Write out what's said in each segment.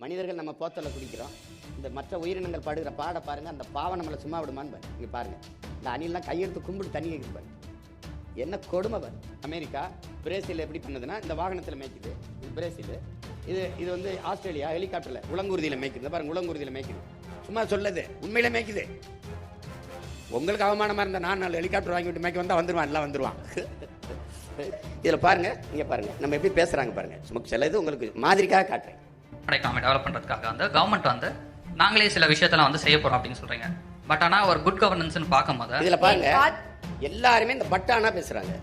மனிதர்கள் நம்ம போத்தலை குடிக்கிறோம். இந்த மற்ற உயிரினங்கள் படுகிற பாட பாருங்க, அந்த பாவம் நம்மளை சும்மா விடுமான்னு பாருங்க. இங்கே பாருங்க, இந்த அணிலாம் கையெடுத்து கும்பிட்டு தண்ணி கேட்குது பாருங்க. என்ன கொடுமை பாரு. அமெரிக்கா பிரேசில் எப்படி பண்ணுதுன்னா, இந்த வாகனத்தில் மேய்க்குது. இது பிரேசில். இது வந்து ஆஸ்திரேலியா ஹெலிகாப்டரில் உலங்குருதியில் மேய்க்குது பாருங்க. உலங்குருதியில் மேய்க்குது. சும்மா சொல்லது, உண்மையில மேய்க்குது. உங்களுக்கு அவமானமாக இருந்தால் நான் 4 ஹெலிகாப்டர் வாங்கி விட்டு மேய்க்க வந்தால் வந்துடுவான், எல்லாம் வந்துடுவான். இதில் பாருங்க, இங்கே பாருங்க நம்ம எப்படி பேசுகிறாங்க பாருங்க. சும்மா சில இது உங்களுக்கு மாதிரிக்காக காட்டுறேன். எக்கானமி டெவலப் பண்ணுறதுக்காக வந்து கவர்மெண்ட் வந்து நாங்களே சில விஷயத்தெல்லாம் வந்து செய்ய போகிறோம் அப்படின்னு சொல்கிறீங்க. பட் ஆனால் ஒரு குட் கவர்னன்ஸ்னு பார்க்கும்போது இதில் பாருங்க, எல்லாருமே இந்த பட்டு ஆனா பேசுகிறாங்க.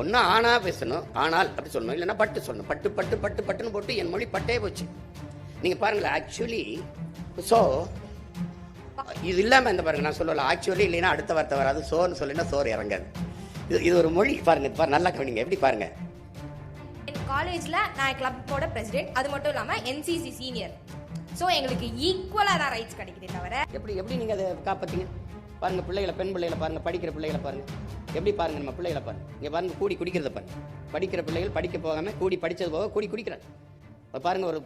ஒன்றும் ஆனா பேசணும், ஆனால் அப்படி சொல்லணும், இல்லைன்னா பட்டு சொல்லணும். பட்டு பட்டு பட்டு பட்டுன்னு போட்டு என் மொழி பட்டே போச்சு. நீங்கள் பாருங்களேன், ஆக்சுவலி ஸோ இது இல்லாமல் இந்த பாருங்க, நான் சொல்லல ஆக்சுவலி இல்லைன்னா அடுத்த வார்த்தை வராது. சோன்னு சொல்லினா சோறு இறங்காது. இது ஒரு மொழி பாருங்க. நல்லா கவனிங்க, எப்படி பாருங்க. காலேஜில் நான் கிளப்போட பிரசிடென்ட், அது மட்டும் இல்லாமல் என்சிசி சீனியர். ஸோ எங்களுக்கு ஈக்குவலாக தான் ரைட்ஸ் கிடைக்குதே தவிர எப்படி நீங்கள் அதை காப்பாற்றிங்க பாருங்க. பிள்ளைகளை, பெண் பிள்ளைகளை பாருங்க, படிக்கிற பிள்ளைகளை பாருங்க. எப்படி பாருங்க நம்ம பிள்ளைகளை பாருங்க. இங்கே பாருங்க, கூடி குடிக்கிறத பாருங்க. படிக்கிற பிள்ளைகள் படிக்க போகாமல் கூடி படித்தது போக கூடி குடிக்கிறாங்க. இப்போ பாருங்க, ஒரு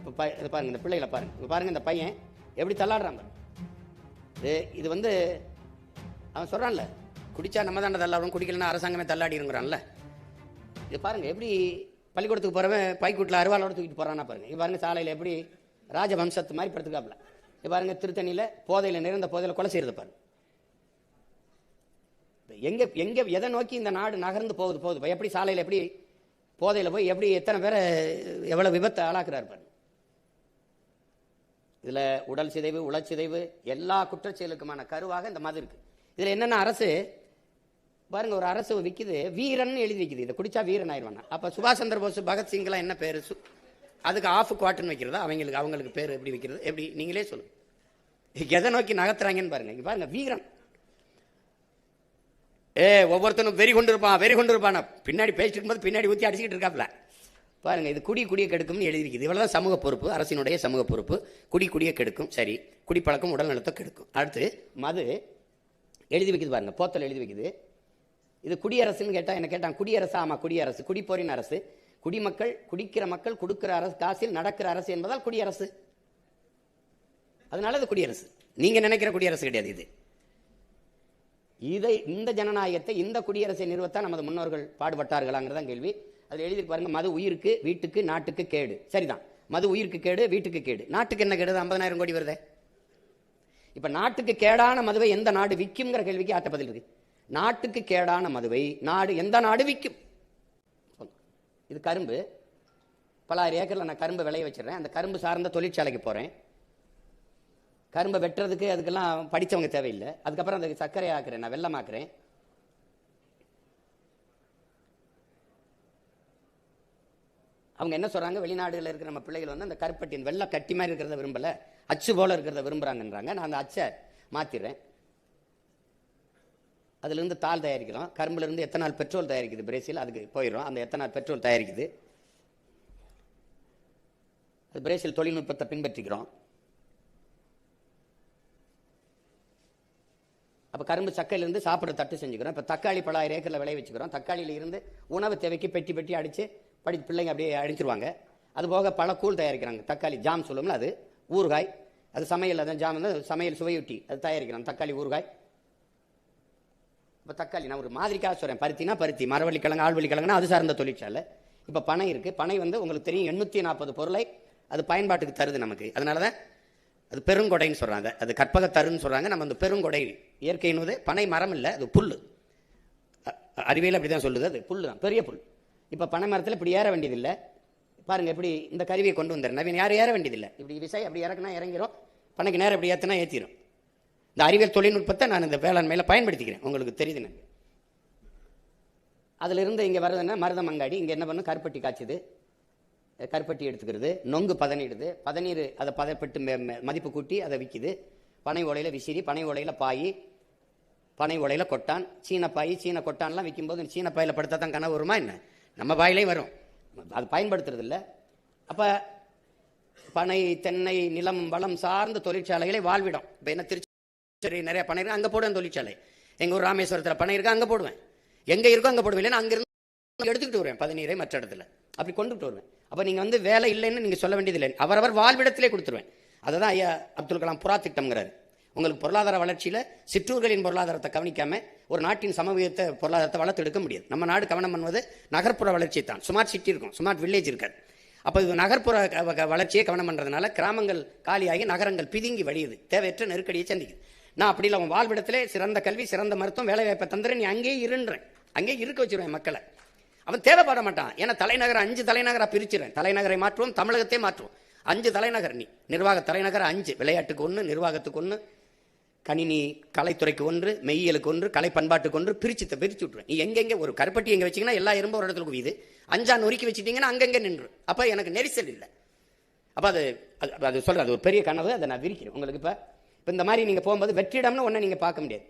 பாருங்க இந்த பிள்ளைகளை பாருங்க. இப்போ பாருங்க இந்த பையன் எப்படி தள்ளாடுறான் பாருங்க. இது வந்து அவன் சொல்கிறான்ல, குடித்தா நம்ம தானே தள்ளாடும், குடிக்கலன்னா அரசாங்கமே தள்ளாடிங்கிறான்ல. இது பாருங்க, எப்படி பள்ளிக்கூடத்துக்கு போகிறவன் பைக்கூட்டில் அருவாளோட தூக்கிட்டு போகிறான்னா பாருங்க. இது பாருங்க, சாலையில் எப்படி ராஜவம்சத்து மாதிரி படுத்துக்காப்புல. இது பாருங்க, திருத்தணியில் போதையில் நிறைந்த போதையில் கொலை செய்கிறது பாருங்க. எங்கே எங்கே எதை நோக்கி இந்த நாடு நகர்ந்து போகுது. எப்படி சாலையில் எப்படி போதையில் போய் எப்படி எத்தனை பேரை எவ்வளோ விபத்தை ஆளாக்குறாரு பாருங்க. இதில் உடல் சிதைவு, உளச்சிதைவு, எல்லா குற்றச்செயலுக்குமான கருவாக இந்த மாதிரி இருக்கு. இதில் என்னென்ன அரசு பாருங்க, ஒரு அரசு விற்கிது, வீரன் எழுதி வைக்குது. இதை குடிச்சா வீரன் ஆயிடுவானா. அப்போ சுபாஷ் சந்திர போஸ், பகத்சிங்லாம் என்ன பேர்? அதுக்கு ஆஃப் குவார்டர்னு வைக்கிறதா அவங்களுக்கு பேர் எப்படி வைக்கிறது? எப்படி நீங்களே சொல்லுங்க. எதை நோக்கி நகர்த்துறாங்கன்னு பாருங்க. இங்க பாருங்க, வீரன். ஒவ்வொருத்தனும் வெறி கொண்டு இருப்பான். பின்னாடி பேசிட்டு இருக்கும்போது பின்னாடி ஊற்றி அடிச்சுக்கிட்டு இருக்காப்ல பாருங்க. இது குடியை கெடுக்கும்னு எழுதி வைக்குது. இவ்வளவுதான் சமூக பொறுப்பு, அரசினுடைய சமூக பொறுப்பு. குடியை கெடுக்கும். சரி, குடிப்பழக்கம் உடல் நலத்தை கெடுக்கும். அடுத்து மது எழுதி வைக்குது பாருங்க, போத்தல் எழுதி வைக்குது. இது குடியரசுன்னு கேட்டா என்ன கேட்டான்? குடியரசு. ஆமா, குடியரசு, குடிப்போரின் அரசு. குடிமக்கள், குடிக்கிற மக்கள், கொடுக்கிற அரசு, காசில் நடக்கிற அரசு என்பதால் குடியரசு. அதனால இது குடியரசு. நீங்க நினைக்கிற குடியரசு கிடையாது. இந்த ஜனநாயகத்தை, இந்த குடியரசை நிறுவத்தான் நமது முன்னோர்கள் பாடுபட்டார்களாங்கிறதான் கேள்வி. அதில் எழுதி பாருங்க, மது உயிருக்கு, வீட்டுக்கு, நாட்டுக்கு கேடு. சரிதான், மது உயிருக்கு கேடு, வீட்டுக்கு கேடு. நாட்டுக்கு என்ன கேடு? 50,000 கோடி வருதே. இப்ப நாட்டுக்கு கேடான மதுவை எந்த நாடு விற்கும்ங்கிற கேள்விக்கு ஆட்ட பதில் இருக்கு. நாட்டுக்கு கேடான மதுவை எந்த நாடு விற்கும்? இது கரும்பு. பல 1000 ஏக்கர்ல நான் கரும்பு விளைய வச்சிடறேன். அந்த கரும்பு சார்ந்த தொழிற்சாலைக்கு போறேன். கரும்பை வெட்டுறதுக்கு அதுக்கெல்லாம் படித்தவங்க தேவையில்லை. அதுக்கப்புறம் அந்த சர்க்கரை ஆக்குறேன், நான் வெள்ளமாக்குறேன். அவங்க என்ன சொல்றாங்க? வெளிநாடுகளில் இருக்கிற நம்ம பிள்ளைகள் வந்து அந்த கருப்பட்டின் வெள்ளை கட்டி மாதிரி இருக்கிறத விரும்பல, அச்சு போல இருக்கிறத விரும்புறாங்கன்றாங்க. நான் அந்த அச்சை மாத்திடுறேன். அதுல இருந்து தாள் தயாரிக்கிறோம். கரும்புல இருந்து எத்தனால் பெட்ரோல் தயாரிக்குது பிரேசில், அதுக்கு போயிடும். அந்த எத்தனால் பெட்ரோல் தயாரிக்குது. அது பிரேசில் தொழில்நுட்பத்தை பின்பற்றிக்கிறோம். அப்போ கரும்பு சக்கையிலிருந்து சாப்பிட்ற தட்டு செஞ்சுக்கிறோம். இப்போ தக்காளி பல 1000 ஏக்கரில் விளைய வச்சுக்கிறோம். தக்காளியில் இருந்து உணவு தேவைக்கு பெட்டி அடித்து பிள்ளைங்க அப்படியே அடிச்சிருவாங்க. அது போக பல கூழ் தயாரிக்கிறாங்க. தக்காளி ஜாம் சொல்லுவோம்ல, அது ஊறுகாய். அது சமையல், அதான் ஜாம் வந்து சமையல் சுவையொட்டி அது தயாரிக்கிறாங்க. தக்காளி ஊறுகாய். இப்போ தக்காளி நான் ஒரு மாதிரிக்காக சொல்கிறேன். பருத்தினா பருத்தி, மரவள்ளிக்கிழங்கு, ஆழ்வள்ளிக்கிழங்குனா அது சார்ந்த தொழிற்சாலை. இப்போ பனை இருக்குது. பனை வந்து உங்களுக்கு தெரியும், 840 பொருளை அது பயன்பாட்டுக்கு தருது நமக்கு. அதனால தான் அது பெருங்கொடைன்னு சொல்கிறாங்க. அது கற்பக தருன்னு சொல்கிறாங்க. நம்ம அந்த பெருங்கொடை, இயற்கையினது பனை மரம் இல்லை, அது புல். அறிவியல் அப்படி தான் சொல்லுது. அது புல் தான், பெரிய புல். இப்போ பனை மரத்தில் இப்படி ஏற வேண்டியதில்லை பாருங்க. எப்படி இந்த கருவியை கொண்டு வந்துடுறேன். நவீன யாரும் ஏற வேண்டியதில்லை. இப்படி விசை அப்படி இறக்குனா இறங்கிடும், பனைக்கு நேரம் இப்படி ஏற்றினா ஏற்றிடும். இந்த அறிவியல் தொழில்நுட்பத்தை நான் இந்த வேளாண்மையில் பயன்படுத்திக்கிறேன். உங்களுக்கு தெரியுது எனக்கு. அதில் இருந்து இங்கே வர்றதுன்னா மருதமங்காடி. இங்கே என்ன பண்ணும்? கருப்பட்டி காய்ச்சுது, கருப்பட்டி எடுத்துக்கிறது, நொங்கு பதனிடுது, பதநீர் அதை பதப்பட்டு மதிப்பு கூட்டி அதை விற்கிது. பனை ஓலையில் விசிறி, பனை ஓலையில் பாய், பனை ஓலையில் கொட்டான், சீன பாய், சீன கொட்டான்லாம் விற்கும்போது சீன பாயில் படுத்தா தான் கனவு வருமா என்ன? நம்ம பாயிலையும் வரும். அது பயன்படுத்துறது இல்லை. அப்போ பனை, தென்னை, நிலம், வளம் சார்ந்த தொழிற்சாலைகளை வாழ்விடும். இப்போ என்ன திருச்சி நிறைய பனை இருக்கு, அங்கே போடுவேன் தொழிற்சாலை. எங்கள் ஊர் ராமேஸ்வரத்தில் பனை இருக்கு, அங்கே போடுவேன். எங்கே இருக்கோ அங்கே போடுவேன். இல்லைன்னா அங்கிருந்து எடுத்துக்கிட்டு வருவேன் பதநீரை மற்ற இடத்துல. அப்படி கொண்டுட்டு வருவேன். அப்போ நீங்கள் வந்து வேலை இல்லைன்னு நீங்கள் சொல்ல வேண்டியதில்லை, அவரவர் வாழ்விடத்திலே கொடுத்துருவேன். அதை தான் ஐயா அப்துல் கலாம் புறா திட்டம்ங்கிறாரு. உங்களுக்கு பொருளாதார வளர்ச்சியில் சிற்றூர்களின் பொருளாதாரத்தை கவனிக்காம ஒரு நாட்டின் சமூகத்தை பொருளாதாரத்தை வளர்த்தெடுக்க முடியாது. நம்ம நாடு கவனம் பண்ணுவது நகர்ப்புற வளர்ச்சி தான். ஸ்மார்ட் சிட்டி இருக்கும், ஸ்மார்ட் வில்லேஜ் இருக்காது. அப்போ இது நகர்ப்புற வளர்ச்சியை கவனம் பண்ணுறதுனால கிராமங்கள் காலியாகி நகரங்கள் பிதுங்கி வழியுது, தேவையற்ற நெருக்கடியை சந்திக்குது. நான் அப்படி இல்லை, உன் வாழ்விடத்திலே சிறந்த கல்வி, சிறந்த மருத்துவம், வேலைவாய்ப்பை தந்துறேன், நீ அங்கேயே இருன்றேன், அங்கேயே இருக்க வச்சிருவேன் மக்களை. அவன் தேவைப்பட மாட்டான். ஏன்னா தலைநகர் 5 தலைநகராக பிரிச்சிருவேன். தலைநகரை மாற்றுவோம், தமிழகத்தை மாற்றுவோம். 5 தலைநகர், நீ நிர்வாக தலைநகர் 5, விளையாட்டுக்கு 1, நிர்வாகத்துக்கு 1, கணினி கலைத்துறைக்கு 1, மெய்யியலுக்கு 1, கலை பண்பாட்டுக்கு 1, பிரிச்சு விட்டுருவேன். நீ எங்கெங்கே ஒரு கருப்பட்டி எங்கே வச்சிங்கன்னா எல்லா எறும்பும் ஒரு இடத்துல குவியுது, 5 நொறுக்கி வச்சுட்டீங்கன்னா அங்கங்கே நின்று. அப்போ எனக்கு நெரிசல் இல்லை. அப்போ அது சொல்கிறது, அது ஒரு பெரிய கனவு, அதை நான் விரிக்கிறேன் உங்களுக்கு. இப்போ இந்த மாதிரி நீங்கள் போகும்போது வெற்றிடம்னு ஒன்றை நீங்கள் பார்க்க முடியாது.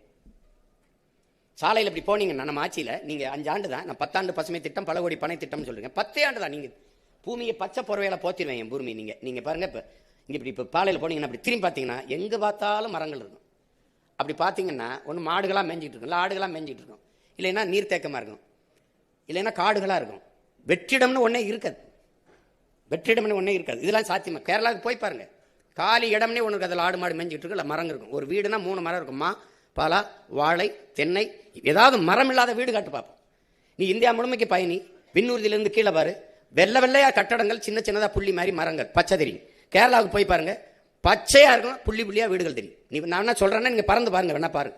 சாலையில் இப்படி போனீங்கன்னா நம்ம ஆட்சியில் நீங்கள் 5 ஆண்டு தான், நான் 10 ஆண்டு பசுமை திட்டம், பல கோடி பனை திட்டம்னு சொல்லுங்க, 10 ஆண்டு தான். நீங்கள் பூமியை பச்சை பொறவையில் போத்திடுவேன் என் பூமி. நீங்கள் பாருங்கள், இப்போ இப்படி பாலையில் போனீங்கன்னா அப்படி திரும்பி பார்த்தீங்கன்னா எங்கே பார்த்தாலும் மரங்கள் இருக்கும். அப்படி பார்த்தீங்கன்னா ஒன்று மாடுகளாக மேய்ஞ்சிட்டு இருக்கும், இல்லை ஆடுகளாக மேய்ஞ்சிட்டு இருக்கும், இல்லைன்னா நீர்த்தேக்கமாக இருக்கும், இல்லைன்னா காடுகளாக இருக்கும். வெற்றிடம்னு ஒன்றே இருக்காது, வெற்றிடம்னு ஒன்றே இருக்காது. இதெல்லாம் சாத்தியமா? கேரளாவுக்கு போய் பாருங்கள், காலி இடம்னே ஒன்று இருக்குது, அதில் ஆடு மாடு மேய்ஞ்சிட்டு இருக்கு, இல்லை மரங்கள் இருக்கும். ஒரு வீடுனா 3 மரம் இருக்குமா, பலா, வாழை, தென்னை, ஏதாவது மரம் இல்லாத வீடு காட்டு பார்ப்போம். நீ இந்தியா முழுமைக்கு பயணி, விண்ணூர்தியிலிருந்து கீழே பாரு, வெள்ளை வெள்ளையா கட்டடங்கள், சின்ன சின்னதாக புள்ளி மாதிரி மரங்கள், பச்சை தெரியும். கேரளாவுக்கு போய் பாருங்க, பச்சையா இருக்கும், புள்ளி புள்ளியா வீடுகள் தெரியும். நான் என்ன சொல்றேன்னா நீங்க பறந்து பாருங்க, வேணா பாருங்க.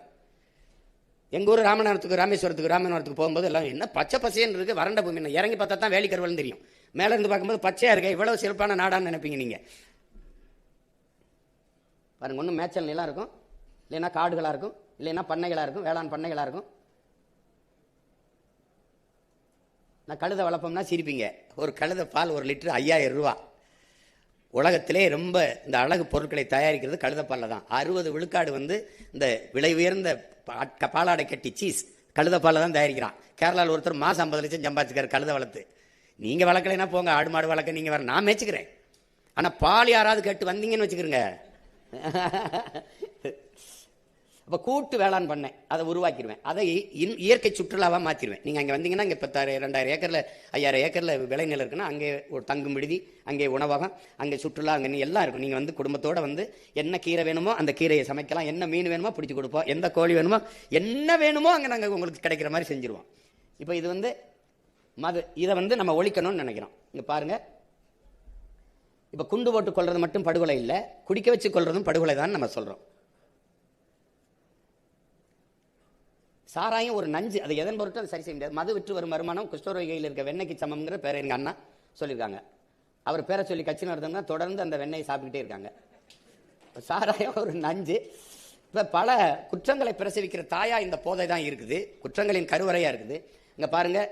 எங்க ஊர் ராமநாதத்துக்கு, ராமேஸ்வரத்துக்கு போகும்போது எல்லாம் என்ன பச்சை பசைன்னு இருக்கு, வறண்ட பூமி. இறங்கி பார்த்தா தான் வேலிக்கருவல் தெரியும். மேல இருந்து பார்க்கும்போது பச்சையா இருக்க, இவ்வளவு சிறப்பான நாடான்னு நினைப்பீங்க நீங்க. பாருங்க, ஒன்றும் மேய்ச்சல் நிலம் இருக்கும், இல்லைன்னா காடுகளாக இருக்கும், இல்லைன்னா பண்ணைகளாக இருக்கும், வேளாண் பண்ணைகளாக இருக்கும். நான் கழுதை வளர்ப்போம்னா சிரிப்பீங்க. ஒரு கழுதை பால் 1 லிட்டர் 5000 ரூபா. உலகத்திலே ரொம்ப இந்த அழகு பொருட்களை தயாரிக்கிறது கழுதைப்பாலில் தான். 60 விழுக்காடு வந்து இந்த விலை உயர்ந்த பாலாடை கட்டி சீஸ் கழுதைப்பாலில் தான் தயாரிக்கிறான். கேரளாவில் ஒருத்தர் மாதம் 50 லட்சம் சம்பாதிச்சுக்காரு கழுதை வளர்த்து. நீங்கள் வளர்க்கலைன்னா போங்க, ஆடு மாடு வளர்க்க நீங்கள் வேறு, நான் மேய்ச்சிக்கிறேன். ஆனால் பால் யாராவது கேட்டு வந்தீங்கன்னு வச்சுக்கிறேங்க. அப்போ கூட்டு வேளாண் பண்ணேன், அதை உருவாக்கிடுவேன், அதை இயற்கை சுற்றுலாவாக மாற்றிடுவேன். நீங்கள் அங்கே வந்தீங்கன்னா இங்கே 2000 ஏக்கரில் 5000 ஏக்கரில் விளைநிலம் இருக்குன்னா அங்கே ஒரு தங்கும் விடுதி, அங்கே உணவகம், அங்கே சுற்றுலா, அங்கே எல்லாம் இருக்கும். நீங்கள் வந்து குடும்பத்தோடு வந்து என்ன கீரை வேணுமோ அந்த கீரையை சமைக்கலாம், என்ன மீன் வேணுமோ பிடிச்சி கொடுப்போம், எந்த கோழி வேணுமோ என்ன வேணுமோ அங்கே நாங்கள் உங்களுக்கு கிடைக்கிற மாதிரி செஞ்சுருவோம். இப்போ இது வந்து இதை வந்து நம்ம ஒழிக்கணும்னு நினைக்கிறோம். இங்கே பாருங்கள், இப்போ குண்டு போட்டு கொள்வது மட்டும் படுகொலை இல்லை, குடிக்க வச்சு கொள்றதும் படுகொலை தான் நம்ம சொல்கிறோம். சாராயம் ஒரு நஞ்சு, அது எதன் பொருட்கள் அது சரி செய்ய முடியாது. மது விற்று வரும் வருமானம் குஷ்டரோகியில் இருக்க வெண்ணெய்க்கு சமம்ங்கிற பேரை எங்கள் அண்ணா சொல்லியிருக்காங்க. அவர் பேரை சொல்லி கட்சி நடந்தோம்னா தொடர்ந்து அந்த வெண்ணெயை சாப்பிட்டுக்கிட்டே இருக்காங்க. சாராயம் ஒரு நஞ்சு. இப்போ பல குற்றங்களை பிரசவிக்கிற தாயா இந்த போதை தான் இருக்குது, குற்றங்களின் கருவறையாக இருக்குது. இங்கே பாருங்கள்,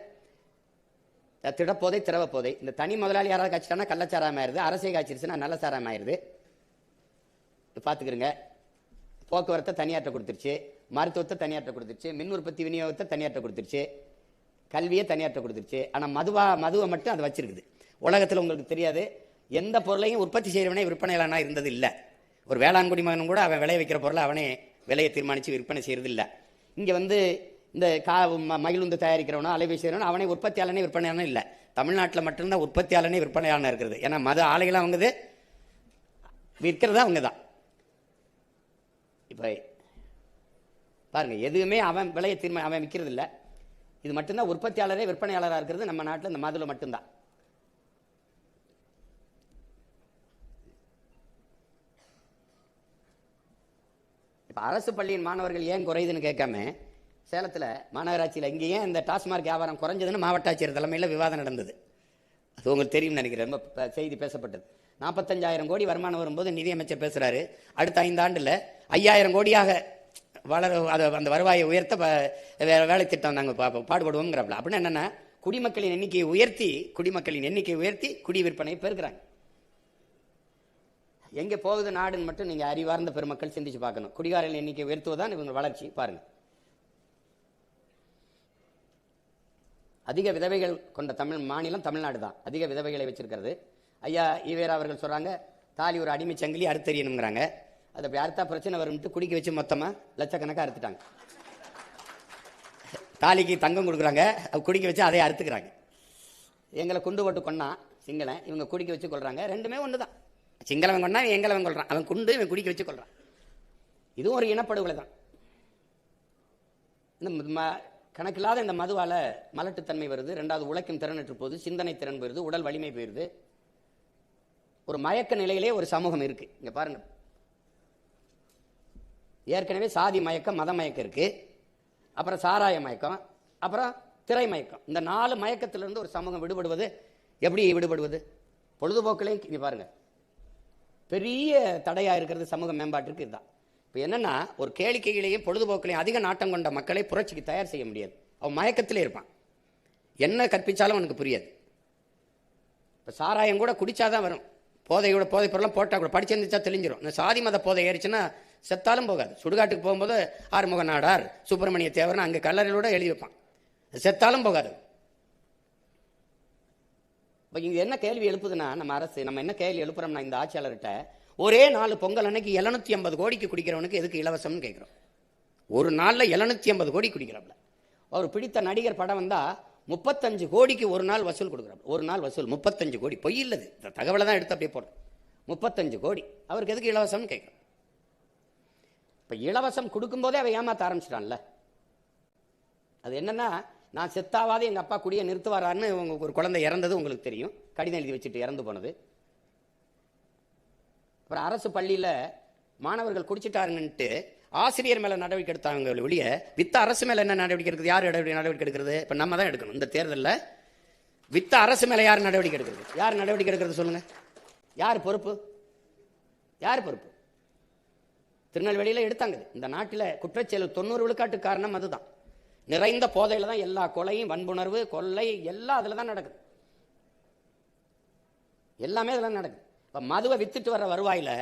திடப்போதை, திரவப்போதை. இந்த தனி முதலாளி யாராவது காய்ச்சிட்டானா கள்ளச்சாராயம் ஆயிடுது, அரசை காய்ச்சிருச்சுன்னா நல்ல சாராயம் ஆயிடுது. பார்த்துக்கிறங்க, போக்குவரத்தை தனியாற்ற கொடுத்துருச்சு, மருத்துவத்தை தனியாற்ற கொடுத்துருச்சு, மின் உற்பத்தி விநியோகத்தை தனியாற்ற கொடுத்துருச்சு, கல்வியை தனியாற்ற கொடுத்துருச்சு. ஆனால் மதுவை மட்டும் அது வச்சிருக்குது. உலகத்தில் உங்களுக்கு தெரியாது, எந்த பொருளையும் உற்பத்தி செய்கிறவனே விற்பனையாளனா இருந்தது இல்லை. ஒரு வேளாண் குடிமகனும் கூட அவன் விளைய வைக்கிற பொருளை அவனே விலையை தீர்மானித்து விற்பனை செய்கிறது இல்லை. இங்கே வந்து இந்த மகிழுந்து தயாரிக்கிறவனோ அலைவை செய்கிறவனோ அவனே உற்பத்தியாளனே விற்பனையாளனே இல்லை. தமிழ்நாட்டில் மட்டும்தான் உற்பத்தியாளனே விற்பனையாளனாக இருக்கிறது. ஏன்னா மது ஆலைகளாக அவங்கது, விற்கிறதா அவங்க தான். இப்போ பாருங்க, எதுவுமே அவன் விலையை அவன் விற்கிறது இல்லை. இது மட்டும்தான் உற்பத்தியாளரே விற்பனையாளராக இருக்கிறது நம்ம நாட்டில், இந்த மதுவில் மட்டும்தான். இப்போ அரசு பள்ளியின் மாணவர்கள் ஏன் குறையுதுன்னு கேட்காம, சேலத்தில் மாநகராட்சியில் இங்கே ஏன் இந்த டாஸ்மாக் வியாபாரம் குறைஞ்சதுன்னு மாவட்ட ஆட்சியர் தலைமையில் விவாதம் நடந்தது. அது உங்களுக்கு தெரியும்னு நினைக்கிறேன், ரொம்ப செய்தி பேசப்பட்டது. 45,000 கோடி வருமானம் வரும்போது நிதியமைச்சர் பேசுகிறாரு, அடுத்த 5 ஆண்டில் 5,000 கோடியாக அந்த வருவாயை உயர்த்த வேலை திட்டம் நாங்கள் பாடுபடுவோங்கிறப்பல. அப்படின்னா என்னென்னா, குடிமக்களின் எண்ணிக்கையை உயர்த்தி குடி விற்பனையை பெருக்கிறாங்க. எங்கே போகுது நாடுன்னு மட்டும் நீங்கள் அறிவார்ந்த பெருமக்கள் சிந்திச்சு பார்க்கணும். குடிகாரர்கள் எண்ணிக்கை உயர்த்துவதான் இவங்க வளர்ச்சி. பாருங்க, அதிக விதவைகள் கொண்ட மாநிலம் தமிழ்நாடு தான். அதிக விதவைகளை வச்சிருக்கிறது. ஐயா ஈவேரா அவர்கள் சொல்றாங்க, தாலி ஒரு அடிமை சங்கிலி அறுத்தறியணுங்கிறாங்க. அதை அப்படி அறுத்தா பிரச்சனை வரும்ட்டு குடிக்க வச்சு மொத்தமாக லட்சக்கணக்காக அறுத்துட்டாங்க. தாலிக்கு தங்கம் கொடுக்குறாங்க, குடிக்க வச்சு அதை அறுத்துக்கிறாங்க. எங்களை குண்டு போட்டு கொன்னா சிங்களன், இவங்க குடிக்க வச்சு கொள்றாங்க. ரெண்டுமே ஒன்று தான். சிங்களவன் கொன்னா எங்களவன் கொள்றான், அவன் குண்டு இவன் குடிக்க வச்சு கொள்றான். இதுவும் ஒரு இனப்படுகொலை தான். இந்த கணக்கில்லாத இந்த மதுவால மலட்டுத்தன்மை வருது, ரெண்டாவது உழைக்கும் திறனற்று போகுது, சிந்தனை திறன் போயிருது, உடல் வலிமை போயிருது. ஒரு மயக்க நிலையிலே ஒரு சமூகம் இருக்கு. இங்க பாருங்க, ஏற்கனவே சாதி மயக்கம், மத மயக்கம் இருக்கு, அப்புறம் சாராய மயக்கம், அப்புறம் திரை மயக்கம். இந்த 4 மயக்கத்திலிருந்து ஒரு சமூகம் விடுபடுவது எப்படி விடுபடுவது? பொழுதுபோக்கிலே இங்க பாருங்க, பெரிய தடையா இருக்கிறது சமூக மேம்பாட்டிற்கு இதுதான். இப்போ என்னன்னா, ஒரு கேளிக்கைகளையும் பொழுதுபோக்கிலையும் அதிக நாட்டம் கொண்ட மக்களை புரட்சிக்கு தயார் செய்ய முடியாது. அவன் மயக்கத்திலே இருப்பான், என்ன கற்பிச்சாலும் அவனுக்கு புரியாது. இப்போ சாராயம் கூட குடிச்சாதான் வரும், போதையோட போதை பொருளாம் போட்டால் கூட படிச்சிருந்துச்சா தெளிஞ்சிடும். இந்த சாதி மத போதை ஏறிச்சுன்னா செத்தாலும் போகாது. சுடுகாட்டுக்கு போகும்போது ஆறுமுக நாடார், சுப்பிரமணிய தேவர்னு அங்கே கல்லறையோட எழுதி வைப்பான், செத்தாலும் போகாது. இப்போ இங்கே என்ன கேள்வி எழுப்புதுன்னா, நம்ம அரசு நம்ம என்ன கேள்வி எழுப்புறோம்னா, இந்த ஆட்சியாளர்கிட்ட ஒரே 4 பொங்கல் அன்னைக்கு 750 கோடிக்கு குடிக்கிறவனுக்கு எதுக்கு இலவசம்னு கேட்குறோம். ஒரு நாளில் 750 கோடி குடிக்கிறாப்ல. அவர் பிடித்த நடிகர் படம் வந்தால் 35 கோடிக்கு ஒரு நாள் வசூல் கொடுக்குறாரு. ஒரு நாள் வசூல் 35 கோடி. பொய் இல்லது, இந்த தகவலை தான் எடுத்து அப்படியே போடுறோம். 35 கோடி அவருக்கு எதுக்கு இலவசம்னு கேட்குறோம். இப்போ இலவசம் கொடுக்கும்போதே அவன் ஏமாற்ற ஆரம்பிச்சிட்டான்ல. அது என்னன்னா, நான் செத்தாவாது எங்கள் அப்பா குடியை நிறுத்துவாரான்னு ஒரு குழந்தை இறந்தது உங்களுக்கு தெரியும், கடிதம் எழுதி வச்சுட்டு இறந்து போனது. அப்புறம் அரசு பள்ளியில் மாணவர்கள் குடிச்சிட்டாருன்னுட்டு ஆசிரியர் மேலே நடவடிக்கை எடுத்தாங்க ஒழிய, வித்த அரசு மேலே என்ன நடவடிக்கை எடுக்குது? யார் நடவடிக்கை எடுக்கிறது? இப்போ நம்ம தான் எடுக்கணும். இந்த தேர்தலில் வித்த அரசு மேலே யார் நடவடிக்கை எடுக்கிறது? யார் நடவடிக்கை எடுக்கிறது சொல்லுங்க? யார் பொறுப்பு? யார் பொறுப்பு? திருநெல்வேலியில் எடுத்தாங்க. இந்த நாட்டில் குற்றச்செயல் 90 விழுக்காட்டு காரணம் அதுதான். நிறைந்த போதையில் தான் எல்லா கொலையும், வன்புணர்வு, கொள்ளை எல்லாம் அதில் தான் நடக்குது. எல்லாமே அதில் நடக்குது. இப்போ மதுவை வித்துட்டு வர்ற வருவாயில்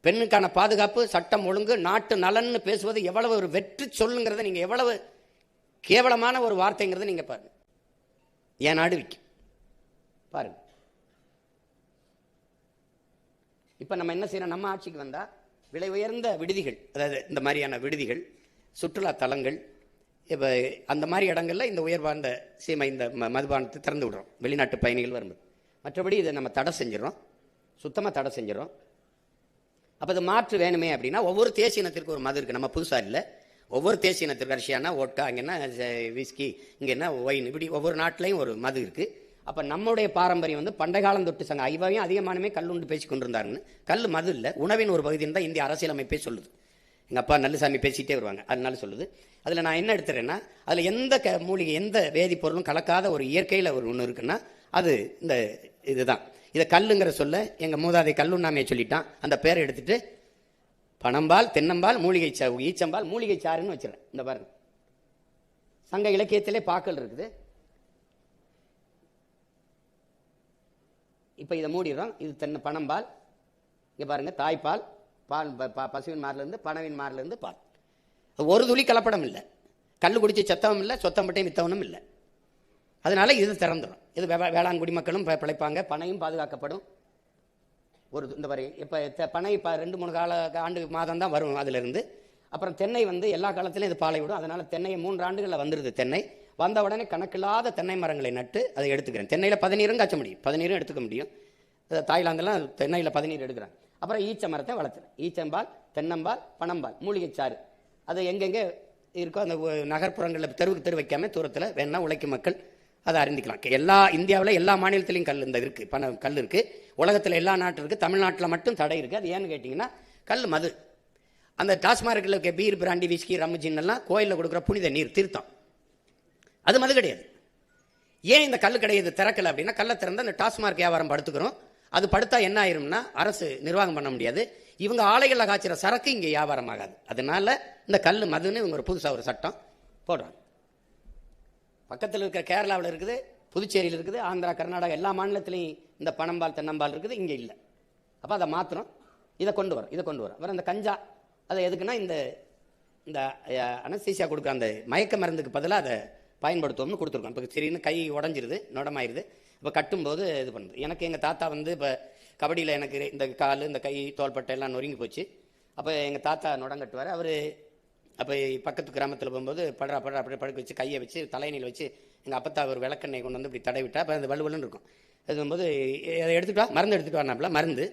பெண்ணுக்கான பாதுகாப்பு, சட்டம் ஒழுங்கு, நாட்டு நலன்னு பேசுவது எவ்வளவு ஒரு வெற்றி சொல்லுங்கிறத நீங்கள் எவ்வளவு கேவலமான ஒரு வார்த்தைங்கிறத நீங்கள் பாருங்க. என் நாடு விற்கும் பாருங்க. இப்போ நம்ம என்ன செய்யறோம்? நம்ம ஆட்சிக்கு வந்தால் விலை உயர்ந்த விடுதிகள், அதாவது இந்த மாதிரியான விடுதிகள், சுற்றுலா தலங்கள், இப்போ அந்த மாதிரி இடங்கள்ல இந்த உயர்வார்ந்த சீமை இந்த மதுபானத்தை திறந்து விடுறோம் வெளிநாட்டு பயணிகள் வரும்போது. மற்றபடி இதை நம்ம தடை செஞ்சிடறோம், சுத்தமாக தடை செஞ்சிடறோம். அப்போ இது மாற்று வேணுமே அப்படின்னா, ஒவ்வொரு தேசிய இனத்திற்கு ஒரு மது இருக்குது. நம்ம புதுசாக இல்லை, ஒவ்வொரு தேசிய இனத்திற்கு ரஷ்யானா ஓட்கா, அங்கன்னா விஸ்கி, இங்கே என்ன ஒயின், இப்படி ஒவ்வொரு நாட்டிலையும் ஒரு மது இருக்குது. அப்போ நம்முடைய பாரம்பரியம் வந்து பண்டை காலம் தொட்டு சங்க ஐவாவையும் அதிகமானமே கல்லுண்டு பேசி கொண்டிருந்தாருன்னு. கல் மது இல்லை, உணவின் ஒரு பகுதின்னு தான் இந்திய அரசியலமைப்பே சொல்லுது. எங்கள் அப்பா நல்லசாமி பேசிகிட்டே வருவாங்க, அதனால சொல்லுது. அதில் நான் என்ன எடுத்துறேன்னா, அதில் எந்த மூலிகை, எந்த வேதிப்பொருளும் கலக்காத ஒரு இயற்கையில் ஒரு ஒன்று இருக்குன்னா அது இந்த இதுதான். இதை கல்லுங்கிற சொல்ல எங்கள் மூதாதை கல்லுண்ணாமையை சொல்லிட்டான். அந்த பேரை எடுத்துட்டு பனம்பால், தென்னம்பால், மூலிகை ஈச்சம்பால், மூலிகை சாறுன்னு வச்சிடறேன். இந்த பாருங்க, சங்க இலக்கியத்திலே பாக்கள் இருக்குது. இப்போ இதை மூடிடுறோம். இது பனம்பால், இங்கே பாருங்க, தாய்ப்பால், பால், பசுவின் மாரிலிருந்து, பனவின் மாரிலிருந்து பால். ஒரு துளி கலப்படம் இல்லை, கல் குடிச்சு செத்தவம் இல்லை, சொத்தம்பட்டையும் வித்தவனும் இல்லை. அதனால இது திறந்துடும். இது வேளாண் குடிமக்களும் பிழைப்பாங்க, பனையும் பாதுகாக்கப்படும். ஒரு இந்த மாதிரி இப்போ பனை 2-3 ஆண்டு மாதம் தான் வரும் அதிலிருந்து. அப்புறம் தென்னை வந்து எல்லா காலத்திலையும் இது பாலை விடும். அதனால தென்னையை 3 ஆண்டுகளில் வந்துடுது. தென்னை வந்த உடனே கணக்கில்லாத தென்னை மரங்களை நட்டு அதை எடுத்துக்கிறேன். தென்னையில் 17 காய்ச்ச முடியும், 17 எடுத்துக்க முடியும். தாய்லாந்தெல்லாம் தென்னையில் 17 எடுக்கிறாங்க. அப்புறம் ஈச்ச மரத்தை வளர்த்துறேன். ஈச்சம்பால், தென்னம்பால், பனம்பால், மூலிகை சாறு, அது எங்கெங்கே இருக்கோ அந்த நகர்ப்புறங்களில் தெருவுக்கு தெரு வைக்காமல் தூரத்தில் வேணா உழைக்கும் மக்கள் அதை அறிந்திக்கலாம். எல்லா இந்தியாவில் எல்லா மாநிலத்திலையும் கல் இந்த இருக்குது, கல் இருக்குது. உலகத்தில் எல்லா நாட்டில் இருக்குது, தமிழ்நாட்டில் மட்டும் தடை இருக்குது. அது ஏன்னு கேட்டிங்கன்னா, கல் மது. அந்த டாஸ்மார்க்கில் இருக்க பீர், பிராண்டி, விஸ்கி, ரம்மு, ஜின்னெல்லாம் கோயிலில் கொடுக்குற புனித நீர், தீர்த்தம், அது மது கிடையாது. ஏன் இந்த கல் கிடையாது திறக்கலை அப்படின்னா, கல்லை திறந்து அந்த டாஸ்மார்க் வியாபாரம் படுத்துக்கிறோம். அது படுத்தா என்ன ஆயிரும்னா, அரசு நிர்வாகம் பண்ண முடியாது. இவங்க ஆலைகளில் காய்ச்சிற சரக்கு இங்கே வியாபாரம் ஆகாது. அதனால இந்த கல் மதுன்னு இவங்க ஒரு புதுசாக ஒரு சட்டம் போடுறாங்க. பக்கத்தில் இருக்கிற கேரளாவில் இருக்குது, புதுச்சேரியில் இருக்குது, ஆந்திரா, கர்நாடகா எல்லா மாநிலத்திலையும் இந்த பனம்பால், தென்னம்பால் இருக்குது, இங்கே இல்லை. அப்போ அதை மாற்றணும், இதை கொண்டு வரும். அப்புறம் இந்த கஞ்சா, அதை எதுக்குன்னா இந்த இந்த அனஸ்தீசியா கொடுக்குற அந்த மயக்க மருந்துக்கு பதிலாக அதை பயன்படுத்துவோம்னு கொடுத்துருக்கோம். இப்போ சரின்னு கை உடஞ்சிருது, நொடமாயிருது. இப்போ கட்டும்போது இது பண்ணுது. எனக்கு எங்கள் தாத்தா வந்து இப்போ கபடியில் எனக்கு இந்த கால், இந்த கை, தோள்பட்டை எல்லாம் நொறுங்கி போச்சு. அப்போ எங்கள் தாத்தா நொடங்கட்டுவார். அவர் அப்போ பக்கத்து கிராமத்தில் போகும்போது அப்படியே படுக்க வச்சு கையை வச்சு தலையணியில் வச்சு எங்கள் அப்பத்தா ஒரு விளக்கெண்ணெய் கொண்டு வந்து இப்படி தடவிட்டா அப்போ அந்த வலுவலுன்னு இருக்கும். அது போது அதை எடுத்துகிட்டு வா, மருந்து எடுத்துகிட்டு வரனாப்புல, மருந்து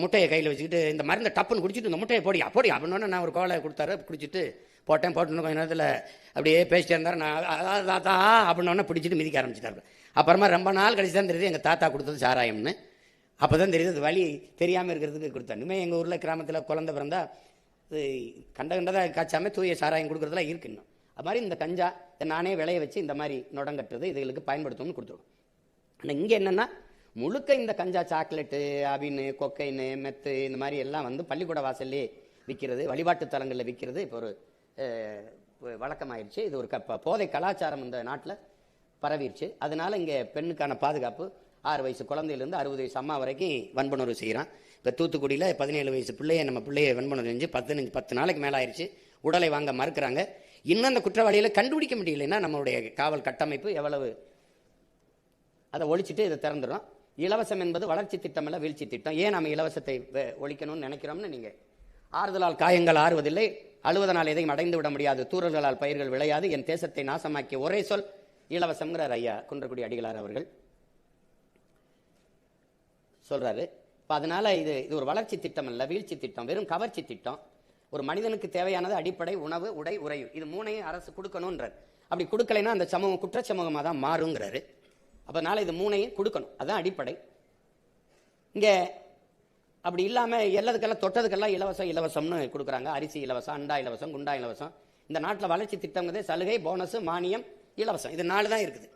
முட்டையை கையில் வச்சுக்கிட்டு இந்த மருந்தை டப்புன்னு குடிச்சிட்டு இந்த முட்டையை போடியா அப்படின்னு நான் ஒரு கோலை கொடுத்தாரு. குடிச்சிட்டு போட்டேன். போட்டுன்னு கொஞ்சம் நேரத்தில் அப்படியே பேசிட்டே இருந்தார். நான் தாத்தா அப்படின்னோடனே பிடிச்சிட்டு மிதிக்க ஆரம்பிச்சிட்டாரு. அப்புறமா ரொம்ப நாள் கழிச்சு தான் தெரியுது எங்கள் தாத்தா கொடுத்தது சாராயம்னு. அப்போ தான் தெரியுது அது வலி தெரியாமல் இருக்கிறதுக்கு கொடுத்தேன். இனிமேல் எங்கள் ஊரில் கிராமத்தில் குழந்தை பிறந்தா இது கண்டதாக காய்ச்சாமல் தூய சாராயம் கொடுக்குறதுலாம் இருக்கு. இன்னும் அது மாதிரி இந்த கஞ்சா நானே விளைய வச்சு இந்த மாதிரி நுடங்கட்டுறது இதுகளுக்கு பயன்படுத்தணும்னு கொடுத்துருவோம். ஆனால் இங்கே என்னென்னா முழுக்க இந்த கஞ்சா சாக்லேட்டு அபின்னு கொக்கைன்னு மெத்து இந்த மாதிரி எல்லாம் வந்து பள்ளிக்கூட வாசல்லே விற்கிறது, வழிபாட்டு தலங்களில் விற்கிறது இப்போ ஒரு வழக்கமாயிடுச்சு. இது ஒரு போதை கலாச்சாரம் இந்த நாட்டில் பரவிடுச்சு. அதனால இங்கே பெண்ணுக்கான பாதுகாப்பு 6 வயசு குழந்தையிலேருந்து 60 வயசு அம்மா வரைக்கும் வன்புணர்வு செய்கிறான். இப்போ தூத்துக்குடியில் 17 வயசு பிள்ளையை நம்ம பிள்ளையை வன்புணர்வு செஞ்சு 10 நாளைக்கு மேலே ஆயிடுச்சு. உடலை வாங்க மறுக்கிறாங்க. இன்னும் அந்த குற்றவாளிகளை கண்டுபிடிக்க முடியலைன்னா நம்மளுடைய காவல் கட்டமைப்பு எவ்வளவு அதை ஒழிச்சிட்டு இதை திறந்துடும். இலவசம் என்பது வளர்ச்சி திட்டம் இல்லை, வீழ்ச்சி திட்டம். ஏன் நம்ம இலவசத்தை ஒழிக்கணும்னு நினைக்கிறோம்னு நீங்கள் ஆறுதலால் காயங்கள் ஆறுவதில்லை, அழுவதனால் எதையும் அடைந்து விட முடியாது, தூறல்களால் பயிர்கள் விளையாது, என் தேசத்தை நாசமாக்கிய ஒரே சொல் இலவசம்ங்கிறார் ஐயா குன்றக்குடி அடிகளார் அவர்கள் சொல்றாரு. இப்போ அதனால இது ஒரு வளர்ச்சி திட்டம் இல்லை, வீழ்ச்சி திட்டம், வெறும் கவர்ச்சி திட்டம். ஒரு மனிதனுக்கு தேவையானது அடிப்படை உணவு, உடை, உறையும். இது 3ஐயும் அரசு கொடுக்கணும்ன்றார். அப்படி கொடுக்கலைன்னா அந்த சமூகம் குற்ற சமூகமாக தான் மாறுங்கிறாரு. அதனால இது 3ஐயும் கொடுக்கணும், அதுதான் அடிப்படை. இங்கே அப்படி இல்லாமல் எல்லாத்துக்கெல்லாம் தொட்டதுக்கெல்லாம் இலவசம் இலவசம்னு கொடுக்குறாங்க. அரிசி இலவசம், அண்டா இலவசம், குண்டா இலவசம். இந்த நாட்டில் வளர்ச்சி திட்டங்கிறதே சலுகை, போனஸ், மானியம், இலவசம். இது 4 தான் இருக்குது.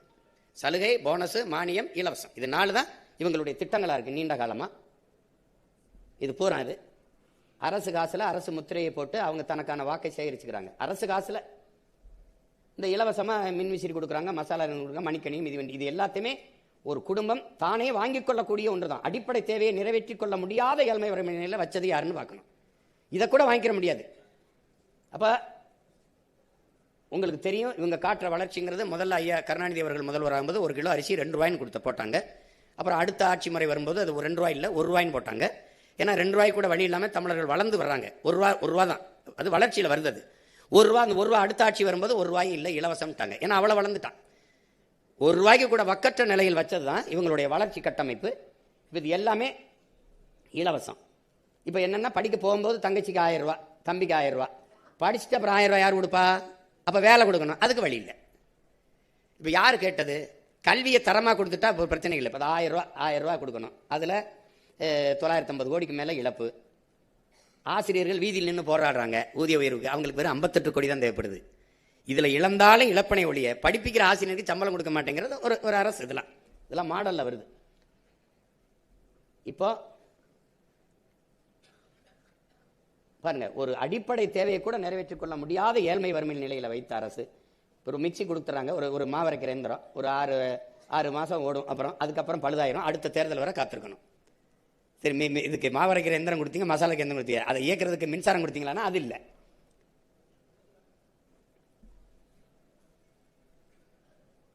சலுகை, போனஸ், மானியம், இலவசம். இது 4 தான் இவங்களுடைய திட்டங்களாக இருக்குது நீண்ட காலமாக. இது பூரா இது அரசு காசில் அரசு முத்திரையை போட்டு அவங்க தனக்கான வாக்கை சேகரிச்சுக்கிறாங்க. அரசு காசில் இந்த இலவசமாக மின்விசிறி கொடுக்குறாங்க, மசாலா கொடுக்குறாங்க, மணிக்கணியும், மிதிவண்டி. இது எல்லாத்தையுமே ஒரு குடும்பம் தானே வாங்கிக் கொள்ளக்கூடிய ஒன்று தான். அடிப்படை தேவையை நிறைவேற்றிக் கொள்ள முடியாத ஏழ்மை வறுமை நிலையில் வச்சது யாருன்னு பார்க்கணும். இதை கூட வாங்கிக்கிற முடியாது. அப்போ உங்களுக்கு தெரியும் இவங்க காட்டுற வளர்ச்சிங்கிறது. முதல்ல ஐயா கருணாநிதி அவர்கள் முதல்வர் ஆகும்போது 1 கிலோ அரிசி 2 ரூபாய்ன்னு போட்டாங்க. அப்புறம் அடுத்த ஆட்சி முறை வரும்போது அது 2 ரூபாய் இல்லை 1 ரூபாய்ன்னு போட்டாங்க. ஏன்னா 2 ரூபாய் கூட வழி இல்லாமல் தமிழர்கள் வளர்ந்து வர்றாங்க. 1 ரூபா தான் அது வளர்ச்சியில் வருது. அது 1 ரூபா. அந்த 1 ரூபா அடுத்த ஆட்சி வரும்போது 1 ரூபாய் இல்லை இலவசம்ட்டாங்க. ஏன்னா அவ்வளோ வளர்ந்துட்டான். 1 ரூபாய்க்கு கூட வக்கற்ற நிலையில் வச்சது தான் இவங்களுடைய வளர்ச்சி கட்டமைப்பு. இது எல்லாமே இலவசம். இப்போ என்னென்னா படிக்க போகும்போது தங்கச்சிக்கு 1000 ரூபா, தம்பிக்கு 1000 ரூபா, படிச்சுட்டு அப்புறம் 1000 ரூபா யார் கொடுப்பா? அப்போ வேலை கொடுக்கணும், அதுக்கு வழி இல்லை. இப்போ யார் கேட்டது? கல்வியை தரமாக கொடுத்துட்டா இப்போ பிரச்சனை இல்லை. இப்போ 1000 ரூபா கொடுக்கணும், அதில் 950 கோடிக்கு மேலே இழப்பு. ஆசிரியர்கள் வீதியில் நின்று போராடுறாங்க ஊதிய உயர்வுக்கு, அவங்களுக்கு வெறும் 58 கோடி தான் தேவைப்படுது. இதில் இழந்தாலும் இழப்பனை ஒழிய படிப்பிக்கிற ஆசிரியருக்கு சம்பளம் கொடுக்க மாட்டேங்கிறது ஒரு அரசு. இதெல்லாம் மாடலில் வருது. இப்போ பாருங்க, ஒரு அடிப்படை தேவையை கூட நிறைவேற்றிக் கொள்ள முடியாத ஏழ்மை வறுமை நிலையில் வைத்த அரசு. ஒரு மிக்சி கொடுத்துறாங்க, ஒரு மாவரைக்கிற எந்திரம், ஒரு 6 மாதம் ஓடும், அப்புறம் அதுக்கப்புறம் பழுதாயிரும், அடுத்த தேர்தல் வரை காத்திருக்கணும். சரி, இதுக்கு மாவரைக்கிற எந்திரம் கொடுத்தீங்க, மசாலாக்கு எந்திரம் கொடுத்தீங்க, அதை இயக்கிறதுக்கு மின்சாரம் கொடுத்தீங்களான்னா அது இல்லை.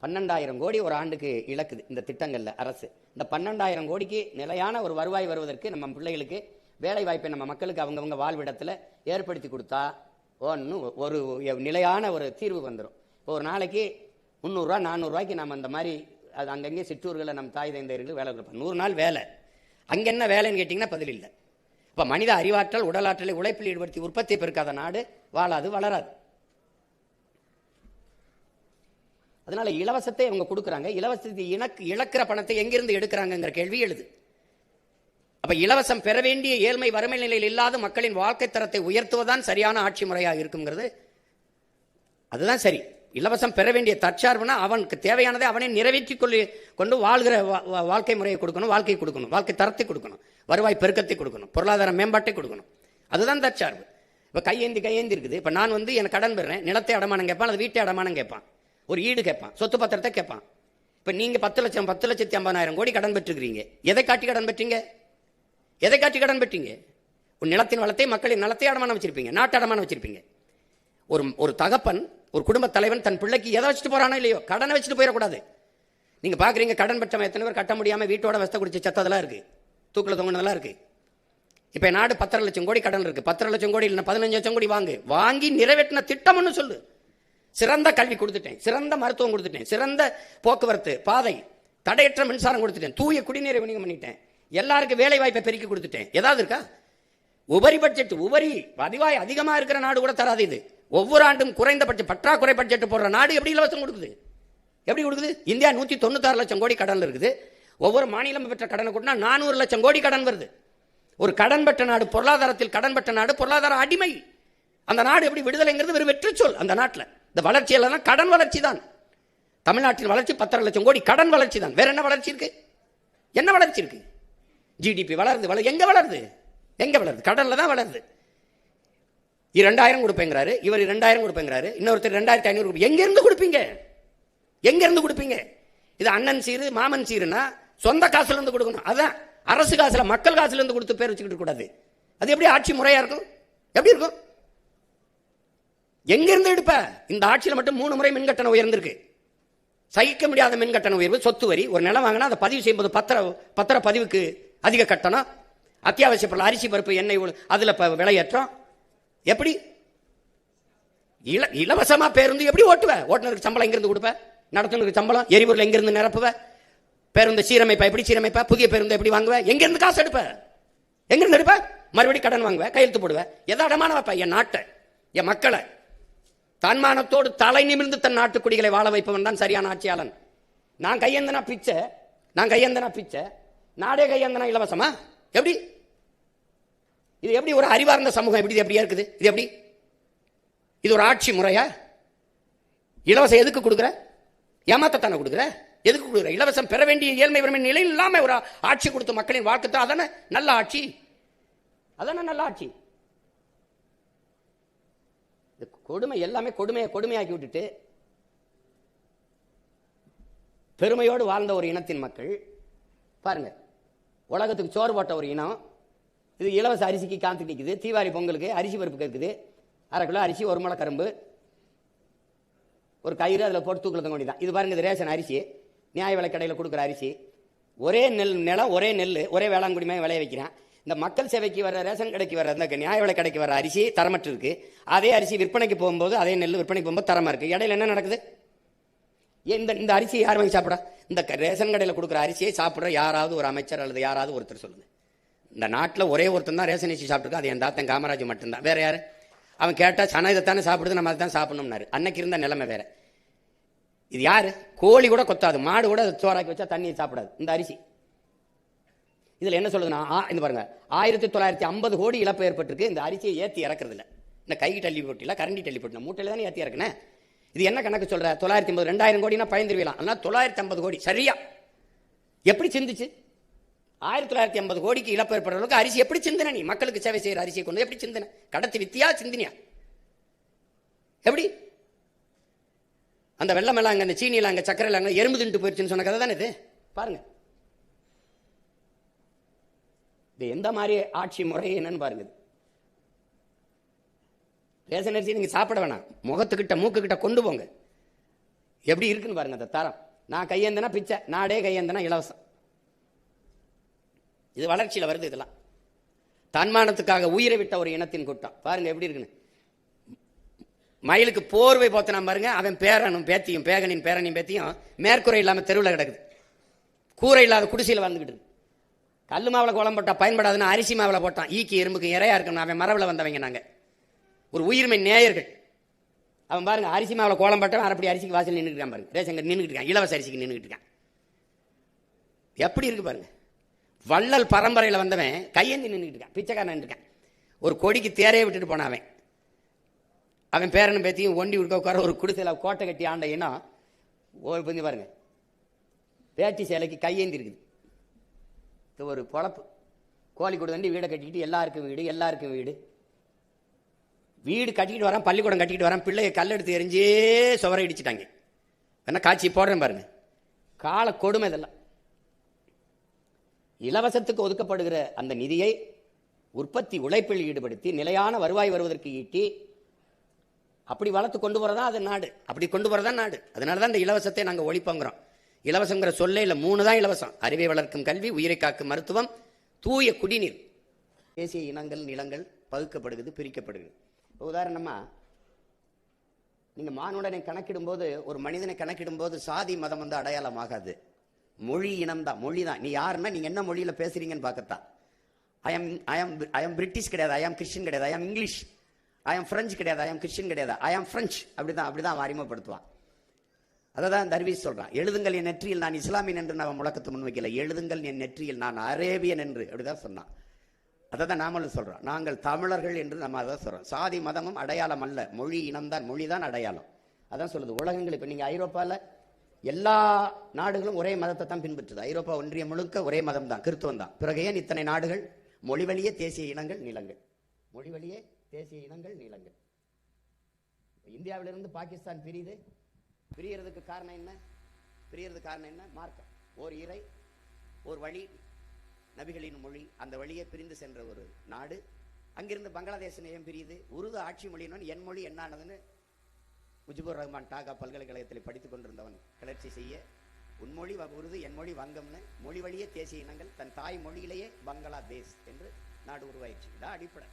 12,000 கோடி ஒரு ஆண்டுக்கு இழக்குது இந்த திட்டங்களில் அரசு. இந்த 12,000 கோடிக்கு நிலையான ஒரு வருவாய் வருவதற்கு நம்ம பிள்ளைகளுக்கு வேலை வாய்ப்பை நம்ம மக்களுக்கு அவங்கவுங்க வாழ்விடத்தில் ஏற்படுத்தி கொடுத்தா ஒரு நிலையான ஒரு தீர்வு வந்துடும். இப்போ ஒரு நாளைக்கு 300 ரூபா 400 ரூபாய்க்கு நம்ம இந்த மாதிரி அது அங்கங்கே சிற்றூர்களில் நம்ம தாய் தந்தையர்களுக்கு வேலை கொடுப்போம். 100 நாள் வேலை. அங்கே என்ன வேலைன்னு கேட்டிங்கன்னா பதில் இல்லை. இப்போ மனித அறிவாற்றல் உடலாற்றலை உழைப்பில் ஈடுபடுத்தி உற்பத்தி பெருக்காத நாடு வாழாது, வளராது. அதனால இலவசத்தை அவங்க கொடுக்குறாங்க. இலவசத்தை இழக்கிற பணத்தை எங்கிருந்து எடுக்கிறாங்கிற கேள்வி எழுது. அப்ப இலவசம் பெற வேண்டிய ஏழ்மை வறுமை நிலையில் இல்லாத மக்களின் வாழ்க்கை தரத்தை உயர்த்துவதுதான் சரியான ஆட்சி முறையாக இருக்குங்கிறது. அதுதான் சரி. இலவசம் பெற வேண்டிய தற்சார்புனா அவனுக்கு தேவையானதை அவனை நிறைவேற்றி கொண்டு வாழ்கிற வாழ்க்கை முறையை கொடுக்கணும், வாழ்க்கை கொடுக்கணும், வாழ்க்கை தரத்தை கொடுக்கணும், வருவாய் பெருக்கத்தை கொடுக்கணும், பொருளாதார மேம்பாட்டை கொடுக்கணும். அதுதான் தற்சார்பு. இப்போ கையேந்தி இருக்குது. இப்போ நான் எனக்கு கடன் பெறேன், நிலத்தை அடமானம் கேட்பான், அது வீட்டை அடமானம் கேட்பான், ஒரு ஈடு கேட்பான், சொத்து பத்திரத்தை கேட்பான். இப்போ நீங்க 10,50,000 கோடி கடன் பெற்றுக்கிறீங்க. எதை காட்டி கடன் பெற்றீங்க? எதை காட்டி கடன் பெற்றீங்க? ஒரு நிலத்தின் வளத்தை, மக்களின் நலத்தை அடமானம் வச்சிருப்பீங்க, நாட்டு அடமானம் வச்சிருப்பீங்க. ஒரு தகப்பன், ஒரு குடும்ப தலைவன் தன் பிள்ளைக்கு எதை வச்சுட்டு போறானோ இல்லையோ கடனை வச்சுட்டு போயிடக்கூடாது. நீங்க பாக்குறீங்க கடன் பெற்றவன் எத்தனை பேர் கட்ட முடியாம வீட்டோட வசத்தை குடிச்சு சத்ததெல்லாம் இருக்கு, தூக்கில தொங்கினதெல்லாம் இருக்கு. இப்ப நாடு 10,00,000 கோடி கடன் இருக்கு. 10,00,000 கோடி இல்லைன்னா 15,00,000 கோடி வாங்கி நிறைவேற்றின திட்டம்னு சொல்லு. சிறந்த கல்வி கொடுத்துட்டேன், சிறந்த மருத்துவம் கொடுத்துட்டேன், சிறந்த போக்குவரத்து பாதை, தடையற்ற மின்சாரம் கொடுத்துட்டேன், தூய குடிநீரை விநியோகம் பண்ணிட்டேன், எல்லாருக்கும் வேலை வாய்ப்பை பெருக்கி கொடுத்துட்டேன். ஏதாவது இருக்கா? உபரி பட்ஜெட், உபரி அதிவாய் அதிகமா இருக்கிற நாடு கூட தராது இது. ஒவ்வொரு ஆண்டும் குறைந்தபட்ச பற்றாக்குறை பட்ஜெட் போடுற நாடு எப்படி இலவசம் கொடுக்குது? எப்படி கொடுக்குது? இந்தியா 196 லட்சம் கோடி கடன் இருக்குது. ஒவ்வொரு மாநிலம் பெற்ற கடனை கூட்டினா 400 லட்சம் கோடி கடன் வருது. ஒரு கடன் பெற்ற நாடு, பொருளாதாரத்தில் கடன் பெற்ற நாடு, பொருளாதார அடிமை. அந்த நாடு எப்படி விடுதலைங்கிறது ஒரு வெற்றி சொல். அந்த நாட்டில் இந்த வளர்ச்சி எல்லாம் கடன் வளர்ச்சி தான். தமிழ்நாட்டின் வளர்ச்சி 10 லட்சம் கோடி கடன் வளர்ச்சி தான். வேற என்ன வளர்ச்சி இருக்கு? என்ன வளர்ச்சி இருக்கு? ஜிடிபி வளருது. எங்க வளருது? எங்க வளருது? கடன்ல தான் வளருது. 2000 கொடுப்பேங்கிறாரு, இவர் 2000 கொடுப்பேங்கிறாரு, இன்னொருத்தர் 2500. எங்க இருந்து கொடுப்பீங்க? எங்க இருந்து கொடுப்பீங்க? இது அண்ணன் சீரு மாமன் சீருனா சொந்த காசுல இருந்து கொடுக்கணும். அதான் அரசு காசுல, மக்கள் காசுல இருந்து கொடுத்து பேர் வச்சுக்கிட்டு கூடாது. அது எப்படி ஆட்சி முறையா இருக்கும்? எப்படி இருக்கும்? எங்க இருந்து எடுப்ப? இந்த ஆட்சியில் மட்டும் 3 முறை மின்கட்டண உயர்ந்திருக்கு. சகிக்க முடியாத மின்கட்டண உயர்வு, சொத்து வரி. ஒரு நிலம் வாங்கினா அதை பதிவு செய்யும்போது பத்திர பதிவுக்கு அதிக கட்டணம், அத்தியாவசிய பொருள் அரிசி பருப்பு எண்ணெய் அதுல விலையேற்றம். எப்படி இலவசமா பேருந்து எப்படி ஓட்டுவ? ஓட்டுநருக்கு சம்பளம் எங்க இருந்து கொடுப்ப? நடத்துனருக்கு சம்பளம், எரிபொருள் எங்க இருந்து நிரப்புவ? பேருந்து சீரமைப்பா எப்படி சீரமைப்பா? புதிய பேருந்து எப்படி வாங்குவ? எங்க இருந்து காசு எடுப்ப? எங்க இருந்து எடுப்ப? மறுபடியும் கடன் வாங்குவ, கையெழுத்து போடுவ. எதை அடமான வைப்ப? என் நாட்டை, என் மக்களை தன்மானத்தோடு தலை நிமிர்ந்து தன் நாட்டு குடிகளை வாழ வைப்பவன் தான் சரியான ஆட்சியாளன். நான் கையேந்தனா பிச்சை, நாடே கையேந்தனா இலவசமா? எப்படி? இது எப்படி ஒரு அறிவார்ந்த சமூகம்? எப்படி எப்படியா இருக்குது? இது எப்படி? இது ஒரு ஆட்சி முறையா? இலவசம் எதுக்கு கொடுக்குற? ஏமாத்தானே கொடுக்குற? எதுக்கு கொடுக்குற? இலவசம் பெற வேண்டிய ஏழ்மை வறுமை நிலை இல்லாம ஒரு ஆட்சி கொடுத்த மக்களின் வாழ்க்கை அதானே நல்ல ஆட்சி. அதானே நல்ல ஆட்சி. கொடுமை எல்லாமே கொடுமையாக்கி விட்டுட்டு பெருமையோடு வாழ்ந்த ஒரு இனத்தின் மக்கள் பாருங்க, உலகத்துக்கு சோறு போட்ட ஒரு இனம். இது இலவச அரிசிக்கு காத்து நிற்குது, தீபாவளி பொங்கலுக்கு அரிசி பருப்பு கேட்குது, 1/2 கிலோ அரிசி, 1 முளை கரும்பு, ஒரு கயிறு, அதில் போட்டு தூக்கில் தங்க வேண்டியதான். இது பாருங்க, இது ரேஷன் அரிசி, நியாய விலை கடையில் கொடுக்குற அரிசி. ஒரே நிலம், ஒரே நெல், ஒரே வேளாண்குடிமை விளைய வைக்கிறான். இந்த மக்கள் சேவைக்கு வர ரேஷன் கடைக்கு வர இந்த நியாய விலை கடைக்கு வர அரிசி தரமற்று இருக்கு. அதே அரிசி விற்பனைக்கு போகும்போது, அதே நெல் விற்பனைக்கு போகும்போது தரமா இருக்கு. இடையில என்ன நடக்குது? இந்த அரிசி யார் வாங்கி சாப்பிட? இந்த ரேஷன் கடையில் கொடுக்குற அரிசியை சாப்பிட்ற யாராவது ஒரு அமைச்சர் அல்லது யாராவது ஒருத்தர் சொல்லுங்க. இந்த நாட்டில் ஒரே ஒருத்தன் தான் ரேஷன் அரிசி சாப்பிட்டுருக்கா, அது என் தாத்தன் காமராஜ் மட்டும்தான். வேற யாரு? அவன் கேட்டா சனா இதைத்தானே சாப்பிடுது, நம்ம அதை தான் சாப்பிடணும்னாரு. அன்னைக்கு இருந்த நிலைமை வேற. இது யாரு? கோழி கூட கொத்தாது, மாடு கூட சோறாக்கி வச்சா தண்ணியை சாப்பிடாது இந்த அரிசி. இதுல என்ன சொல்லுதுன்னா, இந்த பாருங்க, 1950 கோடி இழப்பு ஏற்பட்டிருக்கு. இந்த அரிசியை ஏற்றி இறக்குறது இல்லை. இந்த கை டல்லி போட்டில, கரண்டி டல்லி போட்டில, மூட்டையில தானே ஏற்றி இறக்குனேன். இது என்ன கணக்கு சொல்ற? 950, 2000 கோடினா பயந்துருவீலாம். ஆனால் 950 கோடி சரியா எப்படி சிந்திச்சு? 1950 கோடிக்கு இழப்பு ஏற்படுற அளவுக்கு அரிசி எப்படி சிந்தன? நீ மக்களுக்கு சேவை செய்யற அரிசியை கொண்டு எப்படி சிந்தன? கடத்தி வித்தியா சிந்தினியா? எப்படி? அந்த வெள்ளம் எல்லாம் அங்க, அந்த சீனியில அங்க, சக்கரையில் அங்க எறும்பு தின்ட்டு போயிடுச்சுன்னு சொன்ன கதை தானே இது. பாருங்க, இது எந்த மாதிரி ஆட்சி முறை என்னன்னு பாருங்க. ரேஷன் அரிசி நீங்க சாப்பிட வேணாம், முகத்துக்கிட்ட மூக்குக்கிட்ட கொண்டு போங்க. எப்படி இருக்குன்னு பாருங்க அந்த தரம். நான் கையேந்தனா பிச்சை, நாடே கையேந்தனா இலவசம். இது வளர்ச்சியில் வருது. இதெல்லாம் தன்மானத்துக்காக உயிரை விட்ட ஒரு இனத்தின் கூட்டம். பாருங்க எப்படி இருக்குன்னு. மயிலுக்கு போர்வை போத்தனா பாருங்க, அவன் பேரனும் பேத்தியும், பேகனின் பேரனையும் பேத்தியும் மேற்கூரை இல்லாம தெருவில் கிடக்குது. கூரை இல்லாத குடிசையில் வந்துகிட்டு இருக்கு. கல்லு மாவுல கோலம் போட்டா பயன்படாதுன்னு அரிசி மாவுல போட்டான். ஈக்கி எறும்புக்கு இறையா இருக்கணும். அவன் மரபில் வந்தவங்க நாங்க, ஒரு உயிர்மை நேயர்கள். அவன் பாருங்க, அரிசி மாவுல கோலம் போட்டவன் அரைப்படி அரிசிக்கு வாசல் நின்றுட்டு இருக்கான் பாருங்க. ரேஷன் நின்றுட்டு இருக்கான், இலவச அரிசிக்கு நின்றுட்டு இருக்கான். எப்படி இருக்கு பாருங்க. வள்ளல் பரம்பரையில் வந்தவன் கையேந்தி நின்றுட்டு இருக்கான், பிச்சைக்காரன் இருக்கான். ஒரு கொடிக்கு தேரையே விட்டுட்டு போனாவன். அவன் பேரனும் பேத்தியும் ஒண்டி விடுக்க உட்கார ஒரு குடிசையில் கோட்டை கட்டி ஆண்ட இனம். கொஞ்சம் பாருங்க, பேட்டி சேலைக்கு கையேந்தி இருக்குது. இது ஒரு பொழப்பு. கோழி கூடு தண்டி வீடை கட்டிக்கிட்டு எல்லாருக்கும் வீடு, எல்லாருக்கும் வீடு. வீடு கட்டிக்கிட்டு வரான், பள்ளிக்கூடம் கட்டிக்கிட்டு வரான், பிள்ளைய கல் எடுத்து எரிஞ்சே சுவரை இடிச்சிட்டாங்க. என்ன காட்சி போடுறேன் பாருங்க. கால கொடுமை இதெல்லாம். இலவசத்துக்கு ஒதுக்கப்படுகிற அந்த நிதியை உற்பத்தி உழைப்பில் ஈடுபடுத்தி நிலையான வருவாய் வருவதற்கு ஈட்டி அப்படி வளர்த்து கொண்டு வரதா அது நாடு. அப்படி கொண்டு வரதா நாடு. அதனாலதான் இந்த இலவசத்தை நாங்கள் ஒழிப்போங்கிறோம். இலவசங்கிற சொல்லே இல்லை, 3 தான் இலவசம். அறிவை வளர்க்கும் கல்வி, உயிரை காக்கும் மருத்துவம், தூய குடிநீர். தேசிய இனங்கள், நிலங்கள் பகுக்கப்படுகிறது, பிரிக்கப்படுகிறது. உதாரணமா நீங்க மானுடனை கணக்கிடும் போது, ஒரு மனிதனை கணக்கிடும் போது சாதி மதம் வந்து அடையாளம் ஆகாது. மொழி இனம் தான், மொழி தான். நீ யாருன்னா நீங்க என்ன மொழியில பேசுறீங்கன்னு பார்க்கத்தான். ஐ எம் பிரிட்டிஷ் கிடையாது, ஐ எம் கிறிஸ்டின் கிடையாது, I am English, I am French கிடையாது, ஐ எம் கிறிஸ்டின் கிடையாது, ஐ எம் பிரெஞ்சு. அப்படிதான் அறிமுகப்படுத்துவான். அதான் தர்வீஸ் சொல்றான். எழுதுங்கள் என் நெற்றியில் நான் இஸ்லாமியன் என்று நான் முழக்கத்தை முன்வைக்கல, எழுதுங்கள் என் நெற்றியில் நான் அரேபியன் என்று, அப்படிதான் சொன்னான். அதை தான் நாமளும் சொல்றோம். நாங்கள் தமிழர்கள் என்று நம்ம அதான் சொல்றோம். சாதி மதமும் அடையாளம் அல்ல, மொழி இனம்தான், மொழி தான் அடையாளம். அதான் சொல்லுது உலகங்கள். இப்ப நீங்க ஐரோப்பால எல்லா நாடுகளும் ஒரே மதத்தை தான் பின்பற்றுது. ஐரோப்பா ஒன்றியம் முழுக்க ஒரே மதம் தான், கிறிஸ்துவம் தான். பிறகு ஏன் இத்தனை நாடுகள்? மொழி வழியே தேசிய இனங்கள் நிலங்கள், மொழி வழியே தேசிய இனங்கள் நிலங்கள். இந்தியாவிலிருந்து பாகிஸ்தான் பிரியறதுக்கு காரணம் என்ன? மார்க்கம். ஓர் இறை, ஒரு வழி, நபிகளின் மொழி. அந்த வழியை பிரிந்து சென்ற ஒரு நாடு. அங்கிருந்து பங்களாதேஷ் ஏன் பிரியுது? உருது ஆட்சி மொழின்னு என் மொழி என்னானதுன்னு முஜிபுர் ரஹ்மான் டாகா பல்கலைக்கழகத்தில் படித்துக் கொண்டிருந்தவன் கிளர்ச்சி செய்ய, உன்மொழி உருது, என் மொழி வங்கம்னு மொழி வழியே தேசிய இனங்கள், தன் தாய் மொழியிலேயே பங்களாதேஷ் என்று நாடு உருவாயிடுச்சு. இதான் அடிப்படை.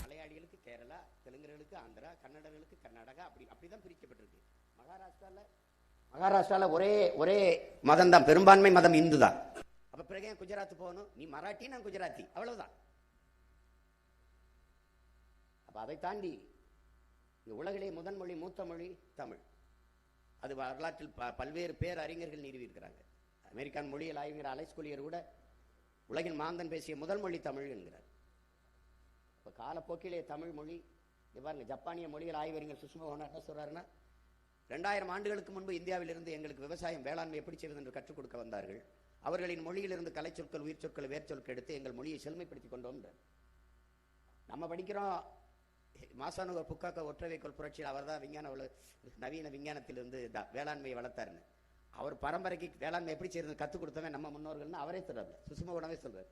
மலையாளிகளுக்கு கேரளா, தெலுங்கர்களுக்கு ஆந்திரா, கன்னடர்களுக்கு கர்நாடகா, அப்படிதான் பிரிக்கப்பட்டிருக்கு. மகாராஷ்டிரால ஒரே மதம் தான், பெரும்பான்மை மதம் இந்து தான். அப்ப பிறகு ஏன் குஜராத் போகணும்? நீ மராட்டி, நான் குஜராத்தி, அவ்வளவுதான். அப்ப அதை தாண்டி உலகிலே முதன்மொழி, மூத்த மொழி தமிழ். அது வரலாற்றில் பல்வேறு பேர் அறிஞர்கள் நிறுவியிருக்கிறாங்க. அமெரிக்கன் மொழியில் ஆய்விங்கிற அலைஸ் கொலியர் கூட உலகின் மாந்தன் பேசிய முதல் மொழி தமிழ் என்கிறார். இப்ப காலப்போக்கிலே தமிழ் மொழி பாருங்க. ஜப்பானிய மொழியில் ஆய்வறிஞர் சுஷ்மா என்ன சொல்றாருன்னா, 2000 ஆண்டுகளுக்கு முன்பு இந்தியாவிலிருந்து எங்களுக்கு விவசாயம், வேளாண்மை எப்படி செய்வது என்று கற்றுக் கொடுக்க வந்தார்கள். அவர்களின் மொழியிலிருந்து கலை சொற்கள், உயிர் சொற்கள், வேர் சொற்கள் எடுத்து எங்கள் மொழியை செழுமைப்படுத்திக் கொண்டோம். நம்ம படிக்கிறோம் மாசானுக புக்காக்க ஒற்றைவைக்கோள் புரட்சியில் அவர் தான் நவீன விஞ்ஞானத்திலிருந்து வேளாண்மையை வளர்த்தாருன்னு. அவர் பரம்பரைக்கு வேளாண்மை எப்படி செய்யறது கற்றுக் கொடுத்தவன் நம்ம முன்னோர்கள்னு அவரே சொல்றாரு. சுஷ்மா உணவே சொல்றாரு.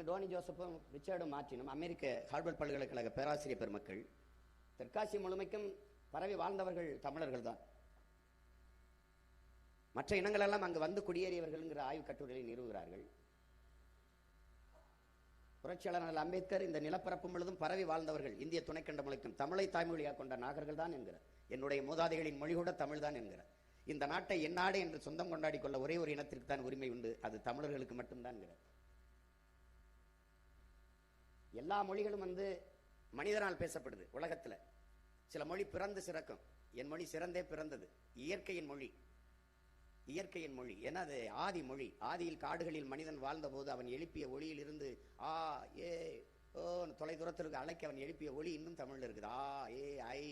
டோனி ஜோசப்பும் ரிச்சர்டும் மார்ட்டினும் அமெரிக்க ஹார்வர்ட் பல்கலைக்கழக பேராசிரியர் பெருமக்கள். தெற்காசிய முழுமைக்கும் பரவி வாழ்ந்தவர்கள் தமிழர்கள் தான். மற்ற இனங்கள் எல்லாம் அங்கு வந்து குடியேறியவர்கள் ஆய்வு கட்டுரையை நிறுவுகிறார்கள். புரட்சியாளர் அம்பேத்கர் இந்த நிலப்பரப்பு முழுதும் பரவி வாழ்ந்தவர்கள், இந்திய துணைக்கண்ட முழுக்கும் தமிழை தாய்மொழியாக கொண்ட நாகர்கள் தான் என்கிறார். என்னுடைய மூதாதைகளின் மொழி கூட தமிழ் தான் என்கிறார். இந்த நாட்டை என் நாடு என்று சொந்தம் கொண்டாடி கொள்ள ஒரே ஒரு இனத்திற்கு தான் உரிமை உண்டு, அது தமிழர்களுக்கு மட்டும்தான் என்கிறார். எல்லா மொழிகளும் மனிதனால் பேசப்படுது உலகத்துல. சில மொழி பிறந்து சிறக்கும், என் மொழி சிறந்தே பிறந்தது. இயற்கையின் மொழி ஏன்னா அது ஆதி மொழி. ஆதியில் காடுகளில் மனிதன் வாழ்ந்த போது அவன் எழுப்பிய ஒளியில் இருந்து ஆ ஏ ஓ தொலை தூரத்திற்கு அழைக்க அவன் எழுப்பிய ஒளி இன்னும் தமிழ்ல இருக்குது. ஆ ஏ ஐ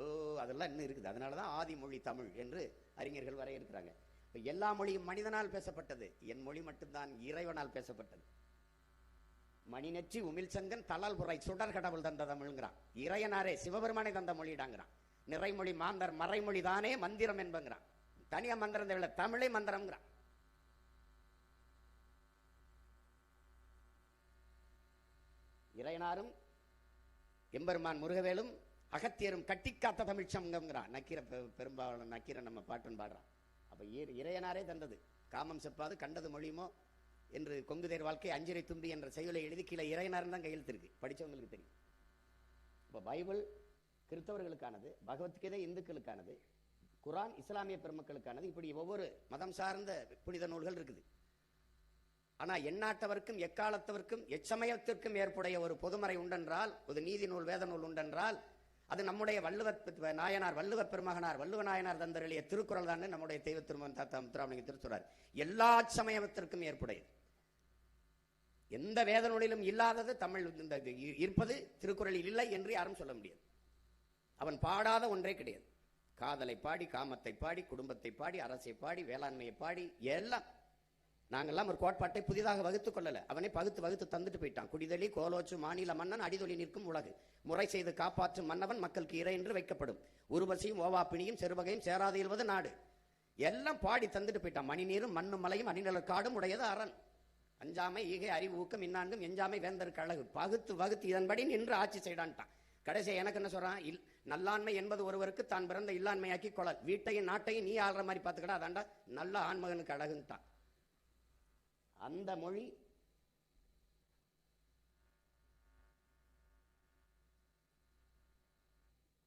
ஓ அதெல்லாம் இன்னும் இருக்குது. அதனாலதான் ஆதி மொழி தமிழ் என்று அறிஞர்கள் வரையறுக்கிறாங்க. எல்லா மொழியும் மனிதனால் பேசப்பட்டது, என் மொழி மட்டும்தான் இறைவனால் பேசப்பட்டது. மணிநெற்றி உமிழ் சங்கன் தலால் புரை சுடர் கடவுள் தந்த தமிழ்ங்கிறான். இறையனாரே சிவபெருமானை தந்த மொழிடாங்கிறான். நிறைமொழி மாந்தர் மறைமொழி தானே மந்திரம் என்பங்கிறான். தனியா மந்திரம் தேவையில்ல, தமிழே மந்திரம்ங்கிறான். இறையனாரும் எம்பெருமான் முருகவேலும் அகத்தியரும் கட்டிக்காத்த தமிழ் சங்கம்ங்கிறான். நக்கீர பெரும்பாலும் நக்கீர நம்ம பாட்டுன்னு பாடுறான். அப்ப இறையனாரே தந்தது. காமம் செப்பாது கண்டது மொழியுமோ என்று கொங்குதேர் வாழ்க்கை அஞ்சிரை தும்பி என்ற செய்யுளை எழுதி கீழே இறையனார் தான் கையெழுத்து இருக்கு, படிச்சவங்களுக்கு தெரியும். இப்ப பைபிள் கிறிஸ்தவர்களுக்கானது, பகவத்கீதை இந்துக்களுக்கானது, குரான் இஸ்லாமிய பெருமக்களுக்கானது. இப்படி ஒவ்வொரு மதம் சார்ந்த புனித நூல்கள் இருக்குது. ஆனா எந்நாட்டவர்க்கும் எக்காலத்தவர்க்கும் எச்சமயத்திற்கும் ஏற்புடைய ஒரு பொதுமறை உண்டென்றால், ஒரு நீதி நூல் வேத நூல் உண்டென்றால், அது நம்முடைய நாயனார் வள்ளுவ பெருமகனார் வள்ளுவ நாயனார் தந்தருளிய திருக்குறள் தான். நம்முடைய தெய்வ திருமன் தாத்தா முத்துராமலிங்க திருச்சுறார். எல்லா சமயத்திற்கும் ஏற்புடையது. எந்த வேத நூலிலும் இல்லாதது தமிழ் இருப்பது திருக்குறளில் இல்லை என்று யாரும் சொல்ல முடியாது. அவன் பாடாத ஒன்றே கிடையாது. காதலை பாடி, காமத்தை பாடி, குடும்பத்தை பாடி, அரசை பாடி, வேளாண்மையை பாடி, எல்லாம் நாங்கெல்லாம் ஒரு கோட்பாட்டை புதிதாக வகுத்துக் கொள்ளல. அவனை வகுத்து தந்துட்டு போயிட்டான். குடிதலி கோலோச்சு மாநில மன்னன் அடிதொலி நிற்கும் உலகு முறை செய்து காப்பாற்றும் மன்னவன் மக்களுக்கு இறை என்று வைக்கப்படும். உருவசியும் ஓவாப்பிணியும் செருவகையும் சேராது இல்வது நாடு எல்லாம் பாடி தந்துட்டு போயிட்டான். மணி நீரும் மண்ணும் மலையும் அணிநிலர் காடும் உடையது அரண். அஞ்சாமை ஈகை அறிவு ஊக்கம் இன்னான்கும் எஞ்சாமை வேந்தருக்கு அழகு பகுத்து வகுத்து இதன்படி நின்று ஆட்சி செய்டான்ட்டான். கடைசி எனக்கு என்ன சொல்றான், நல்லாண்மை என்பது ஒருவருக்கு தான் பிறந்த இல்லாண்மையாக்கி கொள்ளல், வீட்டையும் நாட்டையும் நீ ஆள்ற மாதிரி பார்த்துக்கடா, அதாண்டா நல்ல ஆண்மகனுக்கு அழகுன்ட்டான். அந்த மொழி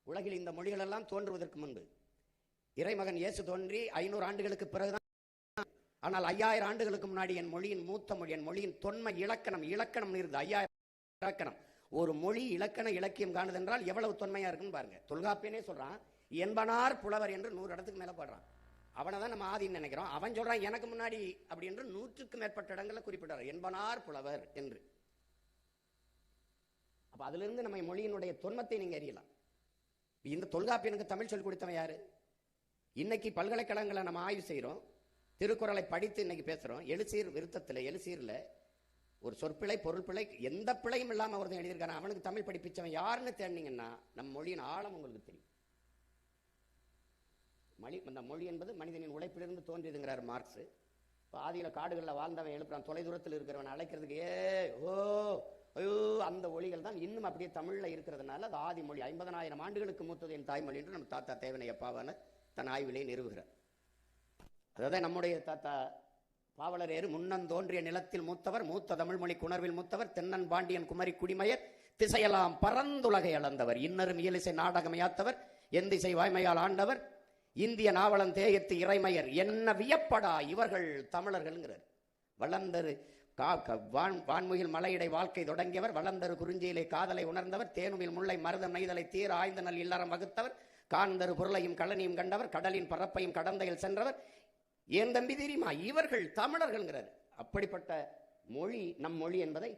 உலகில் இந்த மொழிகள் எல்லாம் தோன்றுவதற்கு முன்பு இறைமகன் இயேசு தோன்றி 500 ஆண்டுகளுக்கு பிறகுதான். ஆனால் 5000 ஆண்டுகளுக்கு முன்னாடி என் மொழியின் மூத்த மொழி, என் மொழியின் தொன்மை இலக்கணம் இருந்து 5000 இலக்கணம். ஒரு மொழி இலக்கண இலக்கியம் காணுது என்றால் எவ்வளவு தொன்மையா இருக்குன்னு பாருங்க. தொல்காப்பியனே சொல்றான் என்பனார் புலவர் என்று 100 இடத்துக்கு மேல பாடுறான். அவனை தான் நம்ம ஆதின்னு நினைக்கிறோம். அவன் சொல்றான் எனக்கு முன்னாடி அப்படி என்று 100க்கும் மேற்பட்ட இடங்களில் குறிப்பிட்டார் என்பனார் புலவர் என்று. அப்ப அதுல இருந்து நம்ம மொழியினுடைய தொன்மத்தை நீங்க அறியலாம். இந்த தொல்காப்பியனுக்கு தமிழ் சொல்லிக் கொடுத்தவன் யாரு? இன்னைக்கு பல்கலைக்கழகங்களை நம்ம ஆய்வு செய்யறோம், திருக்குறளை படித்து இன்னைக்கு பேசுறோம். எழுசீர் விருத்தத்தில் எழுசீர்ல ஒரு சொற்பிழை பொருள் பிழை எந்த பிழையும் இல்லாம ஒருத்தன் எழுதியிருக்கான அவனுக்கு தமிழ் படிப்பிச்சவன் யாருன்னு தேடினீங்கன்னா நம்ம மொழியின் ஆழம் உங்களுக்கு தெரியும். அந்த மொழி என்பது மனிதனின் உழைப்பிலிருந்து தோன்றியதுங்கிறார் மார்க்ஸ். இப்போ ஆதியில காடுகளில் வாழ்ந்தவன் எழுப்புறான், தொலைதூரத்தில் இருக்கிறவன் அழைக்கிறதுக்கு ஐயோ அந்த ஒளிகள் தான் இன்னும் அப்படியே தமிழ்ல இருக்கிறதுனால அது ஆதி மொழி. 50,000 ஆண்டுகளுக்கு மூத்தது என் தாய்மொழி என்று நம்ம தாத்தா தேவனைய பாவான தன் ஆய்விலே நிறுவுகிறார். அதாவது நம்முடைய தாத்தா பாவலரேறு முன்னன் தோன்றிய நிலத்தில் மூத்தவர், மூத்த தமிழ்மொழி குணர்வில் மூத்தவர், தென்னன் பாண்டியன் குமரி குடிமயர், திசையெல்லாம் பரந்துலகை அளந்தவர், இன்னரும் இயலிசை நாடகமையாத்தவர், எந்திசை வாய்மையால் ஆண்டவர், இந்திய நாவலன் தேயத்து இறைமையர், என்ன வியப்படா இவர்கள் தமிழர்கள்ங்கிறார். வளர்ந்தரு வான்முகில் மலையிடை வாழ்க்கை தொடங்கியவர், வளர்ந்தரு குறிஞ்சியிலே காதலை உணர்ந்தவர், தேனுமில் முல்லை மருதம் நெய்தலை தீர ஆய்ந்த நல் இல்லறம் வகுத்தவர், காந்தரு பொருளையும் கழனியும் கண்டவர், கடலின் பரப்பையும் கடந்தையில் சென்றவர், ஏன் தம்பி தெரியுமா இவர்கள் தமிழர்கள்ங்கிறார். அப்படிப்பட்ட மொழி நம் மொழி என்பதை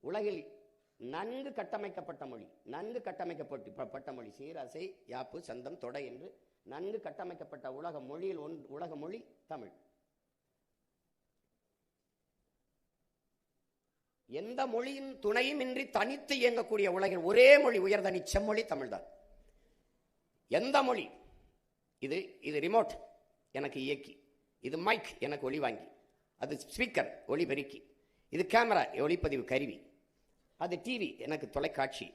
உலகில் நன்கு கட்டமைக்கப்பட்ட மொழி, நன்கு கட்டமைக்கப்பட்ட மொழி, சீராசை யாப்பு சந்தம் தொடை என்று நன்கு கட்டமைக்கப்பட்ட உலக மொழியில் உலக மொழி தமிழ். எந்த மொழியின் துணையும் இன்றி தனித்து இயங்கக்கூடிய உலகின் ஒரே மொழி உயர்தனி செம்மொழி தமிழ்தான். எந்த மொழி, இது ரிமோட் எனக்கு இயக்கி, இது மைக் எனக்கு ஒளி வாங்கி, அது ஸ்பீக்கர் ஒளி பெருக்கி, இது கேமரா ஒளிப்பதிவு கருவி, அது டிவி எனக்கு தொலைக்காட்சி,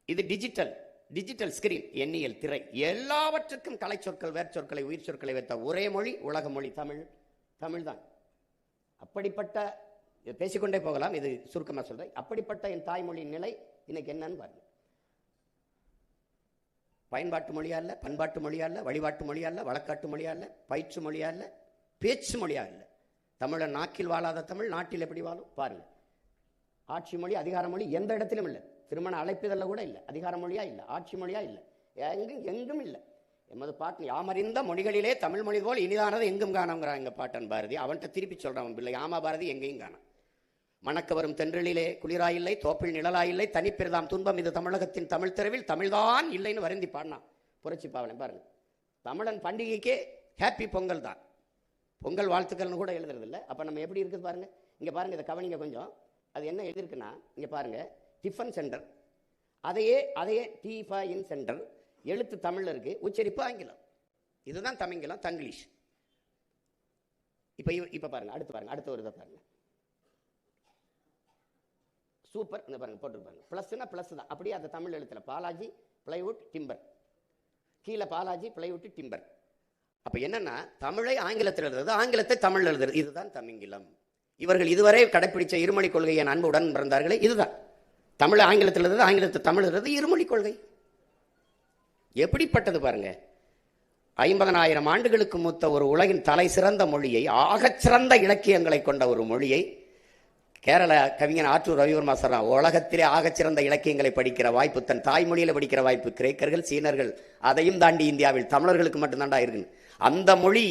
இது டிஜிட்டல் ஸ்கிரீன் எண்ணியல் திரை, எல்லாவற்றுக்கும் கலை சொற்கள் வேர் சொற்களை உயிர் சொற்களை வைத்த ஒரே மொழி உலக மொழி தமிழ்தான். அப்படிப்பட்ட பேசிக்கொண்டே போகலாம், இது சுருக்கமாக சொல்றேன். அப்படிப்பட்ட என் தாய்மொழியின் நிலை இன்னைக்கு என்னன்னு பாருங்க. பயன்பாட்டு மொழியா இல்ல, பண்பாட்டு மொழியா இல்ல, வழிபாட்டு மொழியா இல்ல, வழக்காட்டு மொழியா இல்ல, பயிற்று மொழியா இல்ல, பேச்சு மொழியா இல்ல. தமிழன் நாக்கில் வாழாத தமிழ் நாட்டில் எப்படி வாழும் பாருங்க. ஆட்சி மொழி அதிகார மொழி எந்த இடத்திலும் இல்லை, திருமண அழைப்புதல்ல கூட இல்லை, அதிகார மொழியா இல்லை, ஆட்சி மொழியா இல்லை, எங்கும் இல்லை. எமது பாட்டு யாமறிந்த மொழிகளிலே தமிழ் மொழி போல் இனிதானது எங்கும் காணோங்கிறான் எங்க பாட்டன் பாரதி. அவன்கிட்ட திருப்பி சொல்றான் பிள்ளை, ஆமா பாரதி எங்கேயும் காணோம். மணக்க வரும் தென்றலிலே குளிராயில்லை, தோப்பில் நிழலாயில்லை, தனிப்பெரிதாம் துன்பம் இது தமிழகத்தின் தமிழ் தெருவில் தமிழ்தான் இல்லைன்னு வருந்தி பாடினான் புரட்சி பாவலன். பாருங்க, தமிழன் பண்டிகைக்கே ஹாப்பி பொங்கல் தான், பொங்கல் வாழ்த்துக்கள்னு கூட எழுதுறது இல்லை. அப்ப நம்ம எப்படி இருக்குது பாருங்க. இங்க பாருங்க, இதை கவனிங்க கொஞ்சம். அது என்ன எழுதிருக்குன்னா, இங்க பாருங்க, டிஃபன் சென்டர், அதையே டிஃபன் சென்டர், எழுத்து தமிழ்ல இருக்கு, உச்சரிப்பு ஆங்கிலம். இதுதான் தமிங்கிலம், தங்கிலீஷ். இப்ப பாருங்க, அடுத்த ஒரு இதை பாருங்க. சூப்பர் பாருங்க போட்டுருப்பாங்க. பிளஸ்னா பிளஸ் தான், அப்படியே அந்த தமிழ் எழுத்துல பாலாஜி பிளைவுட் டிம்பர், கீழே பாலாஜி பிளைவுட் டிம்பர். அப்ப என்னன்னா, தமிழை ஆங்கிலத்தில் எழுதுறது, ஆங்கிலத்தை தமிழ் எழுதுறது, இதுதான் தமிங்கிலம். இவர்கள் இதுவரை கடைபிடிச்ச இருமொழி கொள்கையை அன்புடன் பிறந்தார்களே, இதுதான் தமிழ் ஆங்கிலத்தில் எழுதுறது, ஆங்கிலத்தை தமிழ் எழுதுறது, இருமொழி கொள்கை. எப்படிப்பட்டது பாருங்க. 50,000 ஆண்டுகளுக்கு மூத்த ஒரு உலகின் தலை சிறந்த மொழியை, ஆகச்சிறந்த இலக்கியங்களை கொண்ட ஒரு மொழியை கேரள கவிஞன் ஆற்றூர் ரவிவர்மா சொல்றான், உலகத்திலே ஆகச்சிறந்த இலக்கியங்களை படிக்கிற வாய்ப்பு, தன் தாய்மொழியில படிக்கிற வாய்ப்பு கிரேக்கர்கள் சீனர்கள், அதையும் தாண்டி இந்தியாவில் தமிழர்களுக்கு மட்டும்தான்டா இருக்கு. அந்த மொழி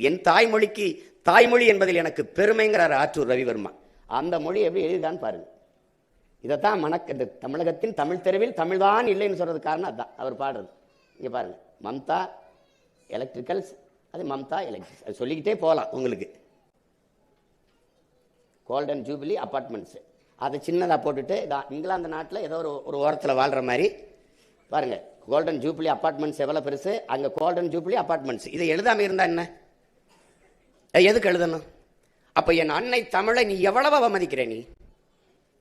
என் தாய்மொழிக்கு தாய்மொழி என்பதில் எனக்கு பெருமைங்கிறார் ஆற்றூர் ரவிவர்மா. அந்த மொழி எப்படி எழுதிதான் பாருங்க. இதைத்தான் இந்த தமிழகத்தின் தமிழ் தெருவில் தமிழ்தான் இல்லைன்னு சொல்றது காரணம் அதுதான் அவர் பாடுறது. இங்க பாருங்க, மம்தா எலக்ட்ரிக்கல்ஸ், அது மம்தா எலக்ட்ரிக்ஸ், அது சொல்லிக்கிட்டே போகலாம் உங்களுக்கு. கோல்டன் ஜூபிலி அப்பார்ட்மெண்ட்ஸ், அதை சின்னதாக போட்டுட்டு இங்கிலாந்து நாட்டில் ஏதோ ஒரு ஓரத்தில் வாழ்கிற மாதிரி பாருங்க. கோல்டன் ஜூபிலி அப்பார்ட்மெண்ட்ஸ் எவ்வளோ பெருசு, அங்கே கோல்டன் ஜூபிலி அப்பார்ட்மெண்ட்ஸ். இதை எழுதாமல் இருந்தா என்ன, எதுக்கு எழுதணும்? அப்ப என் அன்னை தமிழை நீ எவ்வளவு அவமதிக்கிற? நீ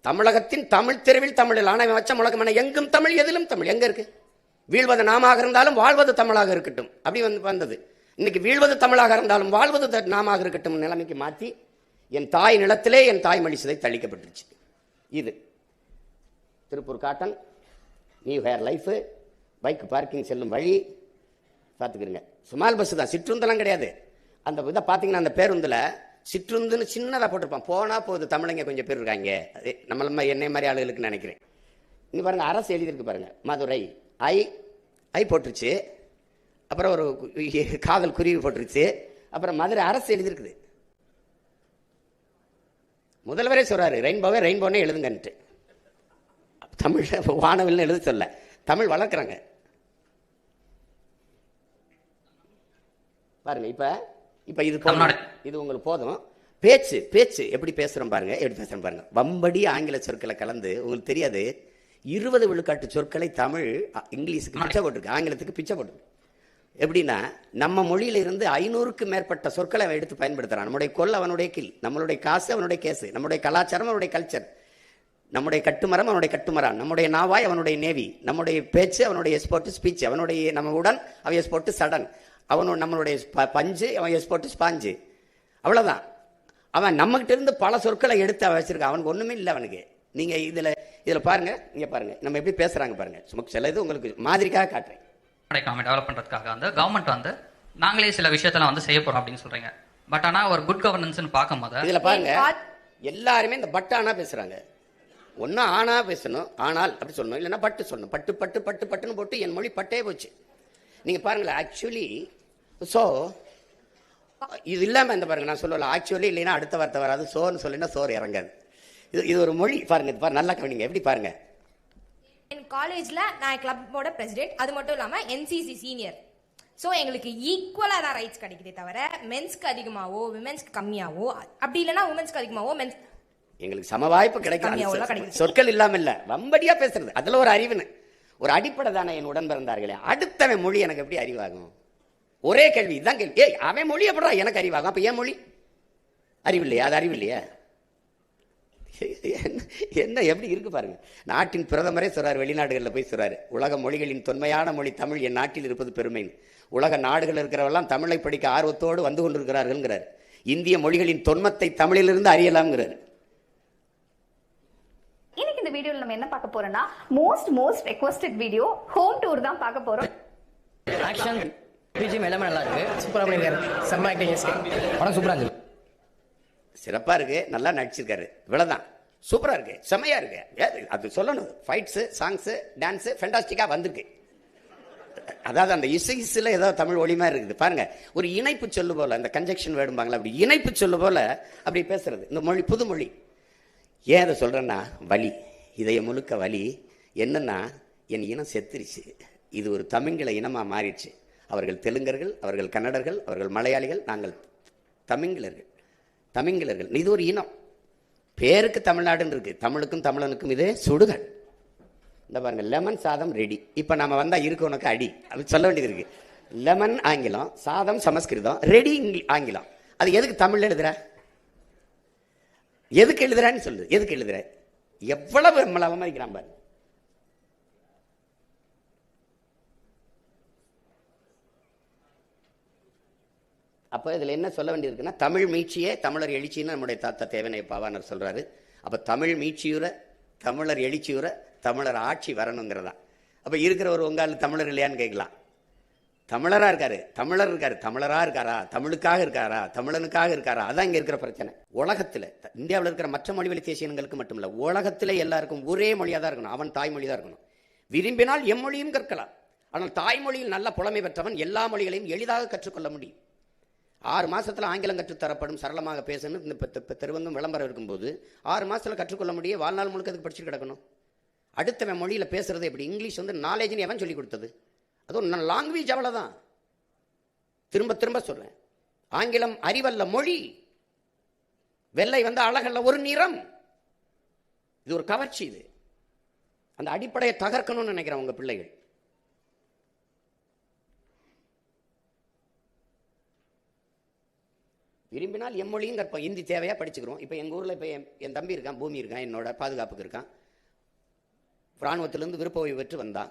தமிழகத்தின் தமிழ் தெருவில் தமிழில் ஆனா வச்ச முழக்கமான எங்கும் தமிழ் எதிலும் தமிழ் எங்க இருக்கு? வீழ்வது நாமாக இருந்தாலும் வாழ்வது தமிழாக இருக்கட்டும் அப்படி வந்தது. இன்னைக்கு வீழ்வது தமிழாக இருந்தாலும் வாழ்வது நாமாக இருக்கட்டும் நிலைமைக்கு மாற்றி என் தாய் நிலத்திலே என் தாய்மொழி சிதை தளிக்கப்பட்டுருச்சு. இது Tiruppur cotton, new hair life, bike parking செல்லும் வழி பார்த்துக்கிறங்க. சுமால் பஸ் தான், சிற்றுந்தெல்லாம் கிடையாது. அந்த இதை பார்த்தீங்கன்னா அந்த பேருந்தில் சிற்றுந்துன்னு சின்னதாக போட்டிருப்பான். போனால் போகுது தமிழங்க கொஞ்சம் பேர் இருக்காங்க. அது நம்மள என்னை மாதிரி ஆளுகளுக்கு நினைக்கிறேன். இங்கே பாருங்க, அரசு எழுதியிருக்கு பாருங்க, மதுரை ஐ ஐ போட்டுருச்சு, அப்புறம் ஒரு காதல் குருவி போட்டுருச்சு, அப்புறம் மதுரை அரசு எழுதியிருக்குது. முதல்வரே சொல்றாரு ரெயின்போவே ரெயின்போனே எழுதுங்கன்ட்டு. தமிழ் வானவில்னு எழுத சொல்ல, தமிழ் வளர்க்குறாங்க பாருங்க. இப்ப இது உங்களுக்கு போதும். பேச்சு பேச்சு எப்படி பேசுறோம் பாருங்க, எப்படி பேசுறோம் பாருங்க. வம்படி ஆங்கில சொற்களை கலந்து உங்களுக்கு தெரியாது. 20 விழுக்காட்டு சொற்களை தமிழ் இங்கிலீஷுக்கு பிச்சை போட்டிருக்கு, ஆங்கிலத்துக்கு பிச்சை போட்டிருக்கு. எப்படின்னா நம்ம மொழியில இருந்து 500க்கு மேற்பட்ட சொற்களை அவன் எடுத்து பயன்படுத்துறான். நம்முடைய கொல் அவனுடைய கில், நம்மளுடைய காசு அவனுடைய கேசு, நம்முடைய கலாச்சாரம் அவனுடைய கல்ச்சர், நம்முடைய கட்டுமரம் அவனுடைய கட்டுமரான், நம்முடைய நாவாய் அவனுடைய நேவி, நம்முடைய பேச்சு அவனுடைய எஸ்போர்ட் ஸ்பீச், அவனுடைய நம்ம உடன் அவன் எஸ்போர்ட் சடன், அவனோட நம்மளுடைய பஞ்சு அவன் எஸ்போர்ட் ஸ்பாஞ்சு. அவ்வளவுதான். அவன் நம்மகிட்ட இருந்து பல சொற்களை எடுத்து அவன் வச்சிருக்கான். அவனுக்கு ஒண்ணுமே இல்லை அவனுக்கு. நீங்க இதுல பாருங்க, இங்க பாருங்க நம்ம எப்படி பேசுறாங்க பாருங்க. சும்மா சில இது உங்களுக்கு மாதிரிக்காக காட்டுறேன். டெவலப் பண்றதுக்காக வந்து கவர்மெண்ட் வந்து நாங்களே சில விஷயத்தெல்லாம் வந்து செய்ய போறோம் அப்படின்னு சொல்றீங்க. பட் ஆனா ஒரு குட் கவர்னன்ஸ்னு பார்க்கும்போது இதுல பாருங்க எல்லாருமே இந்த பட் ஆனா பேசுறாங்க. ஒன்னா ஆனா பேசணும், ஆனால் அப்படி சொல்லணும், இல்லைன்னா பட்டு சொல்லணும். பட்டு பட்டு பட்டு பட்டுன்னு போட்டு என் மொழி பட்டே போச்சு. நீங்க பாருங்களேன், ஆக்சுவலி சோ இது இல்லாம இந்த பாருங்க, நான் சொல்லல ஆக்சுவலி இல்லைன்னா அடுத்த வார்த்தை வராது. சோன்னு சொல்லினா சோறு இறங்காது. இது ஒரு மொழி பாருங்க. இது பாருங்க, நல்லா கவனிங்க, எப்படி பாருங்க. என் காலேஜ்ல நான் கிளப்போட பிரசிடென்ட், அது மட்டும் இல்லாம என்சிசி சீனியர். ஸோ எங்களுக்கு ஈக்குவலாக தான் ரைட்ஸ் கிடைக்குதே தவிர மென்ஸ்க்கு அதிகமாவோ விமென்ஸ்க்கு கம்மியாவோ, அப்படி இல்லைன்னா உமன்ஸ்க்கு அதிகமாவோ மென்ஸ் எங்களுக்கு சம வாய்ப்பு கிடைக்கும். சொற்கள் இல்லாம இல்ல, வம்படியா பேசுறது அதுல ஒரு அறிவுன்னு ஒரு அடிப்படை தானே. என் உடன் பிறந்தார்களே, அடுத்தவன் மொழி எனக்கு எப்படி அறிவாகும்? ஒரே கேள்வி இதுதான் கேள்வி. ஏய் அவன் மொழி எப்படா எனக்கு அறிவாகும்? அப்ப ஏன் மொழி அறிவில்லையா? அது அறிவில்லையா? என்ன எப்படி இருக்கு பாருங்க. நாட்டின் பிரதமரே சொல்றாரு, வெளிநாடுகளில் போய் சொல்றாரு, உலக மொழிகளின் தொன்மையான மொழி தமிழ் என் நாட்டில் இருப்பது பெருமைன்னு. உலக நாடுகள் இருக்கிறவெல்லாம் தமிழை படிக்க ஆர்வத்தோடு வந்து கொண்டிருக்கிறார்கள். இந்திய மொழிகளின் தொன்மத்தை தமிழிலிருந்து அறியலாம்ங்கிறார். இன்னைக்கு இந்த வீடியோல நம்ம என்ன பார்க்க போறோம்னா most requested video home tour தான் பார்க்க போறோம். ஆக்ஷன் பிஜிஎம் எல்லாமே நல்லா இருக்கு, சூப்பரா பண்ணிருக்காரு, செம்ம ஆக்டிங், படம் சூப்பரா இருக்கு, சிறப்பா இருக்கு, நல்லா நடிச்சிருக்காரு, இவ்வளவுதான். சூப்பரா இருக்கு, செமையா இருக்கு. அது சொல்லணும். ஃபைட்ஸ், சாங்ஸ், டான்ஸ் ஃபென்டாஸ்டிக்கா வந்திருக்கு. அதாவது அந்த இசைல ஏதோ தமிழ் ஒளிமா இருக்குது பாருங்க. ஒரு இணைப்பு சொல்லு போல, அந்த கன்ஜெக்ஷன் வேடும்பாங்களா, அப்படி இணைப்பு சொல்லு போல அப்படி பேசுறது இந்த மொழி, புது மொழி. ஏன் அதை சொல்றேன்னா, வலி, இதய முழுக்க வலி. என்னன்னா, என் இனம் செத்துருச்சு, இது ஒரு தமிங்கில இனமா மாறிடுச்சு. அவர்கள் தெலுங்கர்கள், அவர்கள் கன்னடர்கள், அவர்கள் மலையாளிகள், நாங்கள் தமிங்கிலர்கள். இது ஒரு இனம். பேருக்கு தமிழ்நாடுன்னு இருக்கு, தமிழுக்கும் தமிழனுக்கும் இது சுடுகள். இந்த பாருங்க, லெமன் சாதம் ரெடி. இப்ப நாம வந்தா இருக்கு உனக்கு அடி அப்படி சொல்ல வேண்டியது இருக்கு. லெமன் ஆங்கிலம், சாதம் சமஸ்கிருதம், ரெடி ஆங்கிலம். அது எதுக்கு தமிழ்ல எழுதுற? எதுக்கு எழுதுறான்னு சொல்லு. எதுக்கு எழுதுற? எவ்வளவு அவமதிக்கிறான் பாரு. அப்ப இதுல என்ன சொல்ல வேண்டியிருக்குன்னா, தமிழ் மீட்சியே தமிழர் எழுச்சின்னு நம்முடைய தாத்தா தேவனை பாவாணர் சொல்றாரு. அப்ப தமிழ் மீட்சியுற, தமிழர் எழுச்சியுற, தமிழர் ஆட்சி வரணுங்கிறதா. அப்ப இருக்கிற ஒரு உங்கால தமிழர் இல்லையான்னு கேட்கலாம். தமிழரா இருக்காரு, தமிழர் இருக்காரு, தமிழரா இருக்காரா, தமிழுக்காக இருக்காரா, தமிழனுக்காக இருக்காரா? அதான் இங்க இருக்கிற பிரச்சனை. உலகத்துல, இந்தியாவில் இருக்கிற மற்ற மொழி வழி தேசிய இனங்களுக்கு மட்டும் இல்ல, உலகத்திலே எல்லாருக்கும் ஒரே மொழியா தான் இருக்கணும். அவன் தாய்மொழி தான் இருக்கணும். விரும்பினால் எம்மொழியும் கற்கலாம். ஆனால் தாய்மொழியில் நல்ல புலமை பெற்றவன் எல்லா மொழிகளையும் எளிதாக கற்றுக்கொள்ள முடியும். 6 மாசத்துல ஆங்கிலம் கற்றுத்தரப்படும், சரளமாக பேசணும். இந்த தெருவங்கும் விளம்பரம் இருக்கும்போது 6 மாசத்துல கற்றுக்கொள்ள முடியும். வாழ்நாள் முழுக்க அதுக்கு படிச்சுட்டு கிடக்கணும். அடுத்தவன் மொழியில பேசுறது எப்படி? இங்கிலீஷ் வந்து நாலேஜ்னு எவன் சொல்லி கொடுத்தது? அதுவும் லாங்குவேஜ், அவ்வளவுதான். திரும்ப திரும்ப சொல்றேன், ஆங்கிலம் அறிவல்ல, மொழி. வெள்ளை வந்து அழகல்ல, ஒரு நிறம். இது ஒரு கவர்ச்சி. இது அந்த அடிப்படையை தகர்க்கணும்னு நினைக்கிறேன் உங்க பிள்ளைகள். விரும்பினால் எம்மொழியும் கற்போம். ஹிந்தி தேவையா படிச்சுக்கிறோம். இப்போ எங்கள் ஊரில் இப்போ என் தம்பி இருக்கான், பூமி இருக்கான், என்னோட பாதுகாப்புக்கு இருக்கான். இராணுவத்திலேருந்து விருப்ப ஓய்வு பெற்று வந்தான்.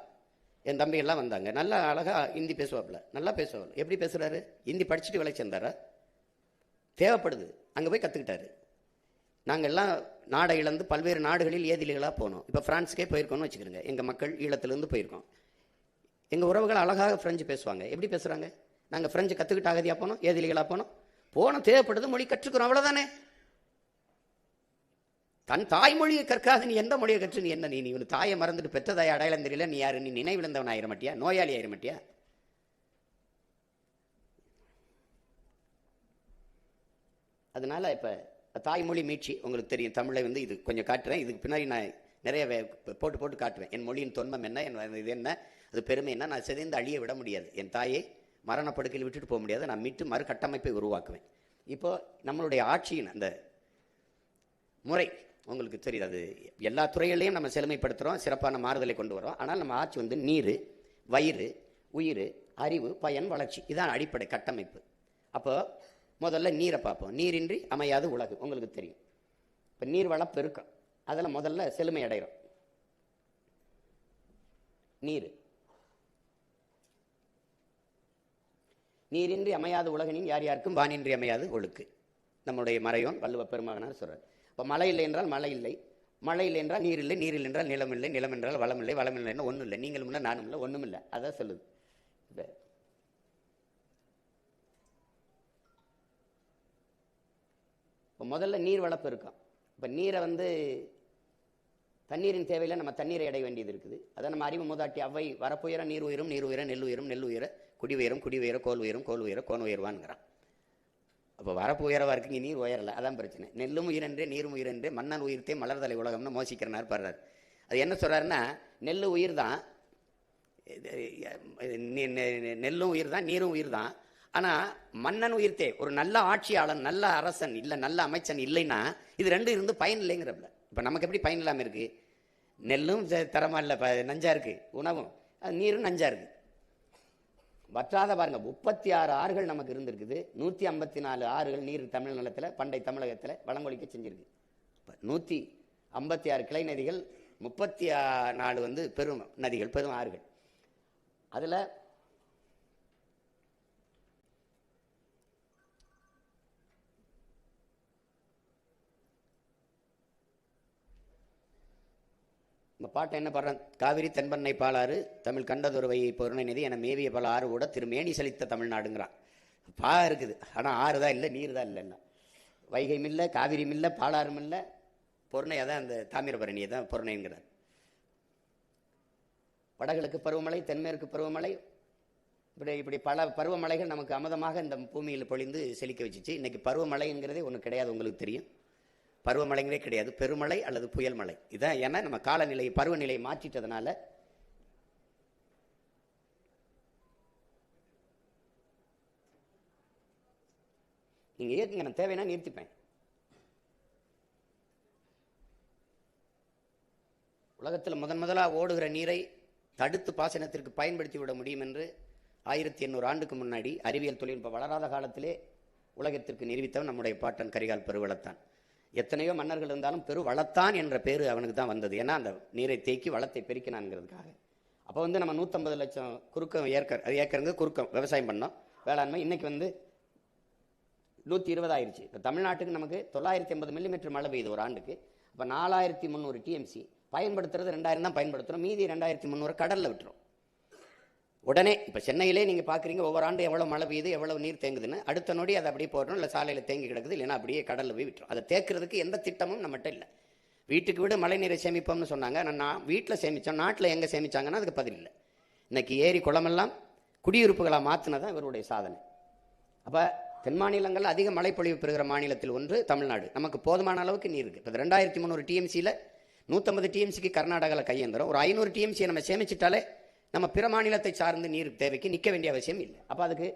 என் தம்பி எல்லாம் வந்தாங்க. நல்லா அழகாக ஹிந்தி பேசுவாப்புல, நல்லா பேசுவாள். எப்படி பேசுகிறாரு? ஹிந்தி படிச்சுட்டு வேலை சேர்ந்தாரா? தேவைப்படுது, அங்கே போய் கற்றுக்கிட்டாரு. நாங்கள் எல்லாம் நாடை இழந்து பல்வேறு நாடுகளில் ஏதிலிகளாக போனோம். இப்போ ஃப்ரான்ஸுக்கே போயிருக்கோம்னு வச்சுக்கிறோங்க. எங்கள் மக்கள் ஈழத்திலேருந்து போயிருக்கோம். எங்கள் உறவுகள் அழகாக ஃப்ரெஞ்சு பேசுவாங்க. எப்படி பேசுகிறாங்க? நாங்கள் ஃப்ரெஞ்சு கற்றுக்கிட்டு அகதியாக போனோம், ஏதிலிகளாக போனோம், தேவைப்படுது, மொழி கற்றுக்கிறோம், அவ்வளோதானே. தன் தாய்மொழியை கற்காது நீ எந்த மொழியை கற்று நீ என்ன? நீ தாயை மறந்துட்டு பெற்ற தாயை அடையாளம் தெரியல, நீ யாரு? நீ நினைவிழந்தவன் ஆயிர மாட்டியா? நோயாளி ஆயிர மாட்டியா? அதனால இப்போ தாய்மொழி மீட்சி உங்களுக்கு தெரியும். தமிழை வந்து இது கொஞ்சம் காட்டுறேன். இதுக்கு பின்னாடி நான் நிறைய போட்டு காட்டுவேன். என் மொழியின் தொன்மம் என்ன, இது என்ன, அது பெருமை என்ன. நான் சிதைந்து அழிய விட முடியாது. என் தாயை மரணப்படுக்கையில் விட்டுட்டு போக முடியாது. நான் மீட்டு மறு கட்டமைப்பை உருவாக்குவேன். இப்போ நம்மளுடைய ஆட்சியின் அந்த முறை உங்களுக்கு தெரியுது. அது எல்லா துறைகளையும் நம்ம செழுமைப்படுத்துகிறோம், சிறப்பான மாறுதலை கொண்டு வரோம். ஆனால் நம்ம ஆட்சி வந்து நீர், வயிறு, உயிர், அறிவு, பயன், வளர்ச்சி, இதான் அடிப்படை கட்டமைப்பு. அப்போ முதல்ல நீரை பார்ப்போம். நீரின்றி அமையாது உலகு உங்களுக்கு தெரியும். இப்போ நீர்வள பெருக்கம், அதில் முதல்ல செழுமை அடைகிறோம். நீரின்றி அமையாது உலகனின் யார் யாருக்கும் வானின்றி அமையாது ஒழுக்கு. நம்முடைய மறையோன் வள்ளுவ பெருமகனார் சொல்றார். இப்போ மழை இல்லை என்றால் மழை இல்லை, மழை இல்லை என்றால் நீர் இல்லை, நீர் இல்லை என்றால் நிலம் இல்லை, நிலம் என்றால் வளம் இல்லை, வளம் இல்லைன்னா ஒன்றும் இல்லை, நீங்களும் இல்லை, நானும் இல்லை, ஒன்றும் இல்லை. அதான் சொல்லுது. இப்போ முதல்ல நீர் வள பெருக்கம். இப்போ நீரை வந்து தண்ணீரின் தேவையில் நம்ம தண்ணீரை அடைய வேண்டியது இருக்குது. அதை நம்ம அறிவு மூதாட்டி அவ்வை வரப்புயர நீர் உயரும், நீர் உயர நெல் உயரும், நெல் உயர குடி உயரும், குடி உயர கோல் உயரும், கோல் உயர கோன் உயர்வான்ங்கிறான். அப்போ வரப்பு உயரவா இருக்கு, இங்கே நீர் உயரலை, அதான் பிரச்சனை. நெல்லும் உயிரென்றே நீரும் உயிரென்றே மன்னன் உயிர்த்தே மலர்தலை உலகம்னு மோசிக்கிறனார் பாடுறாரு. அது என்ன சொல்றாருன்னா, நெல் உயிர் தான், நெல்லும் உயிர் தான், நீரும் உயிர் தான். ஆனால் மன்னன் உயிர்த்தே ஒரு நல்ல ஆட்சியாளன், நல்ல அரசன் இல்லை, நல்ல அமைச்சன் இல்லைன்னா இது ரெண்டும் இருந்து பயன் இல்லைங்கிறப்ப. இப்போ நமக்கு எப்படி பயன் இல்லாமல் இருக்கு? நெல்லும் தரமா இல்லை, நஞ்சா இருக்கு, உணவும், நீரும் நஞ்சா இருக்கு. வற்றாத பாருங்க, 36 ஆறுகள் நமக்கு இருந்திருக்குது. 154 ஆறுகள் நீர் தமிழ் நிலத்தில் பண்டை தமிழகத்தில் வளங்கொழிக்க செஞ்சிருக்கு. 156 கிளை நதிகள், 34 வந்து பெரும் நதிகள், பெரும் ஆறுகள். அதில் இந்த பாட்டை என்ன பாடுறான்? காவிரி தென்பண்ணை பாலாறு தமிழ் கண்டதொருவை பொருணை நிதி என மேவிய பல ஆறு கூட திருமேனி செழித்த தமிழ்நாடுங்கிறான். பா இருக்குது, ஆனால் ஆறு தான் இல்லை, நீர் தான் இல்லைன்னா. வைகையும் இல்லை, காவிரியும் இல்லை, பாலாறும் இல்லை, பொருணையாக தான் அந்த தாமிரபரணியை தான் பொருணைங்கிறார். வடகிழக்கு பருவமழை, தென்மேற்கு பருவமழை, இப்படி பல பருவமழைகள் நமக்கு அமுதமாக இந்த பூமியில் பொழிந்து செழிக்க வச்சிச்சு. இன்னைக்கு பருவமழைங்கிறதே ஒன்று கிடையாது, உங்களுக்கு தெரியும். பருவமழைங்களே கிடையாது, பெருமழை அல்லது புயல் மழை இதான். ஏன்னா நம்ம காலநிலையை பருவநிலையை மாற்றிட்டதுனால. நீங்க ஏற்குங்க, நான் தேவைன்னா நிறுத்திப்பேன். உலகத்தில் முதலாக ஓடுகிற நீரை தடுத்து பாசனத்திற்கு பயன்படுத்தி விட முடியும் என்று 1800 ஆண்டுக்கு முன்னாடி அறிவியல் தொழில்நுட்பம் வளராத காலத்திலே உலகத்திற்கு நிரூபித்தவன் நம்முடைய பாட்டன் கரிகால் பெருவளத்தான். எத்தனையோ மன்னர்கள் இருந்தாலும் பெருவளத்தான் என்ற பேரு அவனுக்கு தான் வந்தது. ஏன்னா அந்த நீரை தேக்கி வளத்தை பெருக்கினான்ங்கிறதுக்காக. அப்போ வந்து நம்ம 150 லட்சம் குறுக்கம் ஏக்கருங்க குறுக்கம் விவசாயம் பண்ணோம், வேளாண்மை. இன்னைக்கு வந்து 120 ஆயிடுச்சு. இப்போ தமிழ்நாட்டுக்கு நமக்கு 980 மில்லிமீட்டர் மழை பெய்யுது ஒரு ஆண்டுக்கு. இப்போ 4300 டிஎம்சி பயன்படுத்துறது 2000 தான் பயன்படுத்துகிறோம், மீதி 2300 கடலில் விட்டுரும். உடனே இப்போ சென்னையிலே நீங்கள் பார்க்குறீங்க, ஒவ்வொரு ஆண்டு எவ்வளோ மழை பெய்யுது, எவ்வளோ நீர் தேங்குதுன்னு. அடுத்த நொடி அதை அப்படியே போடுறோம், இல்லை சாலையில் தேங்கி கிடக்குது, இல்லைன்னா அப்படியே கடலில் போய் விட்டுரும். அதை தேக்கிறதுக்கு எந்த திட்டமும் நம்மகிட்ட இல்லை. வீட்டுக்கு வீடு மழை நீரை சேமிப்போம்னு சொன்னாங்க. நான் வீட்டில் சேமித்தோம், நாட்டில் எங்கே சேமித்தாங்கன்னா அதுக்கு பதில் இல்லை. இன்னைக்கு ஏரி குளமெல்லாம் குடியிருப்புகளாக மாற்றினதான் இவருடைய சாதனை. அப்போ தென் மாநிலங்களில் அதிக மழைப்பொழிவு பெறுகிற மாநிலத்தில் ஒன்று தமிழ்நாடு. நமக்கு போதுமான அளவுக்கு நீர் இருக்குது. இப்போ 2300 டிஎம்சியில் 150 டிஎம்சிக்கு கர்நாடகாவில் கையேந்துடும். ஒரு 500 டிஎம்சியை நம்ம சேமிச்சிட்டாலே நம்ம பிற மாநிலத்தை சார்ந்து நீர் தேவைக்கு நிற்க வேண்டிய அவசியம் இல்லை. அப்போ அதுக்கு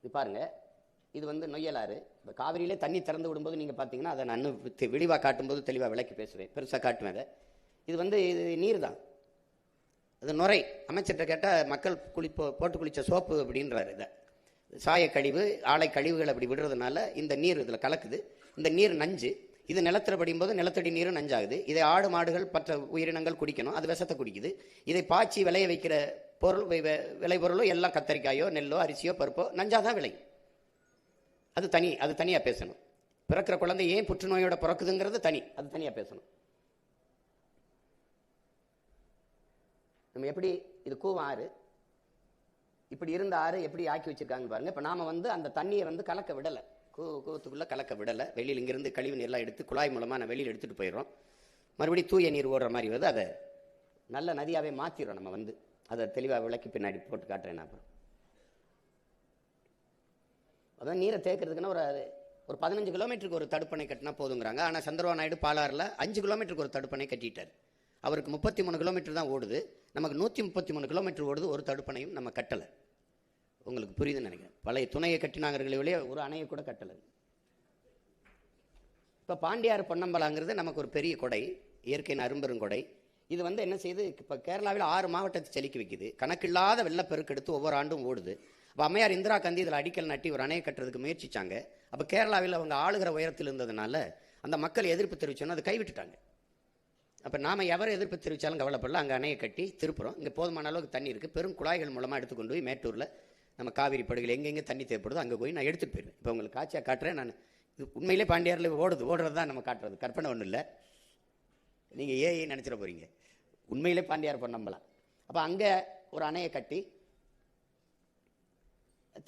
இது பாருங்க, இது வந்து நொய்யலாறு. இப்போ காவிரியிலே தண்ணி திறந்து விடும்போது நீங்கள் பார்த்தீங்கன்னா அதை நான் விடிவாக காட்டும்போது தெளிவாக விளக்கி பேசுவேன், பெருசாக காட்டுவேன். அதை இது வந்து இது நீர் தான். அது நுரை. அமைச்சர்கிட்ட கேட்டால் மக்கள் போட்டு குளித்த சோப்பு அப்படின்றாரு. இதை சாயக்கழிவு ஆலை கழிவுகள் அப்படி விடுறதுனால இந்த நீர் இதில் கலக்குது. இந்த நீர் நஞ்சு. இது நிலத்தில் படியும் போது நிலத்தடி நீரும் நஞ்சாகுது. இதை ஆடு மாடுகள் மற்ற உயிரினங்கள் குடிக்கணும், அது விஷத்தை குடிக்குது. இதை பாய்ச்சி விளைய வைக்கிற பொருள் விளை பொருளோ எல்லாம் கத்தரிக்காயோ நெல்லோ அரிசியோ பருப்போ நஞ்சாதான் விளையும். அது தனியாக பேசணும். பிறக்கிற குழந்தை ஏன் புற்றுநோயோட பிறக்குதுங்கிறது அது தனியாக பேசணும். நம்ம எப்படி இது கூவம் ஆறு இப்படி இருந்த ஆறு எப்படி ஆக்கி வச்சிருக்காங்க பாருங்க. இப்போ நாம அந்த தண்ணியை கலக்க விடலை, கூவத்துக்குள்ள கலக்க விடலை. வெளியில் இங்கிருந்து கழிவு நீர்லாம் எடுத்து குழாய் மூலமாக நான் வெளியில் எடுத்துகிட்டு போயிடுறோம். மறுபடியும் தூய நீர் ஓடுற மாதிரி வருது. அதை நல்ல நதியாகவே மாற்றிடுறோம். நம்ம அதை தெளிவாக விளக்கி பின்னாடி போட்டு காட்டுறேன். நான் அதான் நீரை தேக்கிறதுக்குன்னா ஒரு 15 கிலோமீட்டருக்கு ஒரு தடுப்பணை கட்டினா போதுங்கிறாங்க. ஆனால் சந்திரபாபு நாயுடு பாலாறில் 5 கிலோமீட்டருக்கு ஒரு தடுப்பணை கட்டிட்டார். அவருக்கு 33 கிலோமீட்டர் தான் ஓடுது, நமக்கு 133 கிலோமீட்டர் ஓடுது. ஒரு தடுப்பணையும் நம்ம கட்டலை. உங்களுக்கு புரியுதுன்னு நினைக்கிறேன். பழைய துணையை கட்டினாங்கிறங்களே வெளியே ஒரு அணையை கூட கட்டலை. இப்போ பாண்டியாறு பொன்னம்பலாங்கிறது நமக்கு ஒரு பெரிய கொடை, இயற்கையின் அரும்பெருங்கொடை. இது என்ன செய்யுது, இப்போ கேரளாவில் 6 மாவட்டத்தை செலுக்கி வைக்குது. கணக்கில்லாத வெள்ளப்பெருக்கெடுத்து ஒவ்வொரு ஆண்டும் ஓடுது. அப்போ அம்மையார் இந்திரா காந்தி இதில் அடிக்கல் நட்டி ஒரு அணையை கட்டுறதுக்கு முயற்சிச்சாங்க. அப்போ கேரளாவில் அவங்க ஆளுகிற உயரத்தில் இருந்ததுனால அந்த மக்கள் எதிர்ப்பு தெரிவிச்சோன்னா அதை கைவிட்டுட்டாங்க. அப்போ நாம் எவரை எதிர்ப்பு தெரிவித்தாலும் கவலைப்படல, அங்கே அணையை கட்டி திருப்புறோம். இங்கே போதுமான அளவுக்கு தண்ணி இருக்குது. பெரும் குழாய்கள் மூலமாக எடுத்துக்கொண்டு போய் மேட்டூரில் நம்ம காவிரி படுகையில் எங்கெங்கே தண்ணி தேவைப்படுதோ அங்கே போய் நான் எடுத்துகிட்டு போயிடுவேன். இப்போ உங்களுக்கு காட்சியாக காட்டுறேன். நான் இது உண்மையிலே பாண்டியாரில் ஓடுறது தான் நம்ம காட்டுறது, கற்பனை ஒன்றும் இல்லை. நீங்கள் ஏஐ நினச்சிட போகிறீங்க. உண்மையிலே பாண்டியார் பொன்னம்பலம். அப்போ அங்கே ஒரு அணையை கட்டி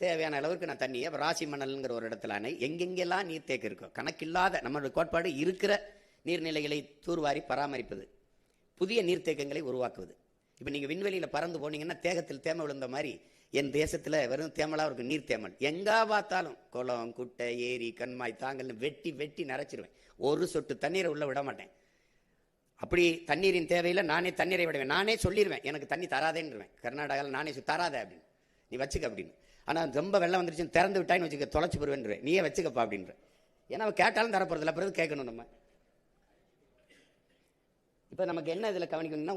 தேவையான அளவுக்கு நான் தண்ணியை, அப்போ ராசி மணல்ங்கிற ஒரு இடத்துல அணை, எங்கெங்கெல்லாம் நீர் தேக்க இருக்கும் கணக்கில்லாத நம்மளோட கோட்பாடு இருக்கிற நீர்நிலைகளை தூர்வாரி பராமரிப்பது, புதிய நீர்த்தேக்கங்களை உருவாக்குவது. இப்போ நீங்கள் விண்வெளியில் பறந்து போனீங்கன்னா தேகத்தில் தேமை விழுந்த மாதிரி என் தேசத்தில் வெறும் தேமலாக இருக்கும். நீர் தேமல் எங்கே பார்த்தாலும் குளம் குட்டை ஏரி கண்மாய் தாங்கல்னு வெட்டி வெட்டி நிறைச்சிருவேன். ஒரு சொட்டு தண்ணீரை உள்ள விட மாட்டேன். அப்படி தண்ணீரின் தேவையில் நானே தண்ணீரை விடுவேன். நானே சொல்லிடுவேன் எனக்கு தண்ணி தராதேன்னுருவேன். கர்நாடகாவில் நானே தராத அப்படின்னு, நீ வச்சுக்க அப்படின்னு. ஆனால் ரொம்ப வெள்ளம் வந்துருச்சுன்னு திறந்து விட்டான்னு வச்சுக்க, தொலைச்சி போடுவேன், நீயே வச்சுக்கப்பா அப்படின்ற. ஏன்னா அவன் கேட்டாலும் தரப்போறதில்ல, பிறகு கேட்கணும் நம்ம. இப்போ நமக்கு என்ன இதில் கவனிக்கணும்னா,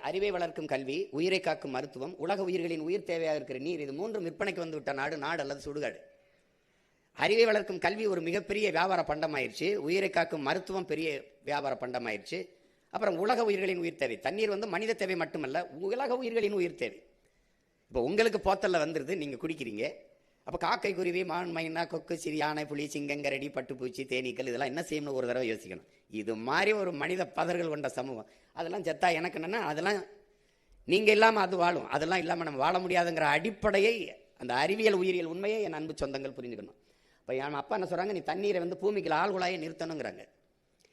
அறிவை வளர்க்கும் கல்வி, உயிரை காக்கும் மருத்துவம், உலக உயிர்களின் உயிர் தேவையாக இருக்கிற நீர், இது மூன்றும் விற்பனைக்கு வந்து விட்ட நாடு அல்லது சுடுகாடு. அறிவை வளர்க்கும் கல்வி ஒரு மிகப்பெரிய வியாபார பண்டமாயிருச்சு. உயிரை காக்கும் மருத்துவம் பெரிய வியாபார பண்டமாயிருச்சு. அப்புறம் உலக உயிர்களின் உயிர் தேவை. தண்ணீர் மனித தேவை மட்டுமல்ல, உலக உயிர்களின் உயிர் தேவை. இப்போ உங்களுக்கு போத்தல்ல வந்துடுது, நீங்கள் குடிக்கிறீங்க. அப்போ காக்கை, குருவி, மான், மைனா, கொக்கு, சிறி, யானை, புலி, சிங்கங்கரடி, பட்டுப்பூச்சி, தேனீக்கள் இதெல்லாம் என்ன செய்யணும்னு ஒரு தடவை யோசிக்கணும். இது மாதிரி ஒரு மனித பதர்கள் கொண்ட சமூகம். அதெல்லாம் செத்தா எனக்கு என்னன்னா, அதெல்லாம் நீங்கள் இல்லாமல் அது வாழும், அதெல்லாம் இல்லாமல் நம்ம வாழ முடியாதுங்கிற அடிப்படையை, அந்த அறிவியல் உயிரியல் உண்மையை என் அன்பு சொந்தங்கள் புரிஞ்சுக்கணும். இப்போ என் அப்பா என்ன சொல்கிறாங்க, நீ தண்ணீரை பூமிக்கு ஆழ்குழாயை நிறுத்தணுங்கிறாங்க.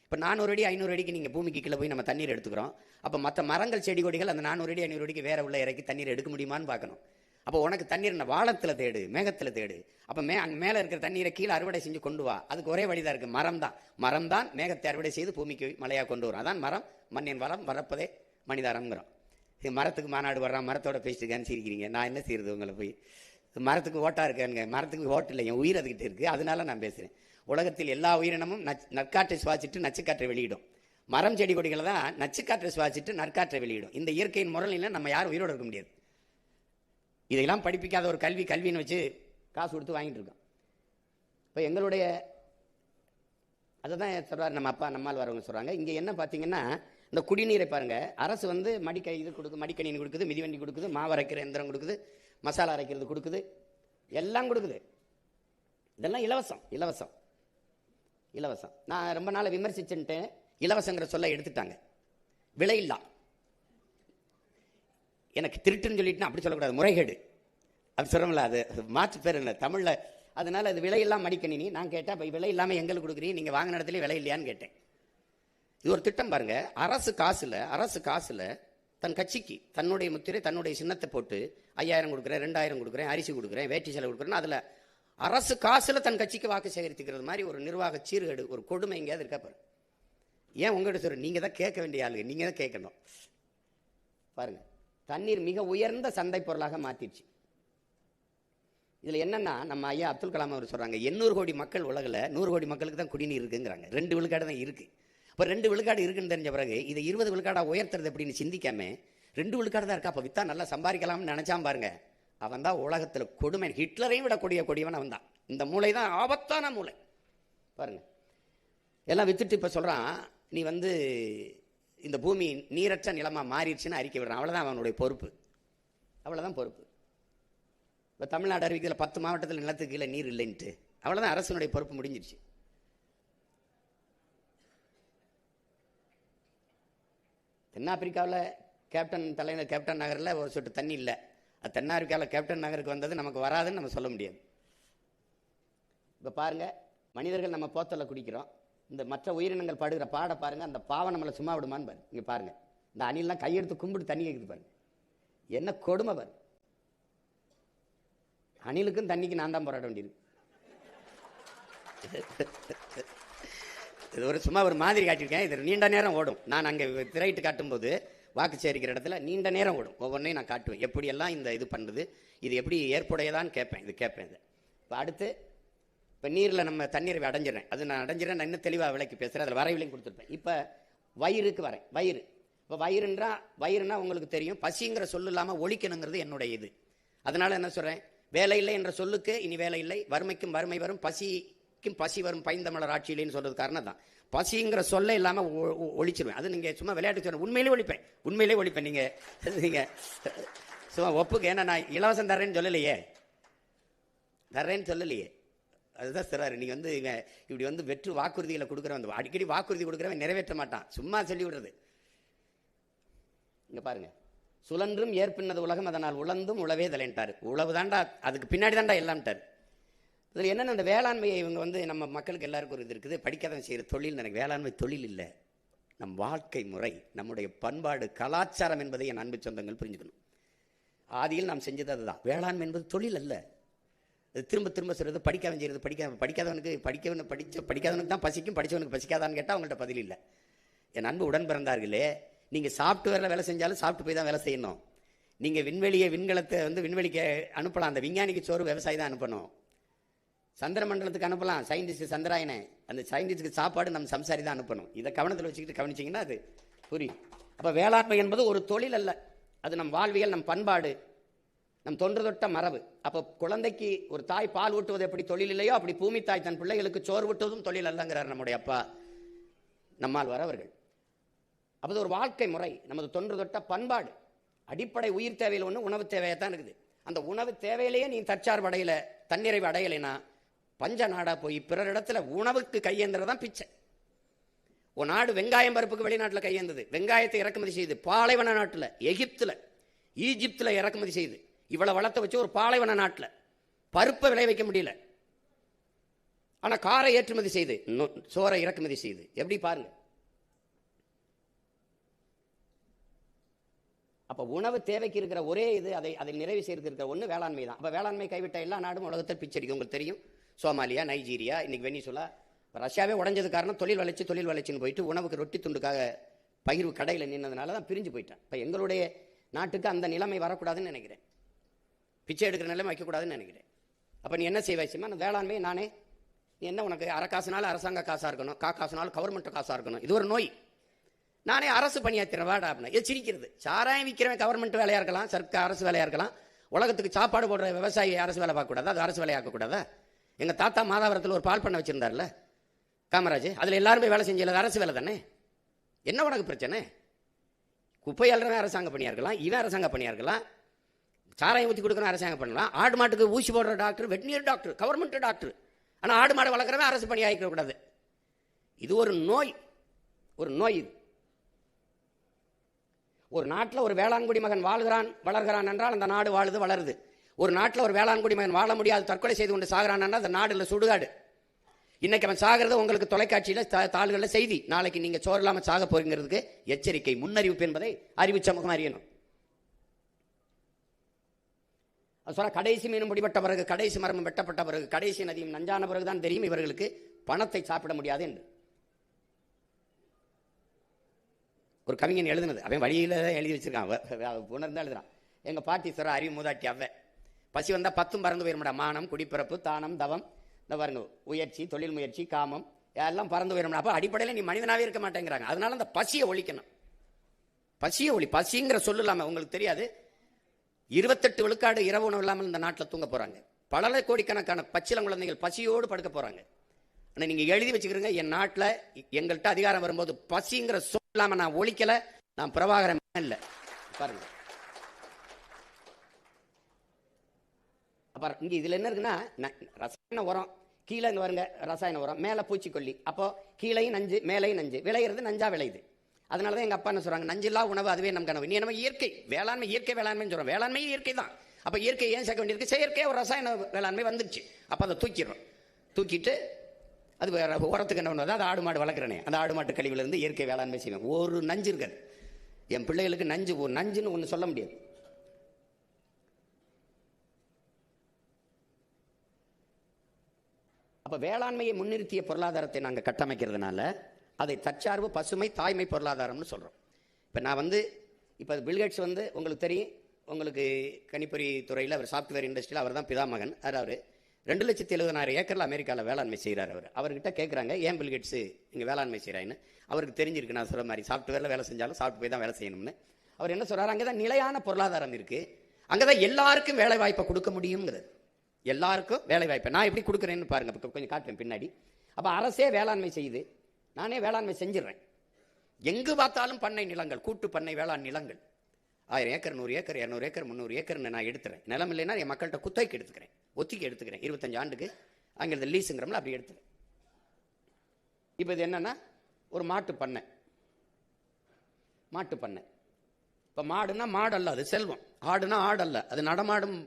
இப்போ 400 அடி 500 அடிக்கு நீங்கள் பூமிக்கு கீழே போய் நம்ம தண்ணீர் எடுத்துக்கிறோம். அப்போ மற்ற மரங்கள் செடி கொடிகள் அந்த 400 அடி 500 அடிக்கு வேற உள்ள இறக்கி தண்ணீர் எடுக்க முடியுமான்னு பார்க்கணும். அப்போ உனக்கு தண்ணீர் வானத்தில் தேடு, மேகத்தில் தேடு. அப்போ மேலே இருக்கிற தண்ணீரை கீழே அறுவடை செஞ்சு கொண்டு வா. அதுக்கு ஒரே வழிதான் இருக்குது, மரம் தான் மேகத்தை அறுவடை செய்து பூமிக்கு மழையாக கொண்டு வரும். அதான் மரம், மண்ணின் வளம், வரப்பதே மனிதாரம்ங்கிறோம். இது மரத்துக்கு மாநாடு வர்றான், மரத்தோட பேசிட்டுக்கான்னு சிரிக்கிறீங்க. நான் என்ன செய்யறது உங்களை போய்? மரத்துக்கு ஓட்டா இருக்கேங்க, மரத்துக்கு ஓட்டு இல்லை, என் உயிர் அதுக்கிட்ட இருக்குது, அதனால நான் பேசுகிறேன். உலகத்தில் எல்லா உயிரினமும் நற்காற்றை சுவாசிட்டு நச்சுக்காற்றை வெளியிடும். மரம் செடி கொடிகளை தான் நச்சுக்காற்றை சுவாசிட்டு நற்காற்றை வெளியிடும். இந்த இயற்கையின் முறையில் நம்ம யாரும் உயிரோடு இருக்க முடியாது. இதையெல்லாம் படிப்பிக்காத ஒரு கல்வின்னு வச்சு காசு கொடுத்து வாங்கிட்டு இருக்கோம். இப்போ எங்களுடைய அதை தான் சொல்கிறார் நம்ம அப்பா நம்மால் வரவங்க சொல்கிறாங்க. இங்கே என்ன பார்த்தீங்கன்னா, இந்த குடிநீரை பாருங்கள், அரசு மடிக்கணினி கொடுக்குது, மிதிவண்டி கொடுக்குது, மாவு அரைக்கிற எந்திரம் கொடுக்குது, மசாலா அரைக்கிறது கொடுக்குது, எல்லாம் கொடுக்குது. இதெல்லாம் இலவசம். நான் ரொம்ப நாள் விமர்சிச்சுட்டேன், இலவசங்கிற சொல்ல எடுத்துட்டாங்க. விலையில்லா. எனக்கு திருட்டுன்னு சொல்லிட்டுனா அப்படி சொல்லக்கூடாது, முறைகேடு அப்படி சொல்கிறோம்ல, அது மாற்று பேர் இல்லை தமிழில். அதனால அது விலையில்லா மடிக்கணினி. நான் கேட்டேன், இப்போ விலை இல்லாமல் எங்களுக்கு கொடுக்குறீங்க, நீங்கள் வாங்கின இடத்துல விலை இல்லையான்னு கேட்டேன். இது ஒரு திட்டம் பாருங்க. அரசு காசுல தன் கட்சிக்கு தன்னுடைய முத்திரை, தன்னுடைய சின்னத்தை போட்டு 5000 கொடுக்குறேன், 2000 கொடுக்குறேன், அரிசி கொடுக்குறேன், வேட்டி செலவு கொடுக்குறேன்னு அதில் அரசு காசுல தன் கட்சிக்கு வாக்கு சேகரித்துக்கிறது மாதிரி ஒரு நிர்வாக சீர்கேடு, ஒரு கொடுமை எங்கேயாவது இருக்கா பாரு. ஏன் உங்கள்கிட்ட சொல்ற, நீங்க தான் கேட்க வேண்டிய ஆளுங்க, நீங்க தான் கேட்கணும். பாருங்க, தண்ணீர் மிக உயர்ந்த சந்தை பொருளாக மாத்திடுச்சு. இதுல என்னன்னா, நம்ம ஐயா அப்துல் கலாம் அவர் சொல்றாங்க, 800 கோடி மக்கள் உலகில் 100 கோடி மக்களுக்கு தான் குடிநீர் இருக்குங்கிறாங்க. 2 விழுக்காடு தான் இருக்கு. இப்போ 2 விழுக்காடு இருக்குன்னு தெரிஞ்ச பிறகு இதை 20 விழுக்காடா உயர்த்துறது எப்படின்னு சிந்திக்காம 2 விழுக்காடு தான் இருக்கா. அப்போ விற்றா நல்லா சம்பாதிக்கலாம்னு நினச்சான் பாருங்க. அவன் தான் உலகத்தில் கொடுமை. ஹிட்லரையும் விட கொடியவன் அவன் தான். இந்த மூளை தான் ஆபத்தான மூளை பாருங்க. எல்லாம் வித்துட்டு இப்போ சொல்கிறான், நீ வந்து இந்த பூமி நீரற்ற நிலமாக மாறிடுச்சுன்னு அறிக்கை விடுறான். அவ்வளோதான் அவனுடைய பொறுப்பு, அவ்வளோதான் பொறுப்பு. இப்போ தமிழ்நாடு அறிவிக்கையில் 10 மாவட்டத்தில் நிலத்துக்கு கீழே நீர் இல்லைன்ட்டு, அவ்வளோதான் அரசனுடைய பொறுப்பு முடிஞ்சிருச்சு. தென்னாப்பிரிக்காவில் கேப்டன் நகரில் ஒரு சொட்டு தண்ணி இல்லை. அது தென்னாப்பிரிக்காவில் கேப்டன் நகருக்கு வந்தது நமக்கு வராதுன்னு நம்ம சொல்ல முடியாது. இப்போ பாருங்கள், மனிதர்கள் நம்ம போத்தலில் குடிக்கிறோம். இந்த மற்ற உயிரினங்கள் படுகிற பாட பாருங்கள். அந்த பாவம் நம்மளை சும்மா விடுமான்னு பாருங்க. இங்கே பாருங்கள், இந்த அணிலாம் கையெடுத்து கும்பிட்டு தண்ணி கேட்குது பாருங்க. என்ன கொடுமை பாரு. அணிலுக்கும் தண்ணிக்கு நான் தான் போராட வேண்டியது. இது ஒரு சும்மா ஒரு மாதிரி காட்டியிருக்கேன். இது நீண்ட நேரம் ஓடும். நான் அங்கே திரையிட்டு காட்டும்போது வாக்கு சேரிக்கிற இடத்துல நீண்ட நேரம் ஓடும். ஒவ்வொன்றையும் நான் காட்டுவேன், எப்படியெல்லாம் இந்த இது பண்ணுறது, இது எப்படி ஏற்புடையதான்னு கேட்பேன். இது கேட்பேன். இது இப்போ அடுத்து, இப்போ நீரில் நம்ம தண்ணீரை அடைஞ்சிடறேன். அது நான் அடைஞ்சிடறேன். நான் இன்னும் தெளிவாக விலைக்கு பேசுகிறேன். அதில் வரைவிலையும் கொடுத்துருப்பேன். இப்போ வயிறுக்கு வரேன். வயிறு, இப்போ வயிறுனா உங்களுக்கு தெரியும், பசிங்கிற சொல்லு இல்லாமல் ஒழிக்கணுங்கிறது என்னுடைய இது. அதனால் என்ன சொல்கிறேன், வேலை இல்லை என்ற சொல்லுக்கு இனி வேலை இல்லை, வறுமைக்கும் வறுமை வரும், பசிக்கும் பசி வரும், பைந்தமிழர் ஆட்சியிலேன்னு சொல்கிறது காரணம் தான். பசிங்கிற சொல்ல இல்லாமல் ஒழிச்சிருவேன். அது நீங்கள் சும்மா விளையாட்டு சொல்ல, உண்மையிலே ஒழிப்பேன். நீங்கள் சும்மா ஒப்புக்கு. ஏன்னா நான் இலவசம் தர்றேன்னு சொல்லலையே. அதுதான் சொல்றாரு. நீங்கள் வந்து இப்படி வந்து வெற்று வாக்குறுதிகளை கொடுக்குறவன், அடிக்கடி வாக்குறுதி கொடுக்குறவன் நிறைவேற்ற மாட்டான், சும்மா சொல்லி விடுறது. இங்கே பாருங்க, சுழன்றும் ஏற்பின்னது உலகம், அதனால் உழந்தும் உழவே தலைன்ட்டார். உழவு தாண்டா, அதுக்கு பின்னாடி தாண்டா எல்லாம்ட்டார். இதில் என்னென்ன, அந்த வேளாண்மையை இவங்க வந்து நம்ம மக்களுக்கு எல்லாருக்கும் ஒரு இது இருக்குது, படிக்காதவன் செய்கிற தொழில். எனக்கு வேளாண்மை தொழில் இல்லை, நம் வாழ்க்கை முறை, நம்முடைய பண்பாடு, கலாச்சாரம் என்பதை என் அன்பு சொந்தங்கள் புரிஞ்சுக்கணும். ஆதியில் நாம் செஞ்சது அதுதான். வேளாண்மை என்பது தொழில் அல்ல. அது திரும்ப சொல்கிறது, படிக்காதவன் செய்கிறது. படிக்காதவனுக்கு தான் பசிக்கும், படித்தவனுக்கு பசிக்காதான்னு கேட்டால் அவங்கள்ட்ட பதில் இல்லை. என் அன்பு உடன் பிறந்தார்களே, நீங்கள் சாஃப்ட்வேரில் வேலை செஞ்சாலும் சாப்பிட்டு போய் தான் வேலை செய்யணும். நீங்கள் விண்கலத்தை வந்து விண்வெளிக்கு அனுப்பலாம், அந்த விஞ்ஞானிக்கு சோறு விவசாயி தான் அனுப்பணும். சந்திர மண்டலத்துக்கு அனுப்பலாம், சயின்டிஸ்ட் சந்திராயனை, அந்த சயின்டிஸ்டுக்கு சாப்பாடு நம்ம சம்சாரி தான் அனுப்பணும். இதை கவனத்தில் வச்சுக்கிட்டு கவனிச்சிங்கன்னா அது புரியும். அப்போ வேளாண்மை என்பது ஒரு தொழில் அல்ல, அது நம் வாழ்வியல், நம் பண்பாடு, நம் தொன்று தொட்ட மரபு. அப்போ குழந்தைக்கு ஒரு தாய் பால் ஊட்டுவது எப்படி தொழில் இல்லையோ, அப்படி பூமி தாய் தன் பிள்ளைகளுக்கு சோறு ஊட்டுவதும் தொழில் அல்லங்கிறார் நம்முடைய அப்பா நம்மால் வரவர்கள். அப்போ ஒரு வாழ்க்கை முறை, நமது தொன்று தொட்ட பண்பாடு. அடிப்படை உயிர் தேவையில் ஒன்று உணவு தேவையாக தான் இருக்குது. அந்த உணவு தேவையிலேயே நீ தற்சார்பு அடையல, தன்னிறைவு அடையலைன்னா பஞ்ச நாடா போய் பிறர் இடத்துல உணவுக்கு கையேந்துறதான் பிச்சை. ஒரு நாடு வெங்காயம் பருப்புக்கு வெளிநாட்டில் கையேந்தது, வெங்காயத்தை இறக்குமதி செய்து பாலைவன நாட்டில், எகிப்தில், ஈஜிப்தில் இறக்குமதி செய்து, இவ்வளவு வளத்தை வச்சு ஒரு பாலைவன நாட்டில் பருப்பை விளை வைக்க முடியல. ஆனால் காரை ஏற்றுமதி செய்து, சோறை இறக்குமதி செய்து, எப்படி பாருங்க. அப்போ உணவு தேவைக்கு இருக்கிற ஒரே இது, அதை நிறைவு செய்யறதுக்கு இருக்கிற ஒன்று வேளாண்மை தான். அப்போ வேளாண்மை கைவிட்ட எல்லா நாடும் உலகத்தில் பிச்சடிக்கும். உங்களுக்கு தெரியும், சோமாலியா, நைஜீரியா, இன்னைக்கு வெனிசுலா, ரஷ்யாவே உடஞ்சது காரணம் தொழில் வளர்ச்சின்னு போயிட்டு உணவுக்கு ரொட்டி துண்டுக்காக பகிர்வு கடையில் நின்னதுனால தான் பிரிஞ்சு போயிட்டேன். இப்போ எங்களுடைய நாட்டுக்கு அந்த நிலைமை வரக்கூடாதுன்னு நினைக்கிறேன், பிச்சை எடுக்கிற நிலைமை வைக்கக்கூடாதுன்னு நினைக்கிறேன். அப்போ நீ என்ன செய்வாய்ச்சுமா, வேளாண்மை நானே, நீ என்ன உனக்கு அரை காசுனாலும் அரசாங்க காசாக இருக்கணும், காசுனாலும் கவர்மெண்ட் காசாக இருக்கணும், இது ஒரு நோய். நானே அரசு பணியாற்றுறேன் வாடா அப்படின்னா இது சிரிக்கிறது. சாராயம் விற்கிறவன் கவர்மெண்ட் வேலையாக இருக்கலாம், அரசு வேலையாக இருக்கலாம். உலகத்துக்கு சாப்பாடு போடுற விவசாயி அரசு வேலை பார்க்கக்கூடாதா? அது அரசு வேலையாக்கக்கூடாதா? எங்கள் தாத்தா மாதாவரத்தில் ஒரு பால் பண்ண வச்சுருந்தார்ல காமராஜ், அதில் எல்லாருமே வேலை செஞ்சது அரசு வேலை தானே. என்ன உனக்கு பிரச்சனை? குப்பை அல்றவன் அரசாங்க பணியாக இருக்கலாம், இவன் அரசாங்க பணியாக இருக்கலாம், சாராயம் ஊற்றி கொடுக்கணும் அரசாங்க பண்ணலாம், ஆடு மாட்டுக்கு ஊசி போடுற டாக்டர், வெட்டினியர் டாக்டர், கவர்மெண்ட் டாக்டர், ஆனால் ஆடு மாடு வளர்க்குறவன் அரசு பணியாக இருக்கக்கூடாது. இது ஒரு நோய், ஒரு நோய் இது. ஒரு நாட்டில் ஒரு வேளாண்குடி மகன் வளர்கிறான் என்றால் அந்த நாடு வாழுது, வளருது. ஒரு நாட்டில் ஒரு வேளாண்குடி மகன் வாழ முடியாது, தற்கொலை செய்து கொண்டு சாகிறான் என்றால் அந்த நாடு இல்லை, சுடுகாடு. இன்னைக்கு அவன் சாகிறது உங்களுக்கு தொலைக்காட்சியில் தாள்களில் செய்தி, நாளைக்கு நீங்கள் சோறு இல்லாமல் சாக போகிறதுக்கு எச்சரிக்கை, முன்னறிவிப்பு என்பதை அறிவிச்ச முகம் அறியணும். அது சொல்ல, கடைசி மீனும் பிடிபட்ட பிறகு, கடைசி மரமும் வெட்டப்பட்ட பிறகு, கடைசி நதியும் நஞ்சான பிறகுதான் தெரியும் இவர்களுக்கு பணத்தை சாப்பிட முடியாது என்று ஒரு கவிஞன் எழுதுனது. அவன் வழியில் எழுதி வச்சிருக்கான், உணர்ந்து எழுதுறான். எங்கள் பாட்டி சொல்ற அறிவு மூதாட்டி அவ, பசி வந்தால் 10 பறந்து போயிடும்டா, மானம், குடிப்பிறப்பு, தானம், தவம், இந்த பாருங்க முயற்சி, தொழில் முயற்சி, காமம் எல்லாம் பறந்து போயிடும்டா. அப்போ அடிப்படையில் நீ மனிதனாகவே இருக்க மாட்டேங்கிறாங்க. அதனால அந்த பசியை ஒழிக்கணும். பசிய ஒளி, பசிங்கிற சொல்லு இல்லாம உங்களுக்கு தெரியாது. 28 விழுக்காடு இரவு உணவு இல்லாமல் இந்த நாட்டில் தூங்க போறாங்க. பல கோடிக்கணக்கான பச்சிளம் குழந்தைகள் பசியோடு படுக்க போறாங்க. ஆனா நீங்க எழுதி வச்சுக்கிறீங்க, என் நாட்டில் எங்கள்கிட்ட அதிகாரம் வரும்போது பசிங்கிற சொல் இல்லாம நான் ஒழிக்கல, நான் பிரபாகரன் இல்ல. பாருங்க, அப்புறம் இங்க இதுல என்ன இருக்குன்னா, ரசாயன உரம் கீழே இங்க வருங்க, ரசாயன உரம் மேல பூச்சிக்கொல்லி, அப்போ கீழையும் நஞ்சு மேலையும் நஞ்சு, விளையிறது நஞ்சா விளையுது. அதனாலதான் எங்க அப்பா என்ன சொல்றாங்க, நஞ்சில்லா உணவு அதுவே நம் கனவு. நீ நம்ம இயற்கை வேளாண்மை, இயற்கை வேளாண்மைன்னு சொல்றோம். வேளாண்மை இயற்கை தான். அப்ப இயற்கை ஏன் சேர்க்க வேண்டியிருக்கு? செயற்கையா ஒரு ரசாயன வேளாண்மை வந்துருச்சு. அப்ப அதை தூக்கிடுறோம். தூக்கிட்டு அது உரத்துக்கு என்ன பண்ணுவது, அது ஆடு மாடு வளர்க்குறேனே, அந்த ஆடு மாட்டு கழிவுல இருந்து இயற்கை வேளாண்மை செய்வேன். ஒரு நஞ்சு இருக்காது. என் பிள்ளைகளுக்கு நஞ்சுன்னு ஒண்ணு சொல்ல முடியாது. அப்ப வேளாண்மையை முன்னிறுத்திய பொருளாதாரத்தை நாங்க கட்டமைக்கிறதுனால அதை தற்சார்பு, பசுமை, தாய்மை பொருளாதாரம்னு சொல்றோம். இப்ப நான் இப்ப பில்கேட்ஸ் உங்களுக்கு தெரியும், உங்களுக்கு கணிப்பொறி துறையில் அவர் சாப்ட்வேர் இண்டஸ்ட்ரியில் அவர் தான் பிதாமகன். அவர் 2,70,000 ஏக்கர்ல அமெரிக்காவில் வேளாண்மை செய்கிறார். அவர்கிட்ட கேட்குறாங்க, ஏன் பில்கேட்ஸ் இங்கே வேளாண்மை செய்கிறான்னு. அவருக்கு தெரிஞ்சிருக்கு, நான் சொல்ற மாதிரி சாப்ட்வேரில் வேலை செஞ்சாலும் சாஃப்ட்வேர் தான் வேலை செய்யணும்னு. அவர் என்ன சொல்றாரு, அங்கே தான் நிலையான பொருளாதாரம் இருக்கு, அங்கே தான் எல்லாருக்கும் வேலை வாய்ப்பை கொடுக்க முடியுங்கிறது. எல்லாருக்கும் வேலை வாய்ப்பை நான் எப்படி கொடுக்குறேன்னு பாருங்க, கொஞ்சம் காட்டுறேன் பின்னாடி. அப்போ அரசே வேளாண்மை செய்யுது, நானே வேளாண்மை செஞ்சிடறேன். எங்கு பார்த்தாலும் பண்ணை நிலங்கள், கூட்டு பண்ணை வேளாண் நிலங்கள், 1000 ஏக்கர் 100 ஏக்கர் 200 ஏக்கர் 300 ஏக்கர்னு நான் எடுத்துறேன். நிலம் இல்லைன்னா என் மக்கள்கிட்ட குத்தகைக்கு எடுத்துக்கிறேன், ஒத்திக்கு எடுத்துக்கிறேன். 25 ஆண்டுக்கு அங்கே லீஸுங்கிறோம்ல, அப்படி எடுத்துக்கிறேன். இப்போ இது என்னன்னா ஒரு மாட்டு பண்ணை. இப்போ மாடுனா மாடு அல்ல, அது செல்வம். ஆடுனா ஆடு அல்ல, அது நடமாடும்